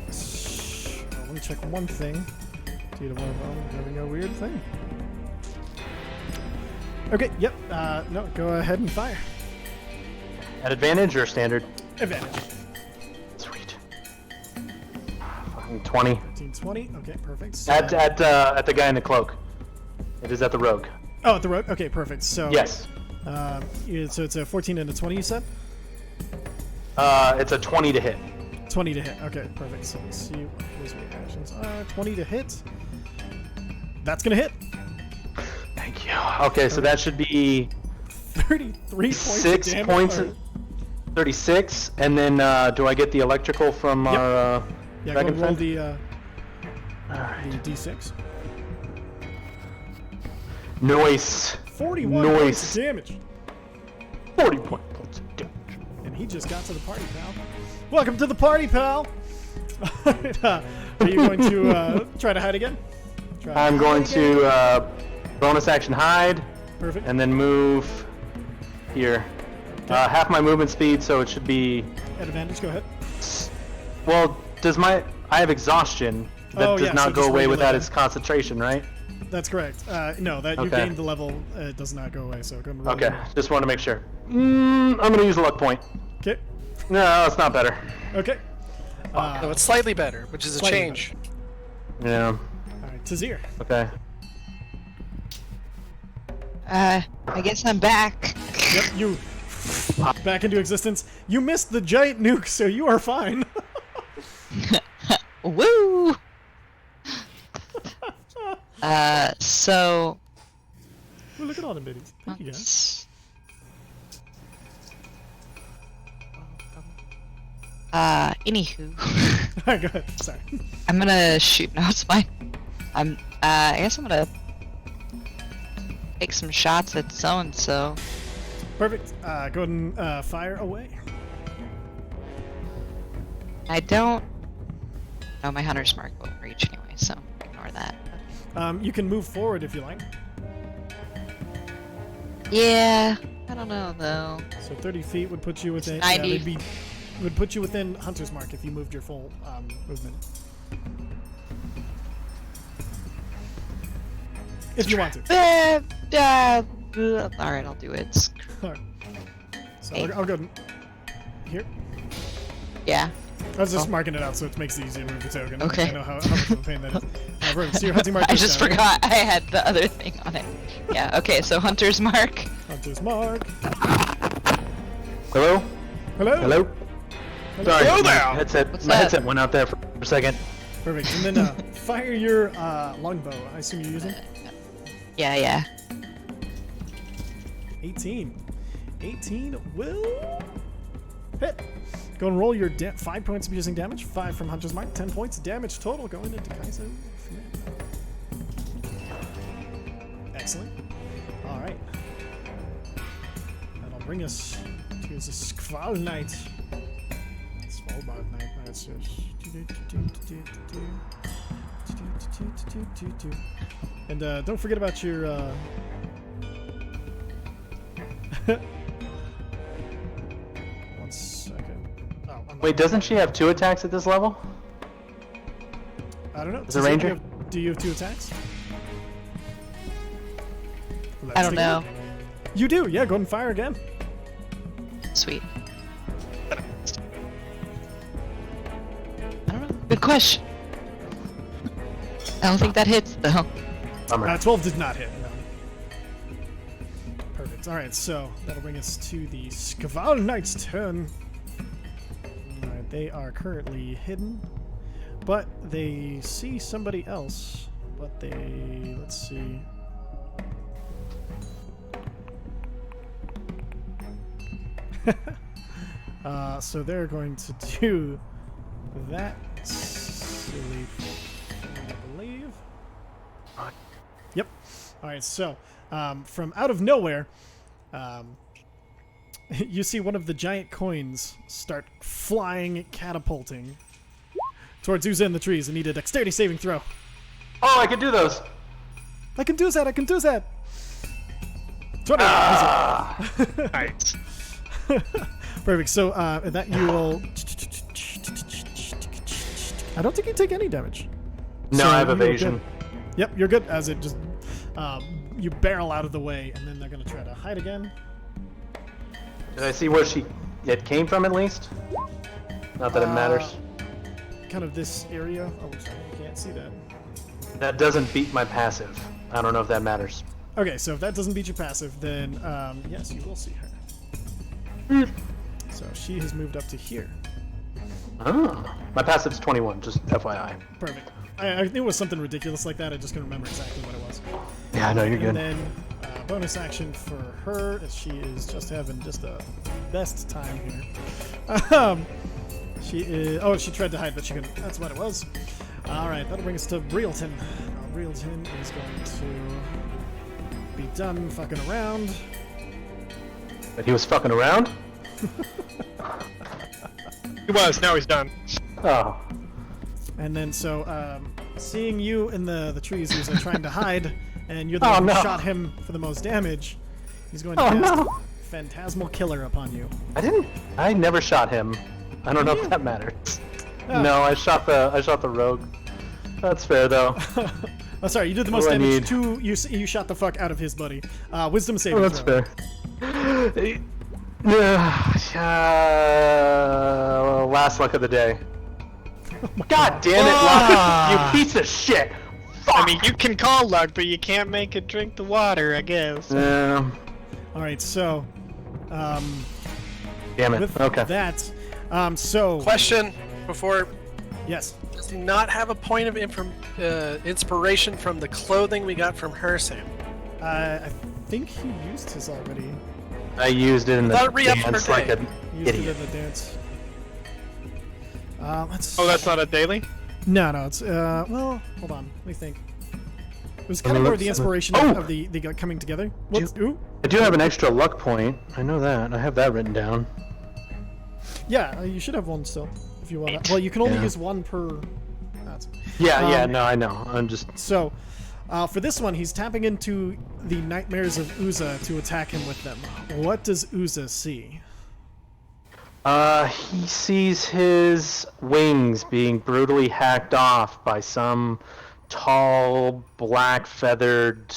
Let me check one thing. Due to one of them having a weird thing. Okay, yep. No, go ahead and fire. At advantage or standard? Advantage. Sweet. Fucking 20. 13, 20. Okay, perfect. So, At the guy in the cloak. It is at the rogue. oh, at the road? Okay, perfect. So, Yes. So it's a 14 and a 20, you said? It's a 20 to hit. 20 to hit. Okay, perfect. So let's see what his reactions are. 20 to hit. That's going to hit. Thank you. Okay, so that should be 33 points 6 of damage. points. or- 36, and then do I get the electrical from Yep. our Yeah, go dragon and roll friend? the D6. Noise. 41 Noise. points of damage. 40 points of damage. And he just got to the party, pal. Welcome to the party, pal! Are you going to try to hide again? Try I'm hide going again. to bonus action hide, Perfect. and then move here. Half my movement speed, so it should be. At advantage, go ahead. Well, I have exhaustion that Oh, does yeah, not so go just away regular without then. its concentration, right? That's correct. No, that you Okay. gained the level does not go away, so go and roll. Okay, just want to make sure. I'm gonna use a luck point. Okay. No, it's not better. Okay. No, it's slightly better, which is a Slightly change. Yeah. Alright, Tazir. Okay. I guess I'm back. Yep, you back into existence. You missed the giant nuke, so you are fine. Woo! So. Well, look at all the biddies. Thank you, guys. Anywho. Alright, go ahead. Sorry. I'm gonna shoot. No, it's fine. I guess I'm gonna take some shots at so-and-so. Perfect. Go ahead and fire away. I don't... No, my Hunter's Mark won't reach anyway, so ignore that. You can move forward if you like. Yeah, I don't know, though. So 30 feet would put you within... 90. Would put you within Hunter's Mark if you moved your full movement. If you want to. Alright, I'll do it. Alright. So I'll go here. Yeah. I was just marking it out so it makes it easier to move the token. Okay. I know how much of a pain that is. Right, so your hunting mark I is just down, right? forgot I had the other thing on it. Yeah, okay, so Hunter's Mark. Hunter's Mark. Hello? Hello? Hello? Sorry, Hello my there! headset, What's my that? headset went out there for a second. Perfect. And then fire your longbow. I assume you're using Yeah. 18. 18 will hit. Go and roll your 5 points of piercing damage. 5 from Hunter's Mark. 10 points damage total going into Kaizo. Excellent. All right. That'll bring us to the Skval Knight. Svalbard Knight. That's just... And don't forget about your. One second. Oh, Wait, doesn't she have 2 attacks at this level? I don't know. As a ranger? Do you have 2 attacks? I don't know. You do. Yeah, go ahead and fire again. Sweet. I don't know. Good question. I don't think that hits though. Bummer. 12 did not hit. No. Perfect. All right, so that'll bring us to the Skaval Knight's turn. All right, they are currently hidden, but they see somebody else. But they, let's see. So they're going to do that silly thing, I believe. Yep. All right. So, from out of nowhere, you see one of the giant coins start flying, catapulting towards Uza in the trees. I need a dexterity saving throw. Oh, I can do those. I can do that. I can do that. 20. Nice. Perfect. So that you will. I don't think you take any damage. No, So I have you're evasion. good. Yep, you're good. As it just you barrel out of the way, and then they're gonna try to hide again. Did I see where it came from at least? Not that it matters. Kind of this area. Oh, sorry, you can't see that. That doesn't beat my passive. I don't know if that matters. Okay, so if that doesn't beat your passive, then yes, you will see her. So she has moved up to here. Oh, my passive's 21, just FYI. Perfect. I knew it was something ridiculous like that. I just couldn't remember exactly what it was. Yeah, no, you're And good. then bonus action for her, as she is just having just the best time here. She is. Oh, she tried to hide, but she couldn't. That's what it was. All right, that'll bring us to Breelton. Now, Breelton is going to be done fucking around. But he was fucking around? He was. Now he's done. Oh. And then, so, seeing you in the trees, he's trying to hide, and you're the Oh, one who no. shot him for the most damage. He's going to Oh, cast no. Phantasmal Killer upon you. I never shot him. I don't know if that matters. Oh. No, I shot the rogue. That's fair though. Oh, sorry, you did the most What do I damage need? to you shot the fuck out of his buddy. Wisdom saving Oh, that's throw. fair. Last luck of the day. God damn it, luck! You piece of shit! I mean, you can call luck, but you can't make it drink the water, I guess. Yeah. All right, so Damn it. with Okay. that, so Question before, yes, does he not have a point of inspiration from the clothing we got from her, Sam? I think he used his already. I used it in the Thought it re-upped dance per like day. an Used idiot. it in the dance. Let's. Oh, that's not a daily? No, it's well, hold on, let me think. It was kind me of more look. the inspiration Oh! of the coming together. Whoops, ooh. I do have an extra luck point. I know that. I have that written down. Yeah, you should have one still, if you want. Well, you can only Yeah. use one per. That's, Yeah, no, I know. I'm just. So, for this one, he's tapping into the nightmares of Uza to attack him with them. What does Uza see? He sees his wings being brutally hacked off by some tall, black-feathered,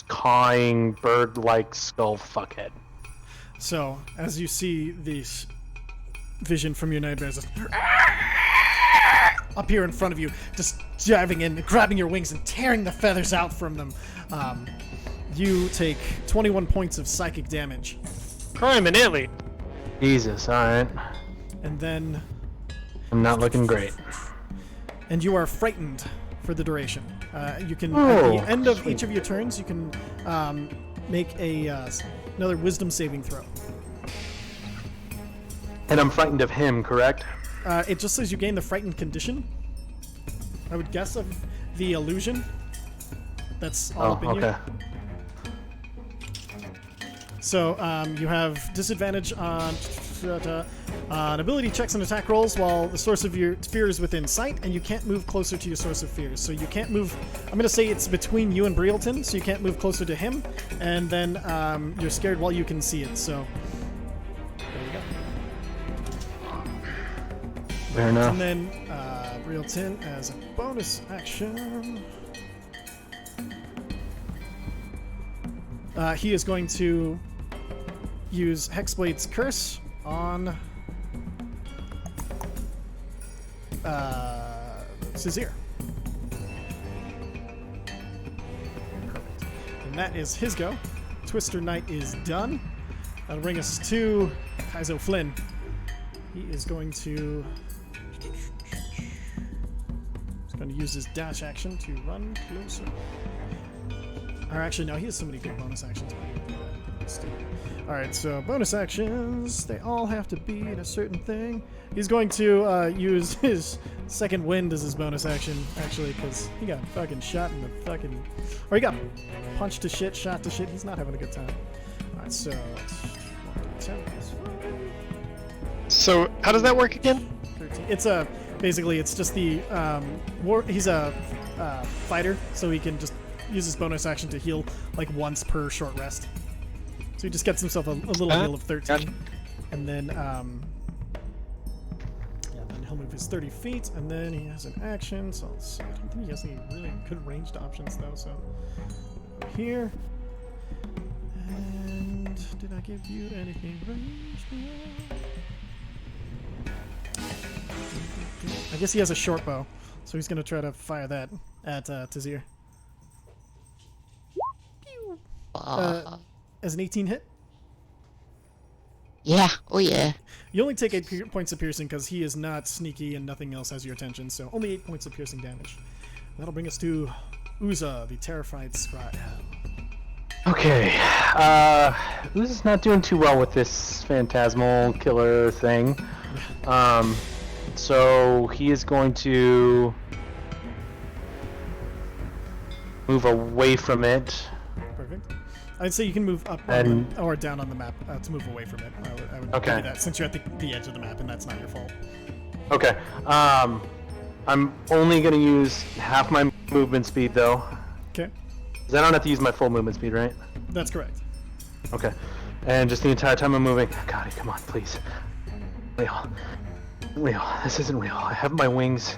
cawing, bird-like skull fuckhead. So, as you see this vision from your nightmares up here in front of you, just diving in, grabbing your wings, and tearing the feathers out from them, you take 21 points of psychic damage. Crime in Italy. Jesus, alright. And then, I'm not looking great. and you are frightened for the duration. You can, Oh, at the end of sweet. each of your turns, you can make another wisdom saving throw. And I'm frightened of him, correct? It just says you gain the frightened condition. I would guess of the illusion. That's all Oh, up in okay. you. So you have disadvantage on On ability checks and attack rolls, while the source of your fear is within sight, and you can't move closer to your source of fear. So you can't move. I'm gonna say it's between you and Breelton, so you can't move closer to him, and then you're scared while you can see it. So there you go. Fair enough. And then Breelton as a bonus action. He is going to use Hexblade's Curse on Cizir. Perfect. And that is his go. Twister Knight is done. That'll bring us to Kaizo Flynn. He is going to... He's going to use his dash action to run closer. Or actually, no, he has so many good bonus actions. Alright, so bonus actions, they all have to be in a certain thing. He's going to use his second wind as his bonus action, actually, because he got fucking shot in the fucking... Or he got punched to shit, shot to shit. He's not having a good time. Alright, so... So, how does that work again? 13. It's a... Basically, it's just the... he's a fighter, so he can just use his bonus action to heal like once per short rest. So he just gets himself a little heal of 13. Gotcha. And then, then he'll move his 30 feet, and then he has an action, so let's see. I don't think he has any really good ranged options, though, so... Here. And did I give you anything ranged? I guess he has a short bow, so he's going to try to fire that at Tazir. As an 18 hit? Yeah. Oh yeah. You only take 8 points of piercing because he is not sneaky and nothing else has your attention, so only 8 points of piercing damage. That'll bring us to Uza, the terrified scribe. Okay, Uza's not doing too well with this phantasmal killer thing. So he is going to move away from it. Perfect. I'd say you can move up or down on the map to move away from it. I would give you that since you're at the edge of the map and that's not your fault. Okay. I'm only going to use half my movement speed though. Okay. Because I don't have to use my full movement speed, right? That's correct. Okay. And just the entire time I'm moving. God, come on, please. Real. This isn't real. I have my wings.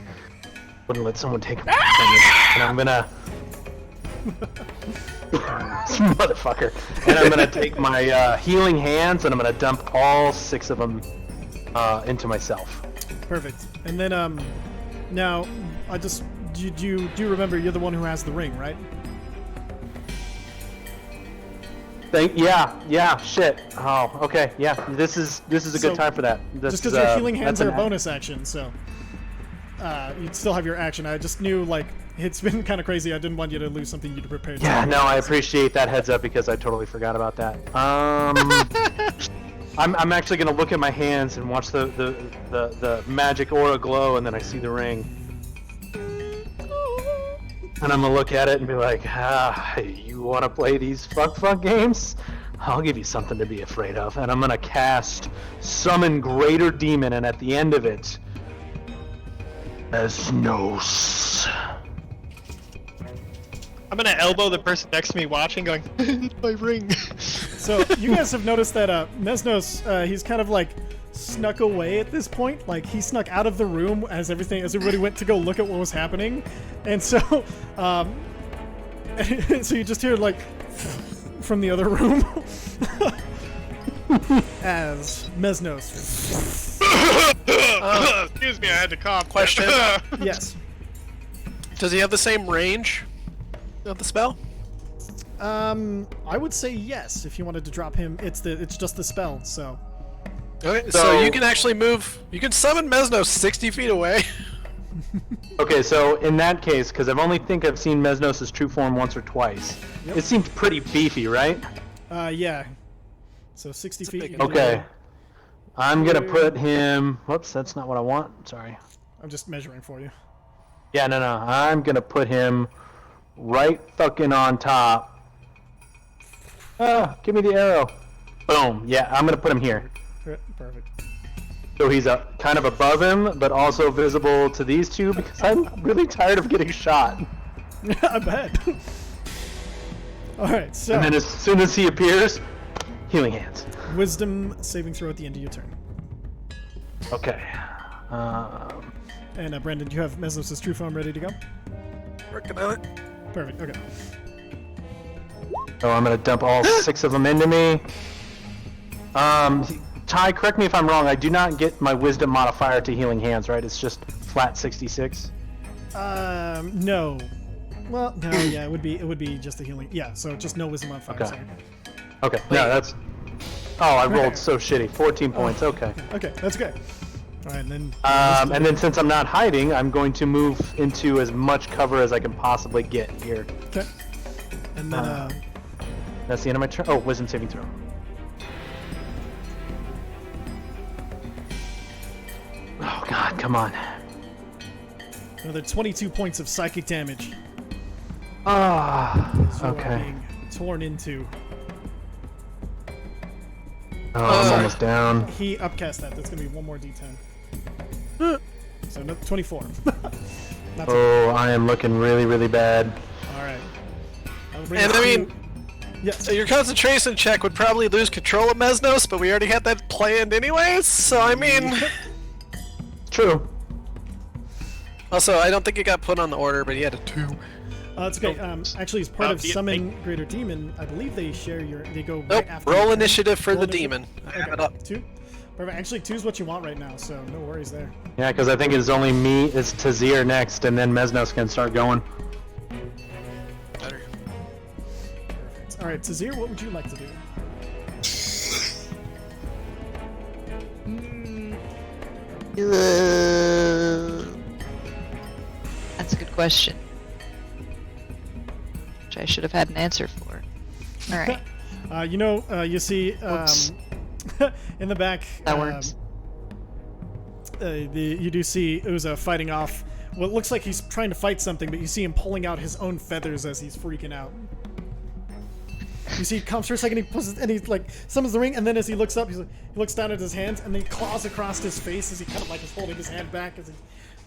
Wouldn't let someone take them from me. And I'm gonna... Motherfucker. And I'm gonna take my healing hands and I'm gonna dump all 6 of them into myself. Perfect. And then, now, do you remember you're the one who has the ring, right? Yeah, shit. Oh, okay, yeah. This is a good time for that. Just because your healing hands are a bonus action, so you'd still have your action. I just knew, like, it's been kind of crazy. I didn't want you to lose something you'd prepared. Yeah, no, I appreciate that heads up because I totally forgot about that. I'm actually gonna look at my hands and watch the magic aura glow, and then I see the ring. And I'm gonna look at it and be like, you wanna play these fuck games? I'll give you something to be afraid of. And I'm gonna cast Summon Greater Demon, and at the end of it, Mesnos. I'm gonna elbow the person next to me watching, going, it's my ring. So you guys have noticed that Mesnos, he's kind of like snuck away at this point. Like he snuck out of the room as everybody went to go look at what was happening, and so so you just hear like from the other room as Mesnos. Excuse me, I had to cough. Question. Yes. Does he have the same range of the spell? I would say yes. If you wanted to drop him, it's just the spell. So. Okay, so you can actually move. You can summon Mesnos 60 feet away. Okay, so in that case, because I've seen Mesnos' true form once or twice, it seems pretty beefy, right? Yeah. So 60 feet. Okay. I'm gonna put him. Whoops, that's not what I want. Sorry. I'm just measuring for you. Yeah, no. I'm gonna put him right fucking on top. Give me the arrow. Boom. Yeah, I'm gonna put him here. Perfect. So he's kind of above him, but also visible to these two because I'm really tired of getting shot. I bet. Alright, so. And then as soon as he appears, healing hands. Wisdom saving throw at the end of your turn. Okay. And Brendan, do you have Mesnos' true form ready to go? Working on it. Perfect, okay. So I'm gonna dump all 6 of them into me. Ty, correct me if I'm wrong. I do not get my wisdom modifier to healing hands, right? It's just flat 66. No. Well, no, yeah, it would be just the healing. Yeah, so just no wisdom modifier. Okay. Sorry. Okay. No, that's. Oh, I rolled so shitty. 14 points. Okay. Okay, that's good. All right, and then. And then since I'm not hiding, I'm going to move into as much cover as I can possibly get here. Okay. And then. That's the end of my turn. Oh, wisdom saving throw. Oh God, come on. Another 22 points of psychic damage. Ah, As you are okay. being torn into. Oh, I'm almost down. He upcast that. That's gonna be one more D10. So no, 24. Not too Oh, I am looking really, really bad. All right. And I mean, yeah. so your concentration check would probably lose control of Mesnos, but we already had that planned anyways. So I mean, True. also I don't think it got put on the order, but he had a 2. It's okay. Actually, as part of do you summon Greater Demon, I believe they share your. They go Nope. right after. Roll your- initiative for Roll the initiative? demon. I have it up. 2. Perfect. Actually, 2 is what you want right now, so no worries there. Yeah, because I think it's only me, it's Tazir next, and then Mesnos can start going. Better. Perfect. All right, Tazir, what would you like to do? That's a good question. Which I should have had an answer for. Alright. You see Whoops. in the back. That works. You do see Uza fighting off what looks like he's trying to fight something, but you see him pulling out his own feathers as he's freaking out. You see, he comes for a second, and he like summons the ring, and then as he looks up, he looks down at his hands, and then he claws across his face as he kind of like is holding his hand back as he's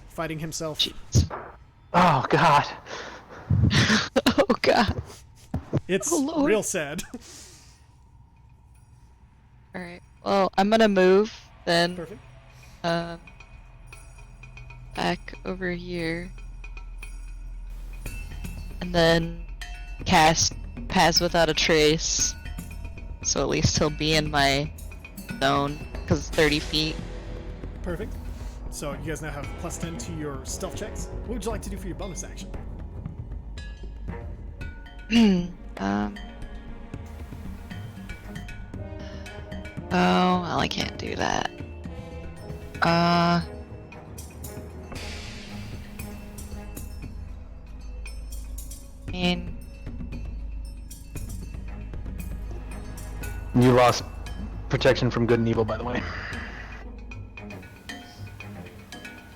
fighting himself. Jeez. Oh God. Oh god. It's Oh, Lord. real sad. Alright. Well, I'm gonna move then. Perfect. Back over here. And then cast Pass Without a Trace. So at least he'll be in my zone, because it's 30 feet. Perfect. So you guys now have +10 to your stealth checks. What would you like to do for your bonus action? Oh, well, I can't do that. I mean, You lost protection from good and evil, by the way.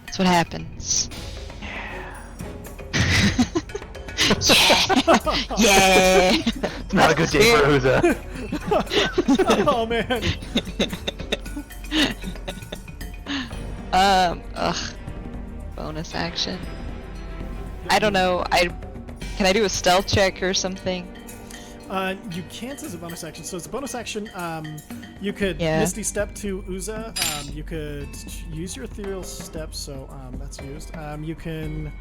that's what happens. Yeah. Yeah. It's not a good day for Uza. Oh man. Ugh. Bonus action. I don't know. Can I do a stealth check or something? You can't as a bonus action. So as a bonus action, you could Yeah. Misty Step to Uza. You could use your Ethereal Step, so that's used. You can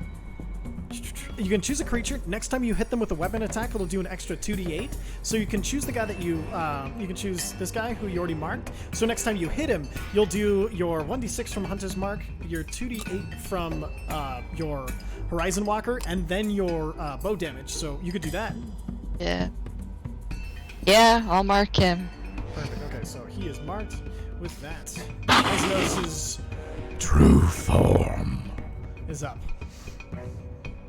choose a creature. Next time you hit them with a weapon attack, it'll do an extra 2d8. So you can choose the guy that you can choose this guy who you already marked. So next time you hit him, you'll do your 1d6 from Hunter's Mark, your 2d8 from your Horizon Walker, and then your bow damage. So you could do that. Yeah. Yeah, I'll mark him. Perfect. Okay, so he is marked with that. Mesnos True form. is up.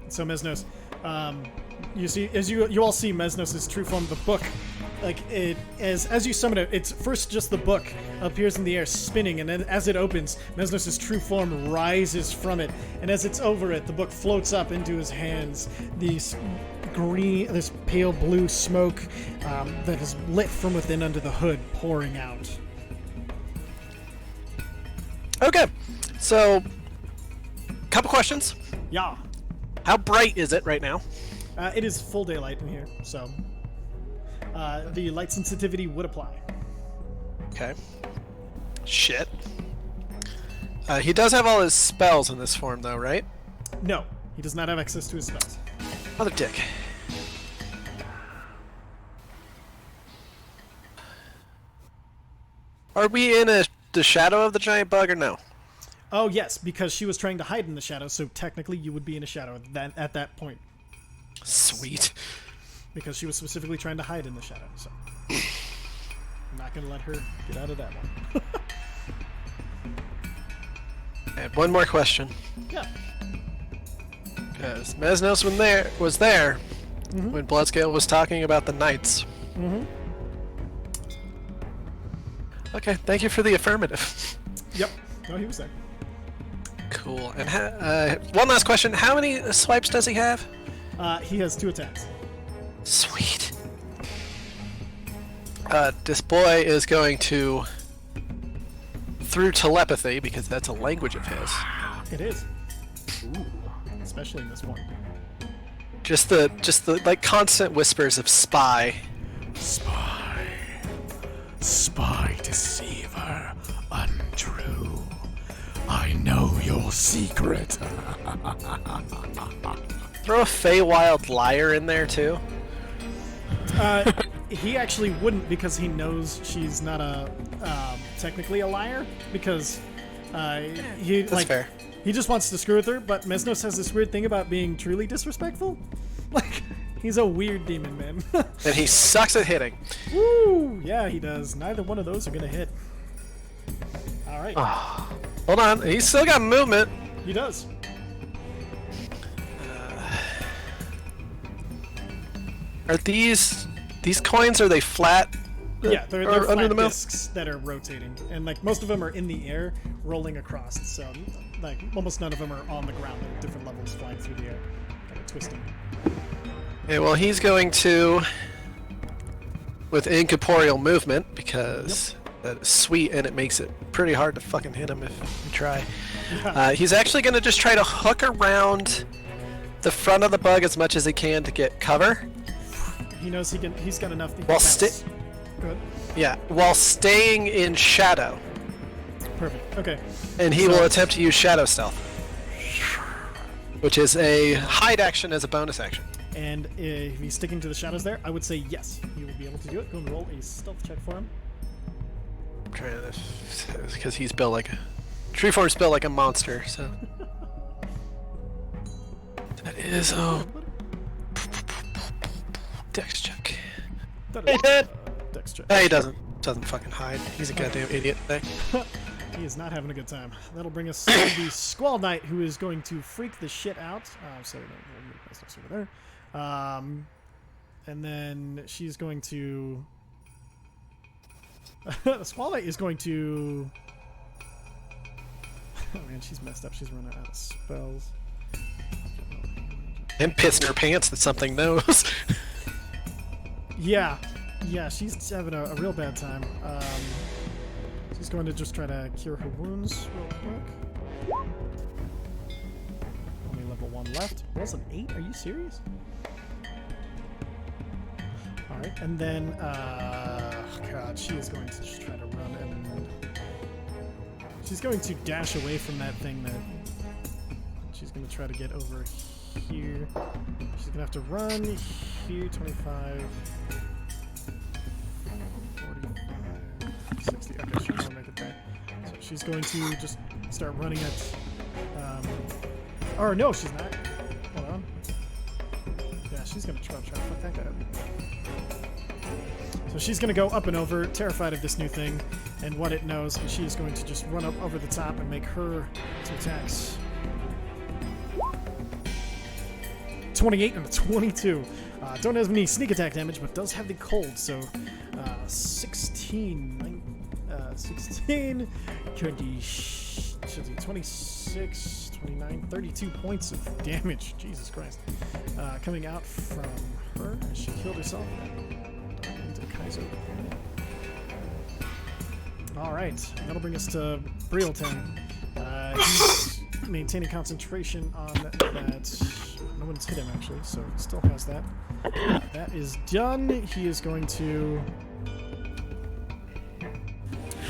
So Mesnos, you see, as you all see Mesnos' true form, the book, like it as you summon it, it's first just the book appears in the air spinning, and then as it opens, Mesnos' true form rises from it, and as it's over it, the book floats up into his hands. This pale blue smoke that is lit from within under the hood pouring out. Okay, so couple questions. Yeah. How bright is it right now? It is full daylight in here, so the light sensitivity would apply. Okay. Shit. He does have all his spells in this form, though, right? No, he does not have access to his spells. Mother dick. Are we in the shadow of the giant bug or no? Oh yes, because she was trying to hide in the shadow, so technically you would be in a shadow at that point. Sweet. Because she was specifically trying to hide in the shadow, so I'm not gonna let her get out of that one. I have one more question. Yeah. Because Mesnos was there when Bloodscale was talking about the knights. Mm-hmm. Okay, thank you for the affirmative. Yep. No, he was there. Cool. And one last question: how many swipes does he have? He has 2 attacks. Sweet. This boy is going to, through telepathy, because that's a language of his. It is. Ooh. Especially in this one. Just the like constant whispers of spy. Spy deceiver, untrue. I know your secret. Throw a Feywild liar in there too. He actually wouldn't because he knows she's not technically a liar because That's fair. He just wants to screw with her, but Mesnos has this weird thing about being truly disrespectful. Like, he's a weird demon, man. And he sucks at hitting. Woo! Yeah, he does. Neither one of those are gonna hit. Alright. Hold on, he's still got movement. He does. Are these coins, are they flat? Yeah, they're Or flat under the mouth? discs that are rotating, and like most of them are in the air, rolling across. So like almost none of them are on the ground at different levels, flying through the air, kind of twisting. Okay, well he's going to, with incorporeal movement, because that is sweet and it makes it pretty hard to fucking hit him if you try. He's actually going to just try to hook around the front of the bug as much as he can to get cover. He knows he's got enough. While Good. Yeah, while staying in shadow. Perfect. Okay. And he will attempt to use shadow stealth, which is a hide action as a bonus action. And if he's sticking to the shadows there, I would say yes, he will be able to do it. Go and roll a stealth check for him. I'm trying to, because he's built like a Treeform's built like a monster, so that is Dex check. Dex check. Hey, he doesn't fucking hide. He's a goddamn idiot today. He is not having a good time. That'll bring us to the Squall Knight, who is going to freak the shit out. So we'll move this over there. And then she's going to. The Squall Knight is going to. Oh man, she's messed up. She's running out of spells. And pissing her pants that something knows. Yeah, she's having a real bad time. She's going to just try to cure her wounds real quick. Only level 1 left. Rolls an 8? Are you serious? Alright, and then, God, she is going to just try to run and... She's going to dash away from that thing that... She's going to try to get over here. She's going to have to run here, 25... 60. Okay, she's gonna make it there. So she's going to just start running at. Or no, she's not. Hold on. Yeah, she's gonna try to fuck that guy up. So she's gonna go up and over, terrified of this new thing and what it knows, and she is going to just run up over the top and make her 2 attacks. 28 and a 22. Don't have any sneak attack damage, but does have the cold, so 16, 20, 26, 29, 32 points of damage. Jesus Christ. Coming out from her as she killed herself. Into Kaizo. Alright, that'll bring us to Brielton. He's maintaining concentration on that. No one's hit him, actually, so he still has that. That is done. He is going to...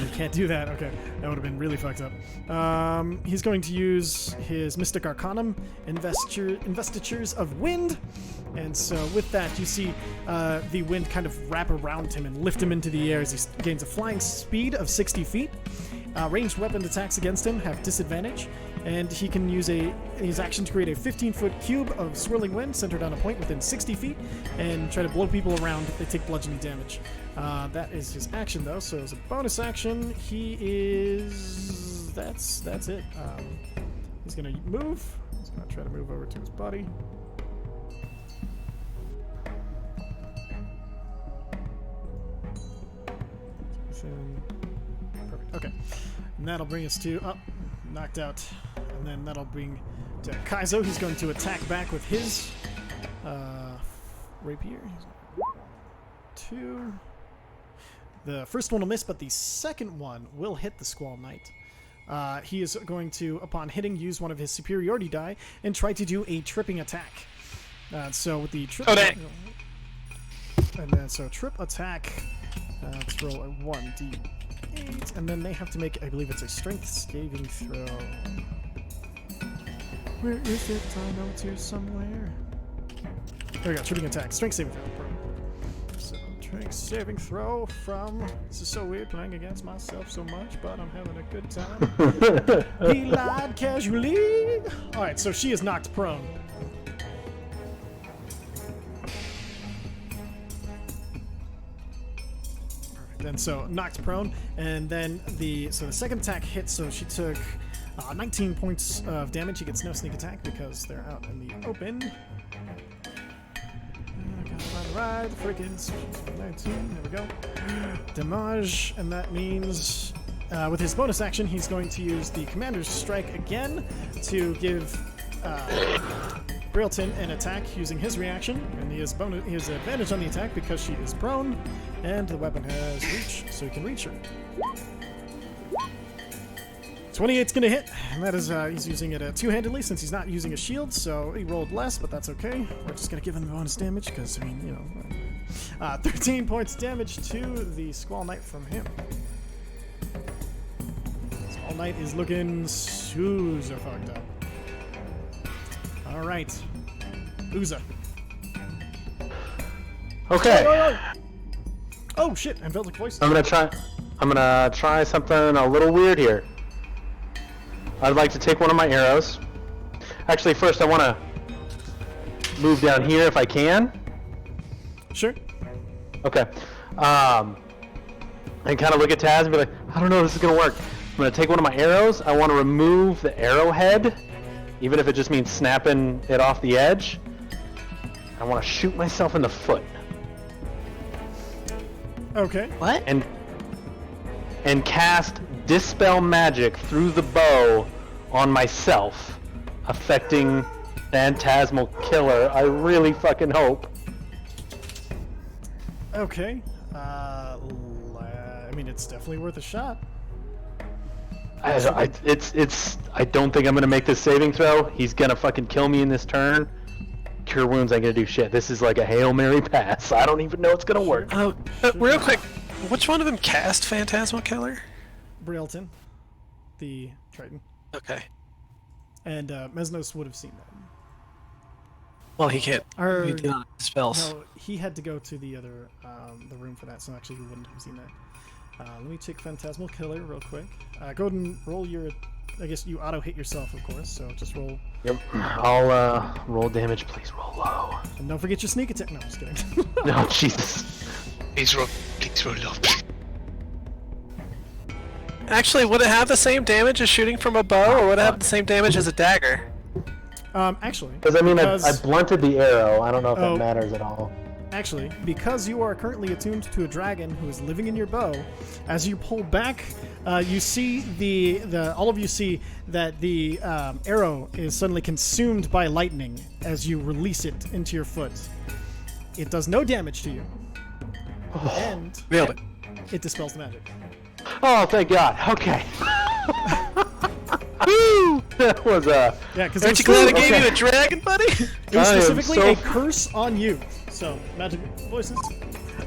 You can't do that. Okay, that would have been really fucked up. He's going to use his Mystic Arcanum, Investitures of Wind. And so with that, you see the wind kind of wrap around him and lift him into the air as he gains a flying speed of 60 feet. Ranged weapon attacks against him have disadvantage, and he can use his action to create a 15-foot cube of swirling wind centered on a point within 60 feet and try to blow people around if they take bludgeoning damage. That is his action, though, so as a bonus action, he is... That's it. He's going to move. He's going to try to move over to his buddy. Perfect. Okay. And that'll bring us to... Oh, knocked out. And then that'll bring to Kaizo. He's going to attack back with his rapier. Two. The first one will miss, but the second one will hit the Squall Knight. He is going to, upon hitting, use one of his superiority die and try to do a tripping attack. So with the trip... And then, so trip attack... let's roll a 1d8, and then they have to make, I believe it's a strength saving throw. Where is it? I know it's here somewhere. There we go, tripping attack, strength saving throw. So, strength saving throw from, this is so weird playing against myself so much, but I'm having a good time. He lied casually. Alright, so she is knocked prone. And so knocked prone, and then the second attack hits. So she took 19 points of damage. She gets no sneak attack because they're out in the open. Right, freaking 19. There we go. Damage, and that means with his bonus action, he's going to use the Commander's Strike again to give Brailton an attack using his reaction, and he has advantage on the attack because she is prone, and the weapon has reach, so he can reach her. 28's gonna hit, and that is he's using it two-handedly since he's not using a shield, so he rolled less, but that's okay. We're just gonna give him bonus damage because I mean, you know, 13 points damage to the Squall Knight from him. Squall Knight is looking super fucked up. All right, Uza. Okay. Oh shit! Angelic voice. I'm gonna try something a little weird here. I'd like to take one of my arrows. Actually, first I want to move down here if I can. Sure. Okay. And kind of look at Taz and be like, I don't know if this is gonna work. I'm gonna take one of my arrows. I want to remove the arrowhead, even if it just means snapping it off the edge. I want to shoot myself in the foot. Okay. What? And cast Dispel Magic through the bow on myself, affecting Phantasmal Killer. I really fucking hope. Okay. I mean, it's definitely worth a shot. I don't think I'm gonna make this saving throw. He's gonna fucking kill me in this turn. Cure Wounds ain't gonna do shit. This is like a Hail Mary pass. I don't even know it's gonna work. Oh, real quick, which one of them cast Phantasmal Killer? Brailton, the Triton. Okay. And Mesnos would have seen that. Well, he can't. He did not have spells. No, he had to go to the other the room for that, so actually he wouldn't have seen that. Let me check Phantasmal Killer real quick. Go ahead and roll your... I guess you auto-hit yourself, of course, so just roll... Yep. I'll roll damage. Please roll low. And don't forget your sneak attack. No, I'm just kidding. No, Jesus. Please roll low. Actually, would it have the same damage as shooting from a bow, or would it have the same damage as a dagger? Actually... Because, I mean, I blunted the arrow. I don't know if that matters at all. Actually, because you are currently attuned to a dragon who is living in your bow, as you pull back, you see all of you see that the arrow is suddenly consumed by lightning as you release it into your foot. It does no damage to you, and Nailed it. it dispels the magic. Oh, thank God. Okay. Woo! That was Yeah, because Aren't you glad I gave you a dragon, buddy? it was I am specifically so- a curse on you. So, magic voices.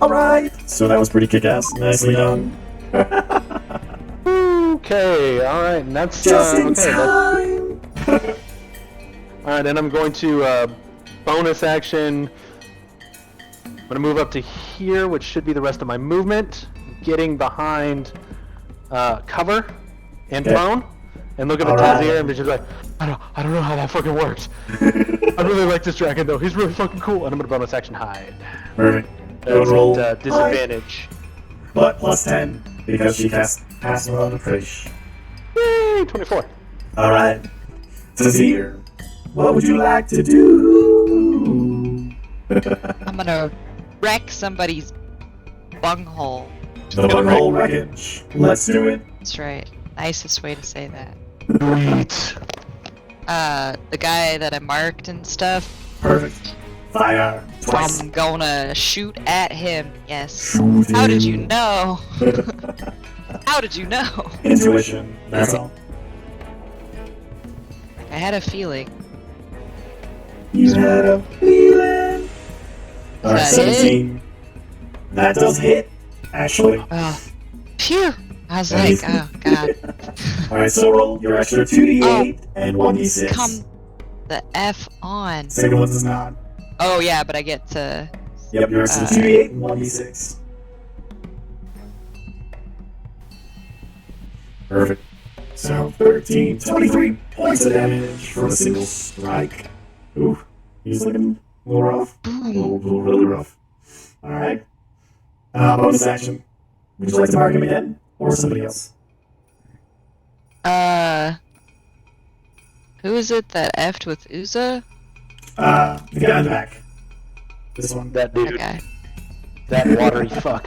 Alright, so that was pretty kick-ass. Nicely done. okay. All right, and that's Just in okay, time! all right, and I'm going to bonus action. I'm gonna move up to here, which should be the rest of my movement. Getting behind cover and Okay. prone, and look up at Alright. Tazir and be just like, I don't know how that fucking works. I really like this dragon though. He's really fucking cool. And I'm gonna bonus action hide. Perfect. That's Don't roll. at disadvantage. But plus 10, because she cast Pass Without a Trace. Yay! 24. Alright. Tazir, what would you like to do? I'm gonna wreck somebody's bunghole. The bunghole wreckage. Let's do it. That's right. Nicest way to say that. Sweet. The guy that I marked and stuff, Perfect. Fire. Twice. I'm gonna shoot at him. Yes. Shoot How did him. you know? How did you know? Intuition. That's all. I had a feeling. You had a feeling. Alright, Is that it? 17. That does hit, actually. Oh, phew! I was like, oh god. Alright, so roll your extra 2d8 and 1d6. Come the F on. Second one does not. Oh yeah, but I get to. Yep, your extra 2d8 and 1d6. Perfect. So 13, 23 points of damage for a single strike. Ooh, he's looking a little rough. A little really rough. Alright. Bonus action. Would you like to mark him again? Or somebody else? Who is it that effed with Uza? The guy in the back. This one. That dude. Okay. That watery fuck.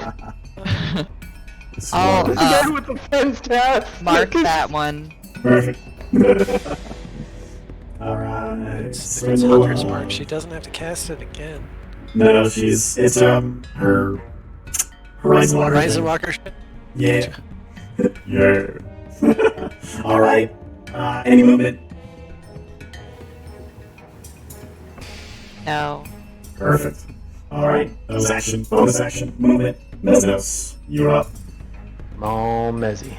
This I'll one. The guy with the fenced house. mark that one. Perfect. Alright. It's Hunter's Mark. She doesn't have to cast it again. No, it's her Horizon Walker. Horizon thing. Walker. Yeah. Yeah. Alright. Any movement? No. Perfect. Alright. Bonus action. Bonus action. Movement. Mesnos. You're up. Oh, Mezzy.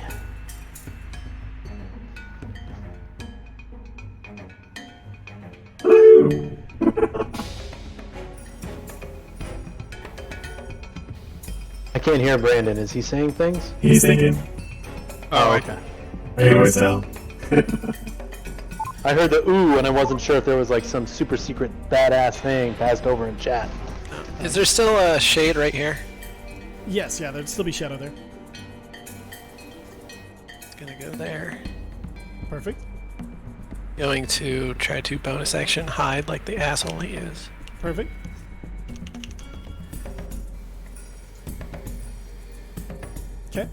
Woo! I can't hear Brandon. Is he saying things? He's thinking. Oh, okay. I can always tell. I heard the ooh, and I wasn't sure if there was like some super secret badass thing passed over in chat. Is there still a shade right here? Yes, yeah, there'd still be shadow there. It's gonna go there. Perfect. Going to try to bonus action hide like the asshole he is. Perfect. Okay.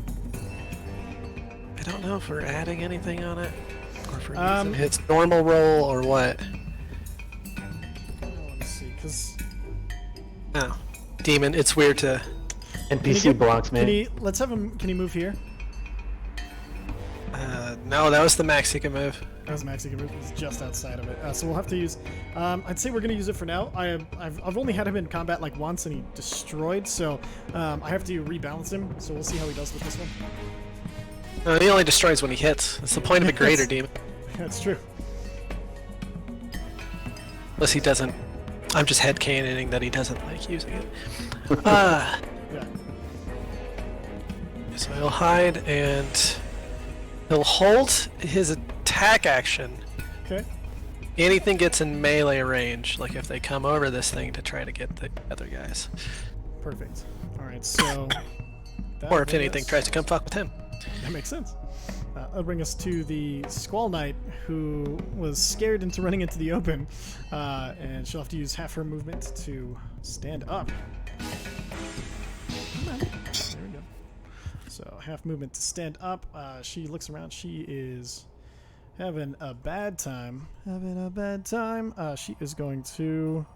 I don't know if we're adding anything on it, or if we're Um, using its normal roll or what. Let's see, because No, demon. It's weird to. NPC blocks, man. let's have him. Can he move here? No, that was the max he can move. That was max. He can move. He's just outside of it. So we'll have to use. I'd say we're gonna use it for now. I've only had him in combat like once and he destroyed. So I have to rebalance him. So we'll see how he does with this one. He only destroys when he hits. That's the point of a greater demon. That's true. Unless he doesn't. I'm just headcanoning that he doesn't like using it. Yeah. So he'll hide and he'll hold his attack action. Okay. Anything gets in melee range, like if they come over this thing to try to get the other guys. Perfect. All right. So. that Or if brings anything us- tries to come fuck with him. That makes sense. That'll bring us to the Squall Knight, who was scared into running into the open, and she'll have to use half her movement to stand up. Come on. There we go. So half movement to stand up. She looks around. She is having a bad time. Having a bad time. She is going to.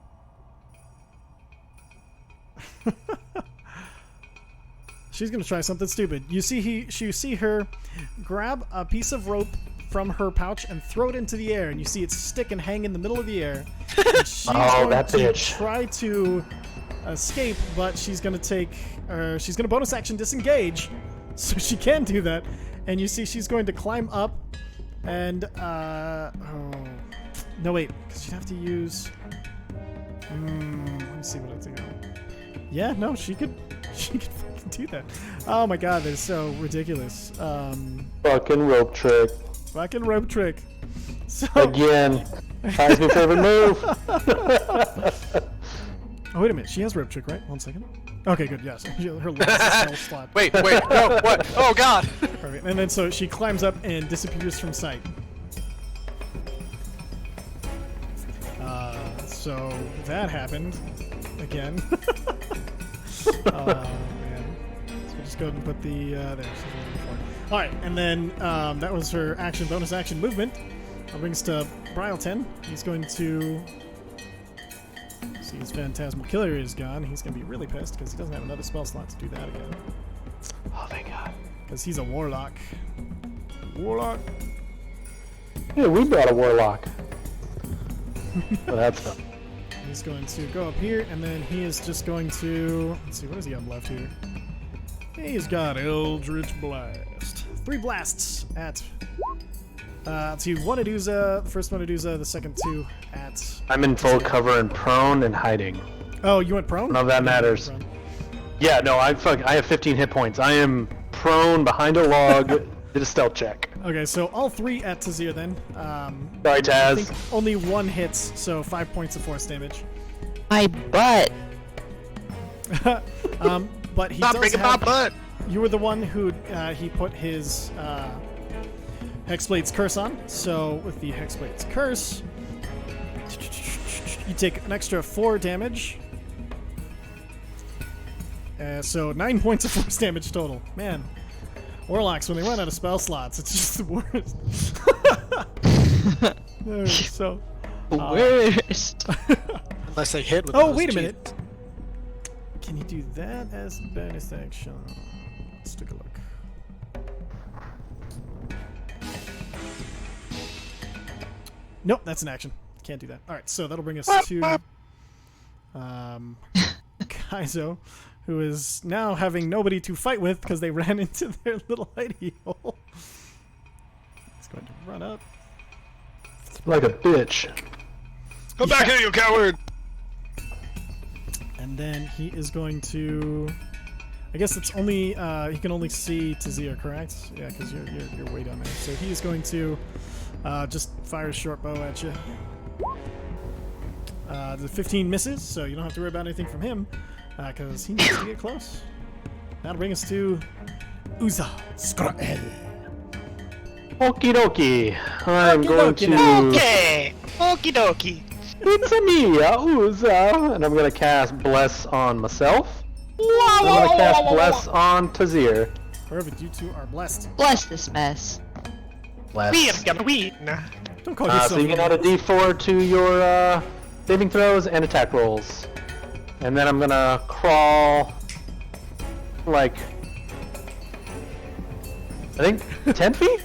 She's gonna try something stupid. You see her grab a piece of rope from her pouch and throw it into the air, and you see it stick and hang in the middle of the air. And she's going that to bitch. try to escape, but she's going to take, she's going to bonus action disengage, so she can do that. And you see she's going to climb up, and oh no, wait, because she'd have to use. Let me see what I think. Yeah, no, she could fucking do that. Oh my god, that is so ridiculous. Fucking rope trick. Fucking rope trick. So Again. That's my favorite move. Oh, wait a minute. She has rope trick, right? 1 second. Okay, good. Yes. Her last spell slot. Wait, no, what? Oh god! Perfect. And then so she climbs up and disappears from sight. So that happened again. Oh man. So we'll just go ahead and put the there. All right, and then that was her action, bonus action movement. That brings to Bryleton. He's going to see his Phantasmal Killer is gone. He's going to be really pissed because he doesn't have another spell slot to do that again. Oh, thank God. Because he's a warlock. Warlock. Yeah, we brought a warlock. Well, that's fun. He's going to go up here, and then he is just going to... Let's see, what does he have left here? He's got Eldritch Blast. 3 blasts at... let's see, one at Uza, the first one at Uza, the second 2 at... I'm in full cover and prone and hiding. Oh, you went prone? None of that matters. Yeah, no, I have 15 hit points. I am prone behind a log. Did a stealth check. Okay, so all 3 at Tazir then. Sorry, I Taz. think only 1 hits, so 5 points of force damage. My butt. But he Stop does breaking have... my butt! You were the one who he put his Hexblade's Curse on. So with the Hexblade's Curse, you take an extra 4 damage. So 9 points of force damage total. Man, Warlocks, when they run out of spell slots, it's just the worst. So Worst. Unless they hit with oh, those wait a teeth. minute. Can you do that as bonus action? Let's take a look. Nope, that's an action. Can't do that. Alright, so that'll bring us to Kaizo, who is now having nobody to fight with because they ran into their little hidey hole. He's going to run up. Like a bitch. Come back here, you coward! And then he is going to... I guess it's only... he can only see Tazir, correct? Yeah, because you're way down there. So he is going to just fire a short bow at you. The 15 misses, so you don't have to worry about anything from him, because he needs to get close. That'll bring us to Uza Skrael. Okie dokie. I'm Okie going dokie to... now. Okay. Okie dokie. It's a me, Uza. And I'm going to cast Bless on myself. I'm going to cast Bless on Tazir. Perfect, you two are blessed. Bless this mess. Bless. We are gonna win. Don't call yourself... So you can add a d4 to your saving throws and attack rolls. And then I'm going to crawl like... I think 10 feet?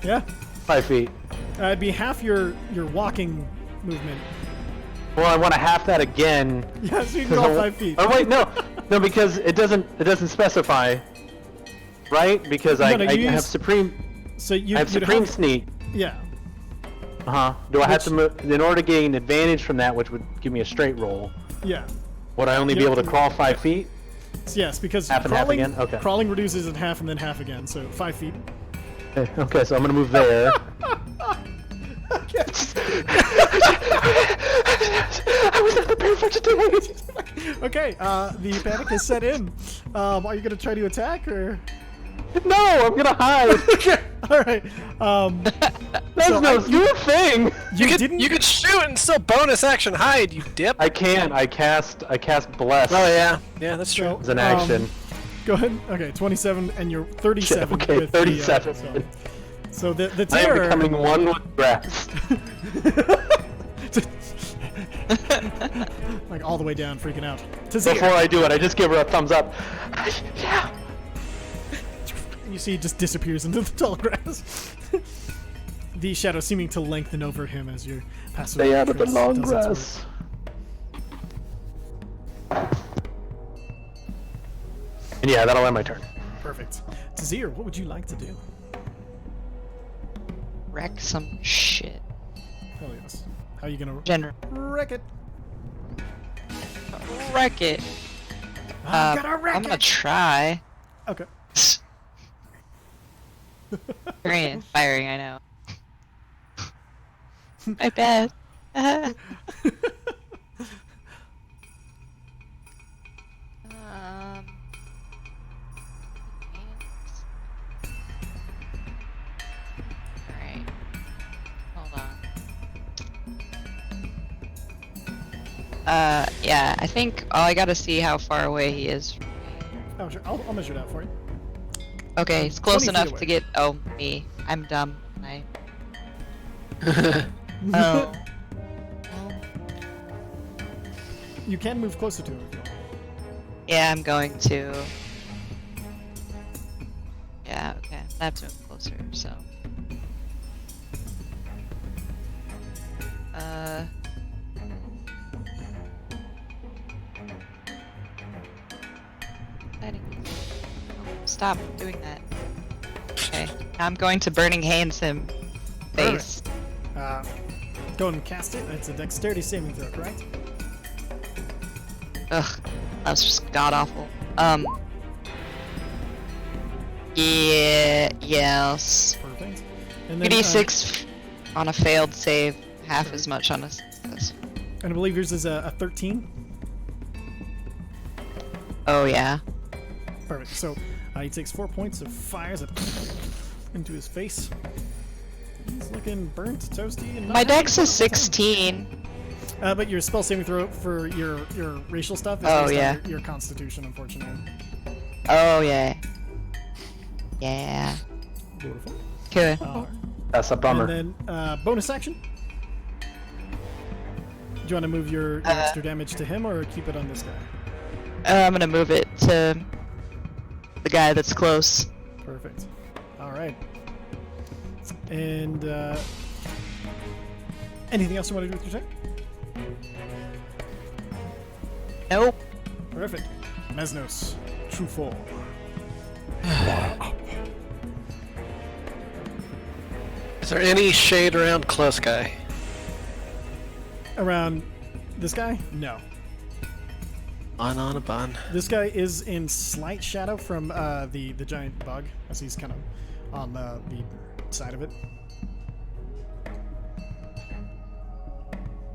Yeah. 5 feet. It'd be half your walking movement. Well, I want to half that again. Yeah, so you can go 5 feet. Oh wait, no, because it doesn't specify, right? Because I have supreme. So you I have you'd supreme sneak. Yeah. Do I have to move in order to gain advantage from that, which would give me a straight roll? Yeah. Would I only be able to crawl 5 feet? Yes, because Half and half crawling, again? Okay. crawling reduces in half and then half again, so 5 feet. Okay, so I'm gonna move there. I was not prepared for today. Okay, the panic is set in. Are you gonna try to attack or? No, I'm gonna hide. Okay, all right. That's so no your thing. You could shoot and still bonus action hide, you dip. I can. I cast Bless. Oh yeah, that's true. As an action. Go ahead. Okay, 27, and you're 37. Okay, with 37. So the I am terror. becoming one with grass. Like all the way down, freaking out. Tazir. Before I do it, I just give her a thumbs up. Yeah. You see, it just disappears into the tall grass. the shadow seeming to lengthen over him as your passive. Stay out of the trace long does its grass. And yeah, that'll end my turn. work. Perfect. Tazir, what would you like to do? Wreck some shit. Hell yes. How are you gonna wreck it? Wreck it. I'm gonna wreck I'm gonna it. try. Okay. Firing, I know. I bet. Alright. Hold on. Yeah, I think I gotta see how far away he is from me. Oh, sure. I'll measure it out for you. Okay, it's close 20 feet enough away. to get. Oh, me. I'm dumb. Oh. You can move closer to him if you want. Yeah, I'm going to. Yeah, okay. I have to move closer, so. Stop doing that. Okay. Now I'm going to Burning Hands him. Face. Go and cast it. It's a dexterity saving throw, correct? Ugh. That was just god awful. Yeah. Yes. Perfect. And then, 2d6 on a failed save, half as much on a success. and I believe yours is a 13. Oh yeah. Perfect. So he takes 4 points of fire into his face. He's looking burnt, toasty, and not My happy dex about is the 16. time. But your spell saving throw for your racial stuff is Oh, based on yeah. your constitution, unfortunately. Oh yeah. Yeah. Beautiful. Okay. That's a bummer. And then bonus action. Do you want to move your extra damage to him or keep it on this guy? I'm gonna move it to the guy that's close. Perfect. All right. And anything else you want to do with your turn? Nope. Perfect. Mesnos, true fall. Is there any shade around close guy? Around this guy? No. On a bun. This guy is in slight shadow from the giant bug, as he's kind of on the side of it.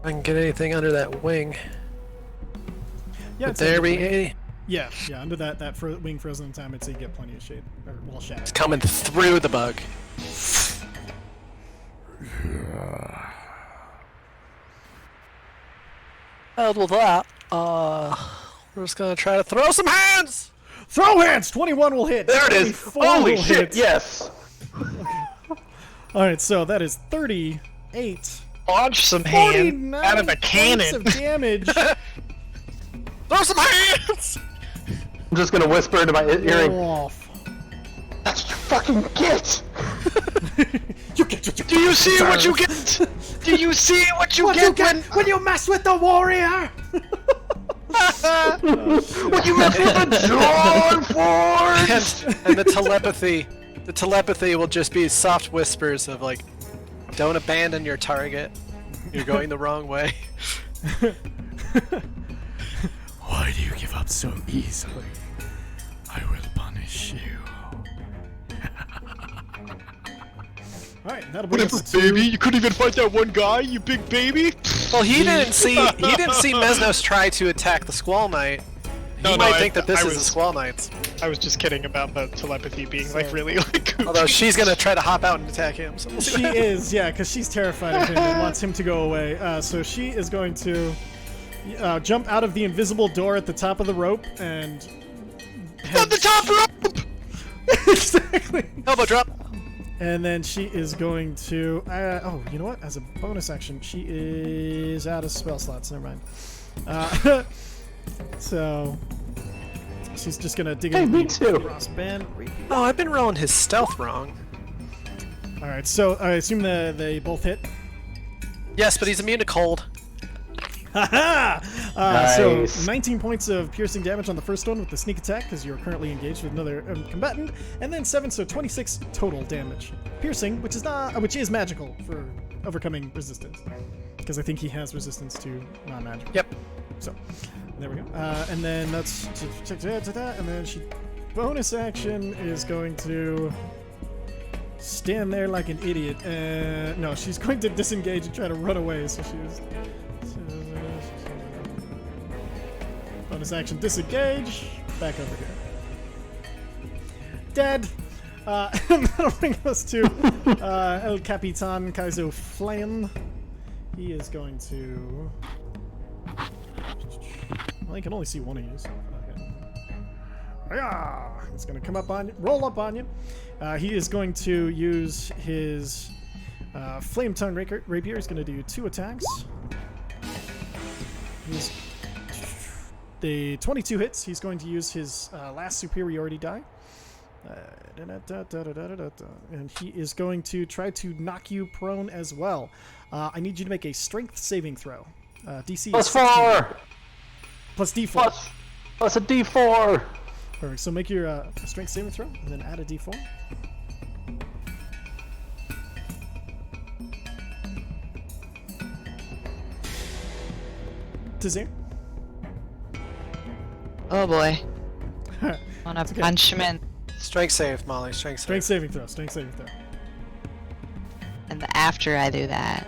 I can get anything under that wing. Yeah, Would it's there under be the wing. any? Yeah, under that wing frozen in time, I'd say you get plenty of shade or wall shadow. It's coming through the bug. And with that, we're just gonna try to throw some hands! Throw hands! 21 will hit. There it is. 24 Holy will shit! hit. Yes. All right, so that is 38. Launch some hand 49 out of a points cannon. of damage. Throw some hands! I'm just gonna whisper into my earring. Off. That's what you fucking get. You get what you Do you see what you get? Do you see what you get when you mess with the warrior? When you mess with the Dawnforged. And the telepathy will just be soft whispers of like, don't abandon your target. You're going the wrong way. Why do you give up so easily? I will punish you. All right, that'll bring us to Baby, you couldn't even fight that one guy, you big baby. Well, he didn't see Mesnos try to attack the Squall Knight. He might think that this is the Squall Knights. I was just kidding about the telepathy being like really like. Although she's gonna try to hop out and attack him. So we'll see She what happens. is, yeah, because she's terrified of him and wants him to go away. So she is going to jump out of the invisible door at the top of the rope and At the top rope. exactly. Elbow drop. And then she is going to. Oh, you know what? As a bonus action, she is out of spell slots. Never mind. So she's just gonna dig Hey, into me the too. Ross band. Oh, I've been rolling his stealth wrong. All right, so I assume they both hit. Yes, but he's immune to cold. Haha! Nice. So 19 points of piercing damage on the first one with the sneak attack because you're currently engaged with another combatant, and then 7, so 26 total damage. Piercing, which is magical for overcoming resistance, because I think he has resistance to non-magical. Yep. So there we go. And then that's and then she bonus action is going to stand there like an idiot. No, she's going to disengage and try to run away. So she's bonus action disengage. Back over here. Dead. And that'll bring us to El Capitan Kaizo Flame. He is going to. Well, he can only see one of you. So it's going to come up on you, roll up on you. He is going to use his Flame Tongue Rapier. He's going to do 2 attacks. The 22 hits. He's going to use his last superiority die. And he is going to try to knock you prone as well. I need you to make a strength saving throw. DC Plus is 16. 4! Plus D4. Plus a D4! Perfect. So make your strength saving throw, and then add a D4. Tazir. Oh boy. Wanna punch him in. Strength save, Molly. Strength save. Strength saving throw. Strength saving throw. And after I do that,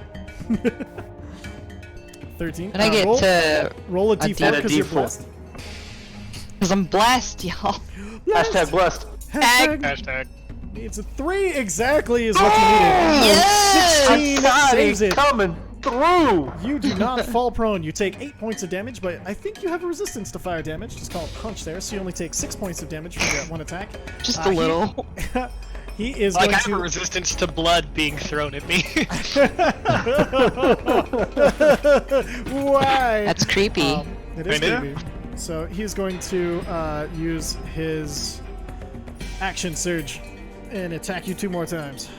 13. but I get to roll a D4 Add a because you're D4. blessed. because I'm blessed, y'all. Hashtag blessed. Hashtag. Needs a 3 exactly is what you needed. Yes! 16 saves it. Coming through! You do not fall prone. You take 8 points of damage, but I think you have a resistance to fire damage. Just call it punch there, so you only take 6 points of damage from that one attack. Just a little. He is Like, going I have a to. resistance to blood being thrown at me. Why? That's creepy. It is Kinda. creepy. So he's going to use his action surge and attack you 2 more times.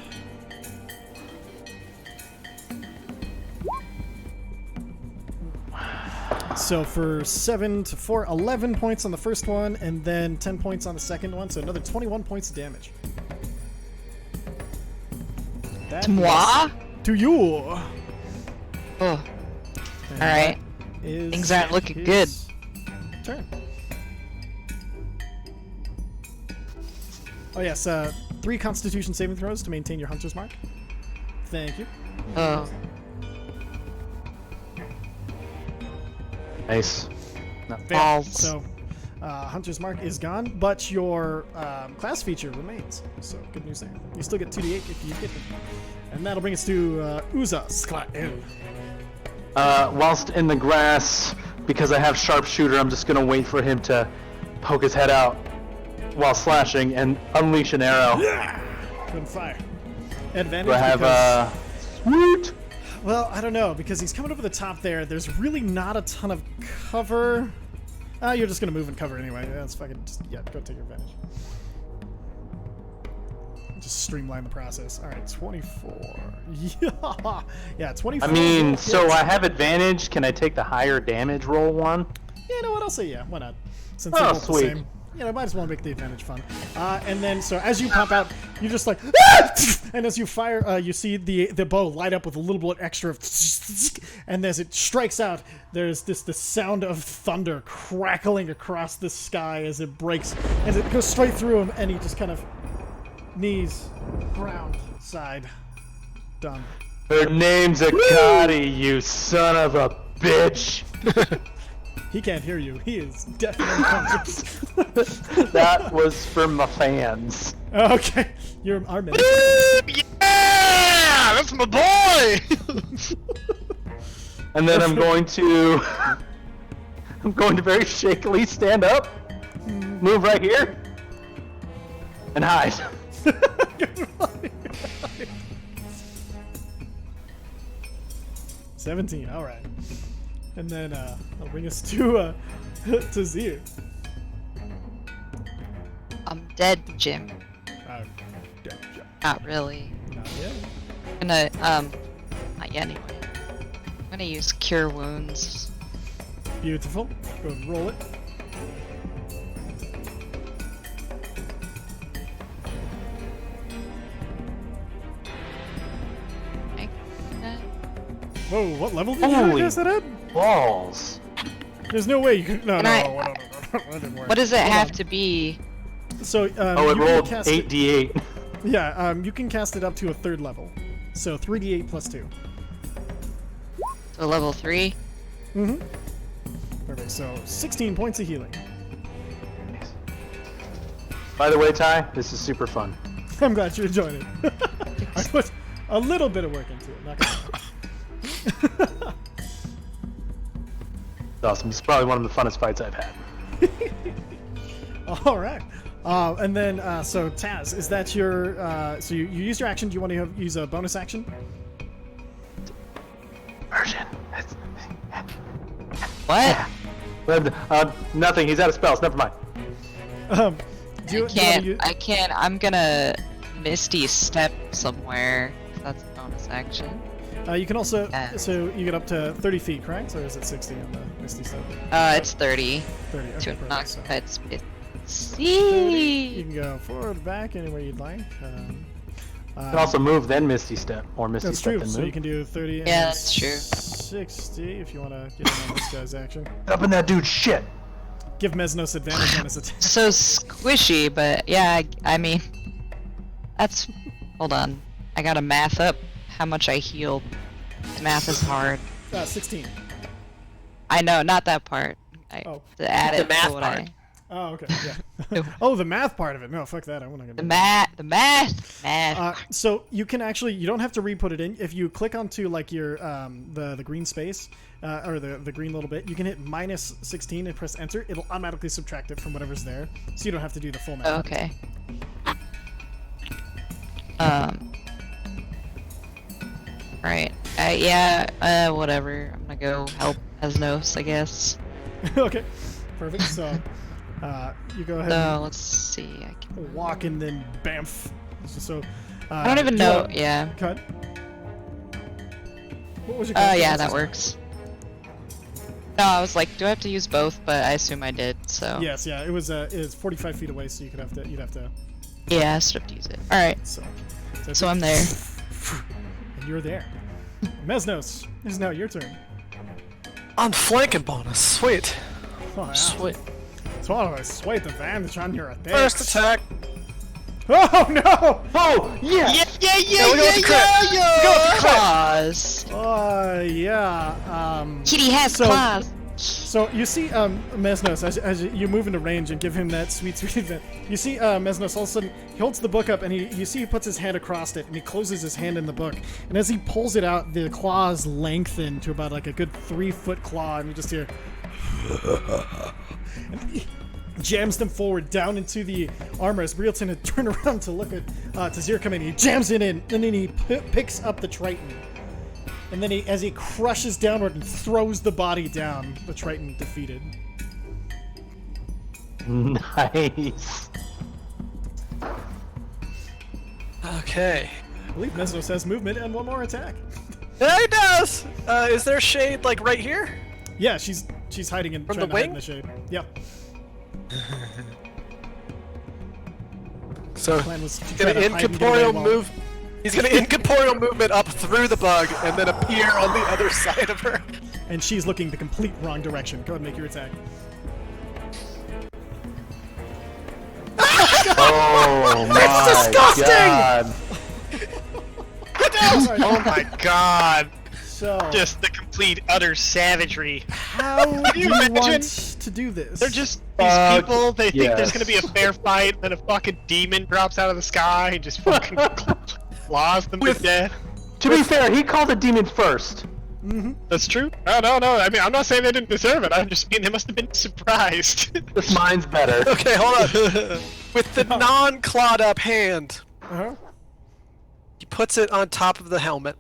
So for 7 to 4, 11 points on the first one, and then 10 points on the second one, so another 21 points of damage. That To moi? is to you. Oh. Alright. Is Things aren't looking his turn. Oh yes, 3 Constitution saving throws to maintain your Hunter's Mark. Thank you. Oh. Nice. Balls. So, Hunter's Mark is gone, but your class feature remains. So, good news there. You still get 2d8 if you hit him. And that'll bring us to Uza's class. Whilst in the grass, because I have sharpshooter, I'm just gonna wait for him to poke his head out while slashing and unleash an arrow. Couldn't fire. Advantage Do I have because, sweet? well, I don't know, because he's coming over the top there. There's really not a ton of cover. You're just gonna move and cover anyway. That's fucking go take your advantage. Just streamline the process. All right, 24. Yeah, 24. I mean, hits. so I have advantage. Can I take the higher damage roll one? Yeah, you know what? I'll say yeah. Why not? Since Oh, they're both sweet. the same. You know, might as well make the advantage fun. And then, so as you pop out, you just like, and as you fire, you see the bow light up with a little bit extra of, and as it strikes out, there's the sound of thunder crackling across the sky as it breaks, as it goes straight through him, and he just kind of knees, ground, side, done. Her name's Akari, you son of a bitch. He can't hear you. He is definitely unconscious. That was for my fans. Okay, you're our man. Yeah! That's my boy! And then I'm going to very shakily stand up, move right here, and hide. 17, alright. And then that'll bring us to Zir. I'm dead, Jim. Not really. Not yet. I'm gonna, not yet anyway. I'm gonna use Cure Wounds. Beautiful. Go ahead and roll it. Okay. Whoa, what level did you Holy guess that at? balls. There's no way you could. No, Can no, I- no, that didn't work. What does it Hold have on. to be? So, Oh, it you can rolled cast it- 8d8. Yeah, you can cast it up to a 3rd level. So 3d8 plus 2. So level 3? Mm-hmm. Perfect, so 16 points of healing. By the way, Ty, this is super fun. I'm glad you're enjoying it. I put a little bit of work into it, not gonna lie. It's awesome. It's probably one of the funnest fights I've had. All right. And then, so Taz, is that your, so you used your action. Do you want to use a bonus action? Version. What? Nothing. He's out of spells. Never mind. Do you, I can't. I'm gonna Misty Step somewhere. That's a bonus action. you can also, Yeah. so you get up to 30 feet, correct? Or is it 60 on the Misty Step? It's 30. 30, okay, To perfect. knock So it's 30, you see. can go forward, back, anywhere you'd like. You can also move, then Misty Step, or Misty That's Step, true. then So move. you can do 30 and Yeah, that's true. 60 if you want to get in on this guy's action. Up in that dude's shit. Give Mesnos advantage on his attack. So squishy, but yeah, I mean, that's. Hold on. I gotta math up how much I healed. Math is hard. 16. I know, not that part. Oh. To add The it math to what part. I. Oh, okay, yeah. Oh, the math part of it. No, fuck that. I'm not gonna. The do math. that. So you can actually, you don't have to re-put it in. If you click onto like your the green space or the green little bit, you can hit -16 and press enter. It'll automatically subtract it from whatever's there, so you don't have to do the full math. Okay. Right. Yeah. Whatever. I'm gonna go help Esnos, I guess. Okay, perfect. So you go ahead. So let's see. I can. And walk and then bamf. So. I don't even do you know. wanna Yeah. Cut. What was your? cut? Yeah, that works. No, I was like, do I have to use both? But I assume I did. So. Yes, yeah. It was 45 feet away, so you'd have to. Yeah, I still have to use it. All right. So I'm there. And you're there. Mesnos, it is now your turn. On flanking bonus. Sweet. Oh, yeah. Sweet. So sweet advantage on your attack. First attack. Oh no! Oh, yeah! Claws. Yeah. Kitty has So- claws. So you see, Mesnos, as you move into range and give him that sweet event, you see Mesnos all of a sudden he holds the book up and you see he puts his hand across it and he closes his hand in the book, and as he pulls it out, the claws lengthen to about like a good 3-foot claw, and you just hear. And he jams them forward down into the armor as Realton had turned around to look at Tazir come in. He jams it in, and then he picks up the Triton. And then as he crushes downward and throws the body down, the Triton defeated. Nice. Okay. I believe Mesnos has movement and one more attack. Yeah, he does. Is there shade like right here? Yeah, she's hiding in From trying the to hide in wing? the shade. Yep. So Plan was to he's try gonna to hide and get incorporeal away while- move. He's gonna incorporeal movement up through the bug and then appear on the other side of her. And she's looking the complete wrong direction. Go ahead and make your attack. Oh my disgusting! God. Oh my god! So, Just the complete utter savagery. how do you imagine? want to do this? They're just these people. They think there's yes. gonna be a fair fight, then a fucking demon drops out of the sky and just fucking claws them to death. To be fair, he called the demon first. That's true. No. I mean, I'm not saying they didn't deserve it. I'm just saying they must have been surprised. This mine's better. Okay, hold on. With the non-clawed up hand, Uh-huh. he puts it on top of the helmet.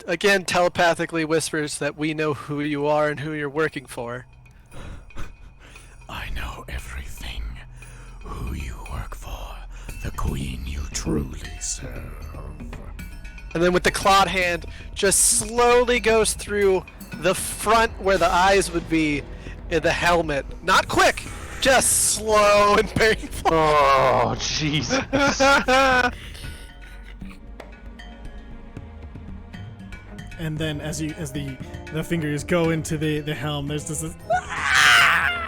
Again, telepathically whispers that we know who you are and who you're working for. I know everything. truly serve. And then with the clawed hand, just slowly goes through the front where the eyes would be in the helmet. Not quick, just slow and painful. Oh, Jesus. And then as the fingers go into the helm, there's this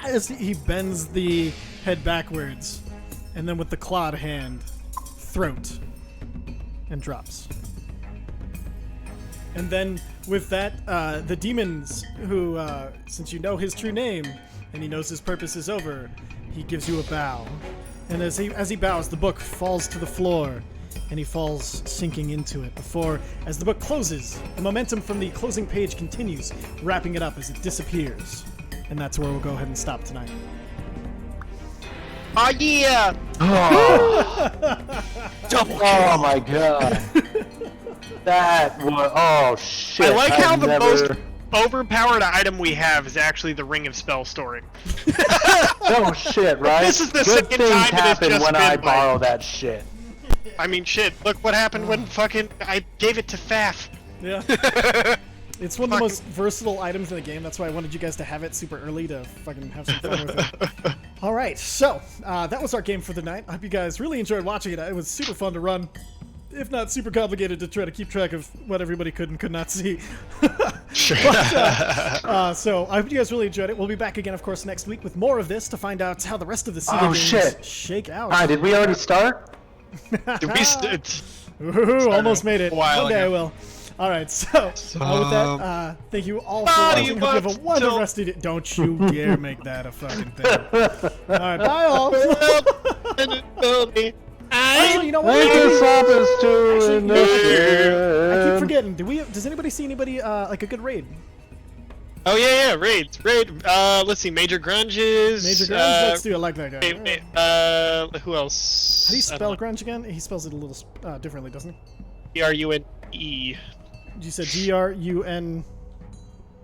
as he bends the head backwards, and then with the clawed hand, throat, and drops. And then with that, the demons who, since you know his true name and he knows his purpose is over, he gives you a bow. And as he bows, the book falls to the floor, and he falls sinking into it before, as the book closes, the momentum from the closing page continues, wrapping it up as it disappears. And that's where we'll go ahead and stop tonight. Oh yeah! Oh my god. That was... Oh, shit. I like how the never... most overpowered item we have is actually the Ring of Spell Storing. No shit, right? This is the Good second things time it has happen just when been I like- borrow that shit. I mean, shit, look what happened when fucking I gave it to Faf. Yeah. It's one of the most versatile items in the game. That's why I wanted you guys to have it super early to fucking have some fun with it. All right, so that was our game for the night. I hope you guys really enjoyed watching it. It was super fun to run, if not super complicated to try to keep track of what everybody could and could not see. Sure. But, so I hope you guys really enjoyed it. We'll be back again, of course, next week with more of this to find out how the rest of the season games shake out. Hi, did we already start? Did we Ooh, almost made it. a while One day I ago. will. All right, so with that, thank you all for watching. Hope you have a wonderful rest of the day. Don't you dare make that a fucking thing. All right, bye all. Oh, you know what? Actually, I keep forgetting. Does anybody see anybody like a good raid? Oh yeah, raids. Let's see, Major Grunges. Major grunge. Let's do it like that guy. Who else? How do you spell grunge again? He spells it a little differently, doesn't he? Grune. You said Grun.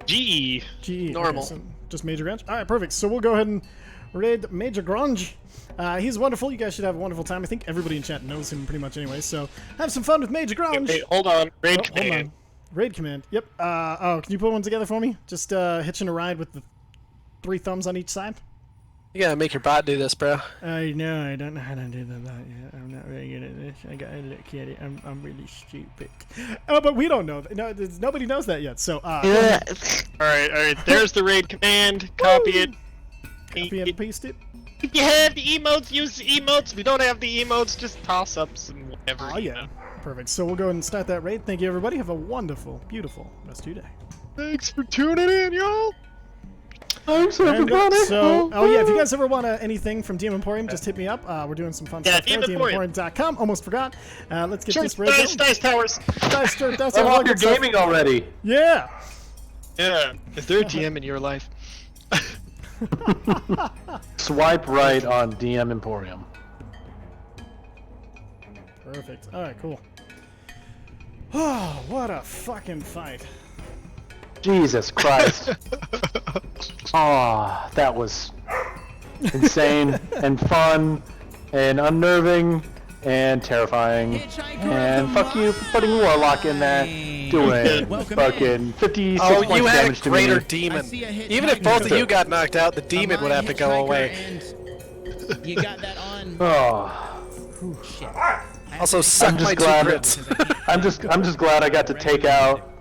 GE. GE. Normal. Okay, so just Major Grunge. All right, perfect. So we'll go ahead and raid Major Grunge. He's wonderful. You guys should have a wonderful time. I think everybody in chat knows him pretty much anyway. So have some fun with Major Grunge. Wait, hold on. Raid Hold command. on. Raid command. Yep. Can you put one together for me? Just hitching a ride with the 3 thumbs on each side. You gotta make your bot do this, bro. I know. I don't know how to do that yet. I'm not very good at this. I gotta look at it. I'm really stupid. Oh, but we don't know. No, nobody knows that yet. So. All right. There's the raid command. Copy it. Copy and paste it. If you have the emotes, use the emotes. If you don't have the emotes, just toss ups and whatever. Oh yeah. Perfect. So we'll go ahead and start that raid. Thank you, everybody. Have a wonderful, beautiful rest of your day. Thanks for tuning in, y'all. Thanks, And, everybody. oh yeah, if you guys ever want anything from DM Emporium, just hit me up. We're doing some fun stuff there. DM Emporium. DMEmporium.com. Almost forgot. Let's get Sure, this raid going. dice towers. Dice I want your gaming already. Yeah. Yeah. Is there a DM in your life? Swipe right on DM Emporium. Perfect. All right, cool. Oh, what a fucking fight. Jesus Christ. Oh, that was insane and fun and unnerving and terrifying. And fuck you for putting Warlock in there. Doing fucking 56 Oh, points you had a damage to greater me. demon. Even if both of you got knocked out, the demon would have to go away. You got that on. Oh, Shit. Also, suck I'm my just glad. 2 crits. I'm just glad I got to take out